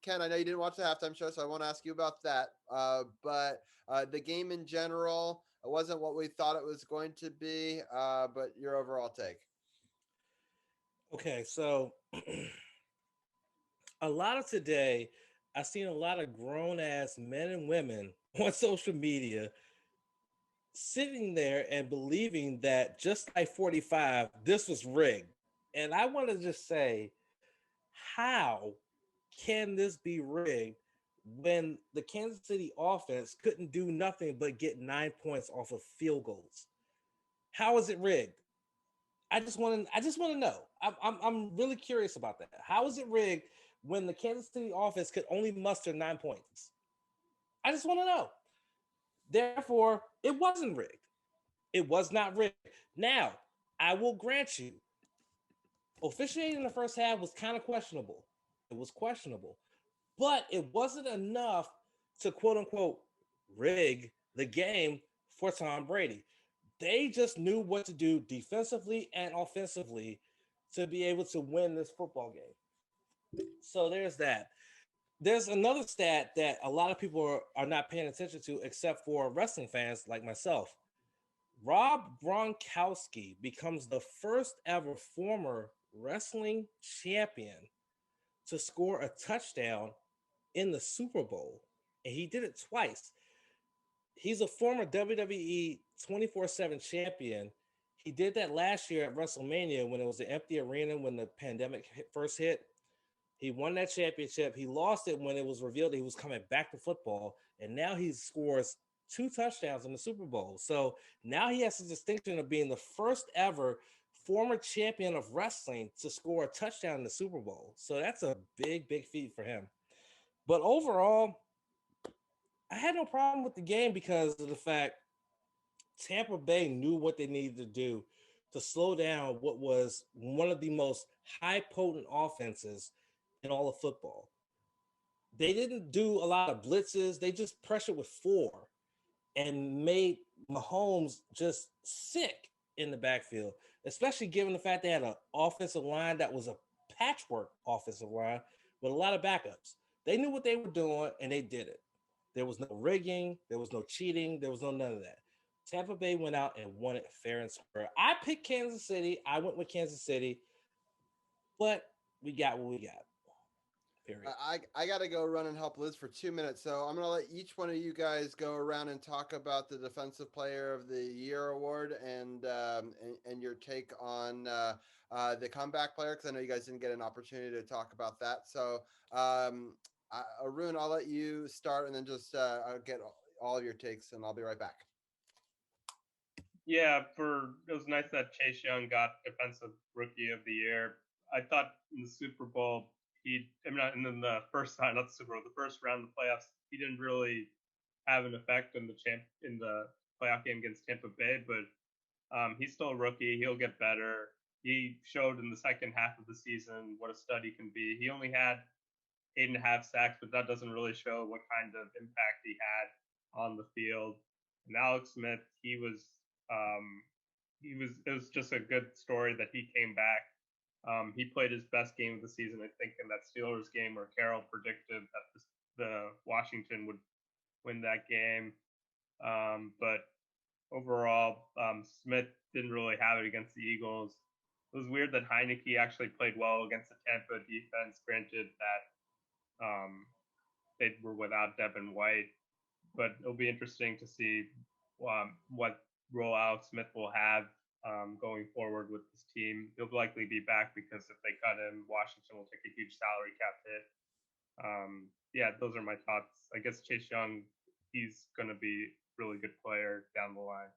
Ken, I know you didn't watch the halftime show, so I won't ask you about that. But the game in general, it wasn't what we thought it was going to be. But your overall take. Okay, so a lot of today, I've seen a lot of grown ass men and women on social media sitting there and believing that just like 45, this was rigged. And I want to just say, how can this be rigged when the Kansas City offense couldn't do nothing but get 9 points off of field goals? How is it rigged? I just want to know. I'm really curious about that. How is it rigged when the Kansas City offense could only muster 9 points? I just want to know. Therefore, it wasn't rigged. It was not rigged. Now, I will grant you, officiating in the first half was kind of questionable. It was questionable, but it wasn't enough to quote unquote rig the game for Tom Brady. They just knew what to do defensively and offensively to be able to win this football game. So there's that. There's another stat that a lot of people are not paying attention to, except for wrestling fans like myself. Rob Gronkowski becomes the first ever former wrestling champion to score a touchdown in the Super Bowl. And he did it twice. He's a former WWE 24/7 champion. He did that last year at WrestleMania when it was an empty arena when the pandemic first hit. He won that championship. He lost it when it was revealed that he was coming back to football, and now he scores 2 touchdowns in the Super Bowl. So now he has the distinction of being the first ever former champion of wrestling to score a touchdown in the Super Bowl. So that's a big, big feat for him. But overall, I had no problem with the game because of the fact Tampa Bay knew what they needed to do to slow down what was one of the most high potent offenses in all of football. They didn't do a lot of blitzes. They just pressured with 4 and made Mahomes just sick in the backfield, especially given the fact they had an offensive line that was a patchwork offensive line with a lot of backups. They knew what they were doing and they did it. There was no rigging, there was no cheating, there was none of that. Tampa Bay went out and won it fair and square. I picked Kansas City. I went with Kansas City, but we got what we got. Period. I got to go run and help Liz for 2 minutes. So I'm going to let each one of you guys go around and talk about the Defensive Player of the Year award and your take on the comeback player, because I know you guys didn't get an opportunity to talk about that. So Arun, I'll let you start and then just I'll get all of your takes and I'll be right back. Yeah, it was nice that Chase Young got Defensive Rookie of the Year. I thought in the Super Bowl, and then the first time, not the Super Bowl, the first round of the playoffs, he didn't really have an effect in the playoff game against Tampa Bay, but he's still a rookie. He'll get better. He showed in the second half of the season what a stud he can be. He only had 8.5 sacks, but that doesn't really show what kind of impact he had on the field. And Alex Smith, it was just a good story that he came back. He played his best game of the season, I think, in that Steelers game where Carroll predicted that the Washington would win that game. But overall, Smith didn't really have it against the Eagles. It was weird that Heineke actually played well against the Tampa defense. Granted that they were without Devin White, but it'll be interesting to see what role Alex Smith will have going forward with this team. He'll likely be back because if they cut him, Washington will take a huge salary cap hit. Yeah, those are my thoughts. I guess Chase Young, he's going to be a really good player down the line.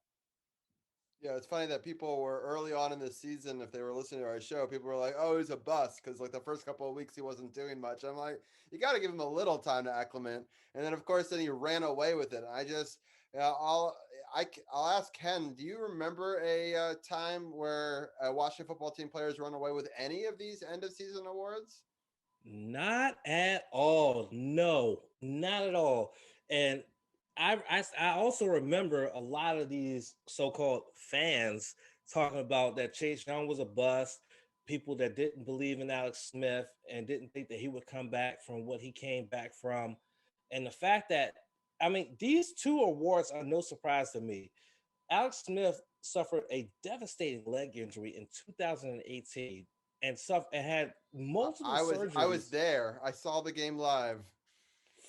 Yeah, it's funny that people were early on in the season, if they were listening to our show, people were like, oh, he's a bust because like the first couple of weeks he wasn't doing much. I'm like, you got to give him a little time to acclimate. And then, of course, then he ran away with it. I just, I'll ask Ken, do you remember a time where Washington football team players run away with any of these end of season awards? Not at all. No, not at all. And I also remember a lot of these so-called fans talking about that Chase Young was a bust, people that didn't believe in Alex Smith and didn't think that he would come back from what he came back from. And the fact that, I mean, these 2 awards are no surprise to me. Alex Smith suffered a devastating leg injury in 2018 and had multiple surgeries. I was there. I saw the game live.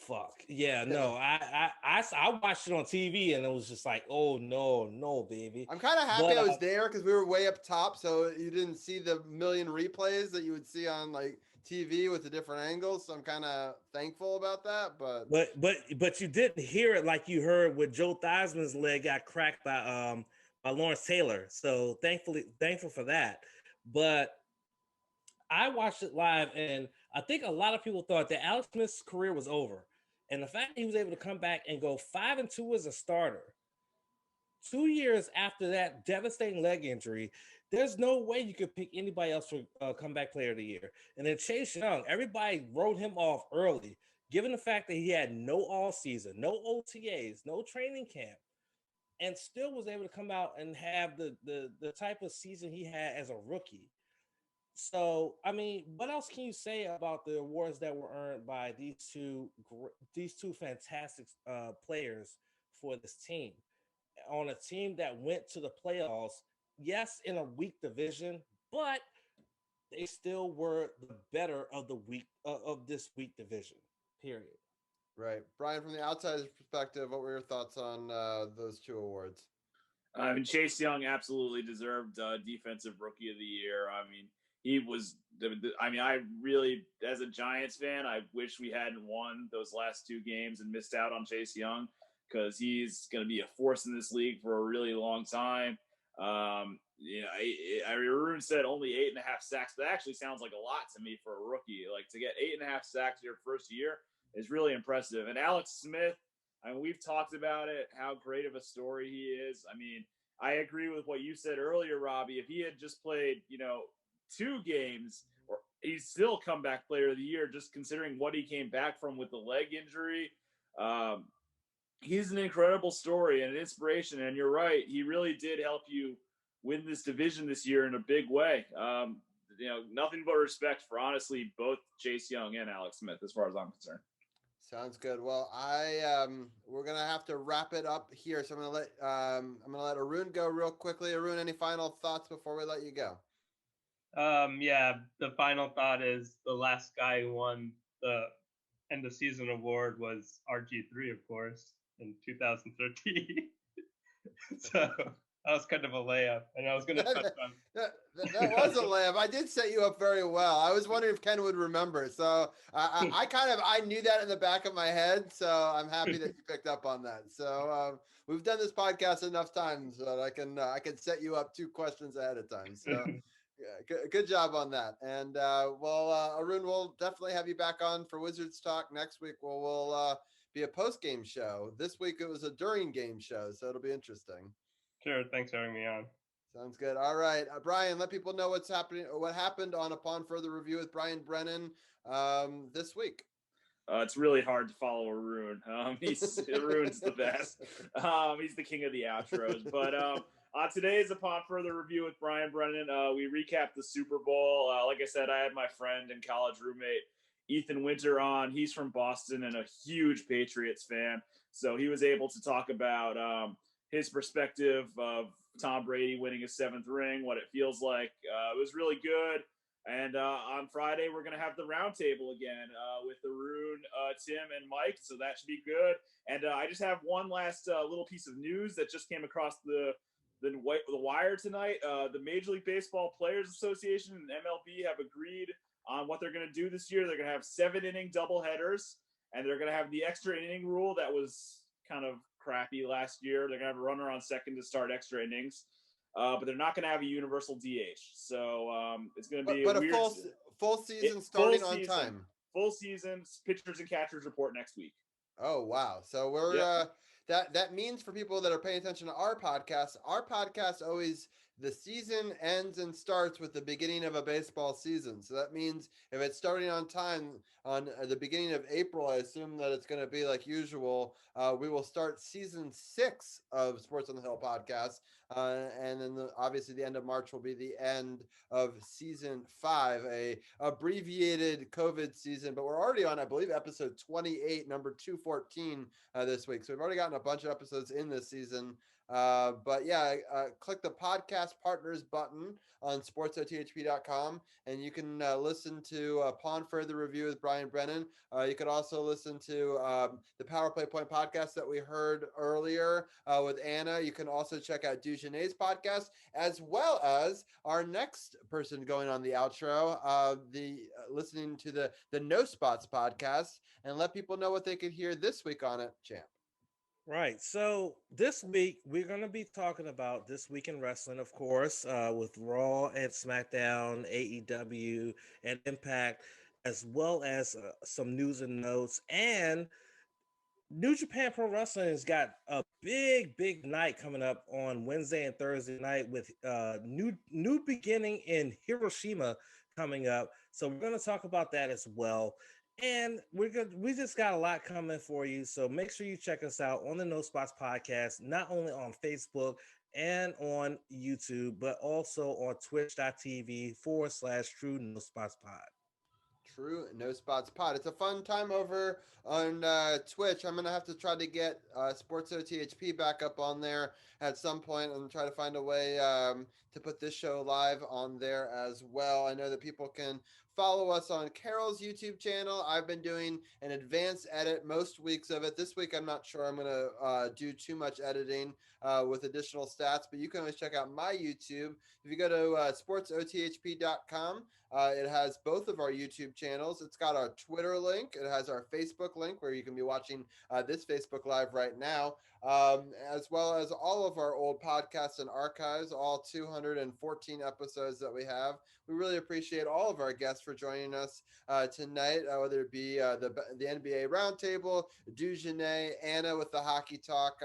Fuck yeah, no. I watched it on TV and it was just like, oh no, baby. I'm kind of happy I was there because we were way up top, so you didn't see the million replays that you would see on like TV with the different angles. So I'm kind of thankful about that. But you didn't hear it like you heard when Joe Theismann's leg got cracked by Lawrence Taylor. So thankful for that. But I watched it live, and I think a lot of people thought that Alex Smith's career was over. And the fact that he was able to come back and go 5-2 as a starter, 2 years after that devastating leg injury, there's no way you could pick anybody else for comeback player of the year. And then Chase Young, everybody wrote him off early, given the fact that he had no all season, no OTAs, no training camp, and still was able to come out and have the type of season he had as a rookie. So, I mean, what else can you say about the awards that were earned by these two fantastic players for this team on a team that went to the playoffs? Yes, in a weak division, but they still were the better of the weak of this weak division. Period. Right. Brian, from the outsider's perspective, what were your thoughts on those two awards? I mean, Chase Young absolutely deserved Defensive Rookie of the Year. I mean, he was. I mean, I really, as a Giants fan, I wish we hadn't won those last two games and missed out on Chase Young, because he's going to be a force in this league for a really long time. Arun said only 8.5 sacks, but that actually sounds like a lot to me for a rookie. Like, to get 8.5 sacks your first year is really impressive. And Alex Smith, I mean, we've talked about it, how great of a story he is. I mean, I agree with what you said earlier, Robbie. If he had just played, 2 games, or he's still comeback player of the year, just considering what he came back from with the leg injury. He's an incredible story and an inspiration. And you're right, he really did help you win this division this year in a big way. Nothing but respect for, honestly, both Chase Young and Alex Smith, as far as I'm concerned. Sounds good. Well, we're gonna have to wrap it up here, so I'm gonna let Arun go real quickly. Arun, any final thoughts before we let you go? Yeah, the final thought is the last guy who won the end of season award was RG3, of course, in 2013. So that was kind of a layup, and I was going to touch on that was a layup. I did set you up very well. I was wondering if Ken would remember. So I knew that in the back of my head. So I'm happy that you picked up on that. So we've done this podcast enough times that I can set you up 2 questions ahead of time. So yeah, good job on that. And Arun, we'll definitely have you back on for Wizards Talk next week. We'll be a post-game show. This week it was a during game show, so it'll be interesting. Sure. Thanks for having me on. Sounds good. All right, Brian, let people know what happened on Upon Further Review with Brian Brennan this week. It's really hard to follow Arun. Arun's the best. He's the king of the outros. But today's Upon Further Review with Brian Brennan. We recapped the Super Bowl. Like I said, I had my friend and college roommate Ethan Winter on. He's from Boston and a huge Patriots fan, so he was able to talk about his perspective of Tom Brady winning his 7th ring, what it feels like. It was really good. And on Friday, we're going to have the roundtable again with Arun, Tim, and Mike. So that should be good. And I just have one last little piece of news that just came across the wire tonight. The Major League Baseball Players Association and MLB have agreed on what they're going to do this year. They're going to have 7-inning doubleheaders, and they're going to have the extra inning rule that was kind of crappy last year. They're going to have a runner on second to start extra innings. But they're not going to have a universal DH. So it's going to be a weird full season starting on time. Full season, pitchers and catchers report next week. Oh, wow. So we're that means for people that are paying attention to our podcast always, the season ends and starts with the beginning of a baseball season. So that means if it's starting on time on the beginning of April, I assume that it's going to be like usual. We will start season 6 of Sports on the Hill podcast. And then obviously the end of March will be the end of season 5, a abbreviated COVID season, but we're already on, I believe, episode 28, number 214 this week. So we've already gotten a bunch of episodes in this season. Click the podcast partners button on sportsothp.com and you can listen to Upon Further Review with Brian Brennan. You could also listen to the Power Play Point podcast that we heard earlier with Anna. You can also check out Dujanay's podcast, as well as our next person going on the outro, listening to the No Spots podcast, and let people know what they could hear this week on it, Champ. Right. So this week, we're going to be talking about This Week in Wrestling, of course, with Raw and SmackDown, AEW, and Impact, as well as some news and notes. And New Japan Pro Wrestling has got a big night coming up on Wednesday and Thursday night with new beginning in Hiroshima coming up. So we're going to talk about that as well. And we just got a lot coming for you. So make sure you check us out on the No Spots podcast, not only on Facebook and on YouTube, but also on twitch.tv/True No Spots Pod. True No Spots Pod. It's a fun time over on Twitch. I'm going to have to try to get SportsOTHP back up on there at some point and try to find a way to put this show live on there as well. I know that people can follow us on Carol's YouTube channel. I've been doing an advanced edit most weeks of it. This week, I'm not sure I'm going to do too much editing with additional stats, but you can always check out my YouTube. If you go to sportsothp.com, it has both of our YouTube channels. It's got our Twitter link. It has our Facebook link where you can be watching this Facebook Live right now, as well as all of our old podcasts and archives, all 214 episodes that we have. We really appreciate all of our guests for joining us tonight, whether it be the NBA Roundtable, Dujanay, Anna with the Hockey Talk.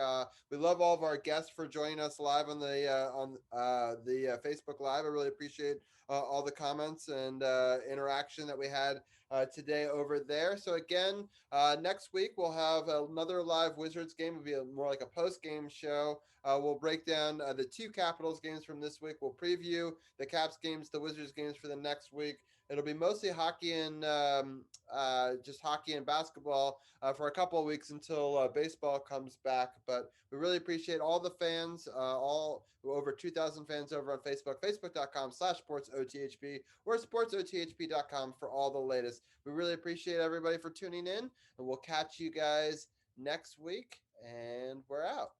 We love all of our guests for joining us live on the Facebook Live. I really appreciate all the comments and interaction that we had today over there. So again, next week we'll have another live Wizards game. It'll be more like a post-game show. We'll break down the two Capitals games from this week. We'll preview the Caps games, the Wizards games for the next week. It'll be mostly hockey and just hockey and basketball for a couple of weeks until baseball comes back. But we really appreciate all the fans, all over 2,000 fans over on Facebook, facebook.com/sportsothp or sportsothp.com for all the latest. We really appreciate everybody for tuning in, and we'll catch you guys next week. And we're out.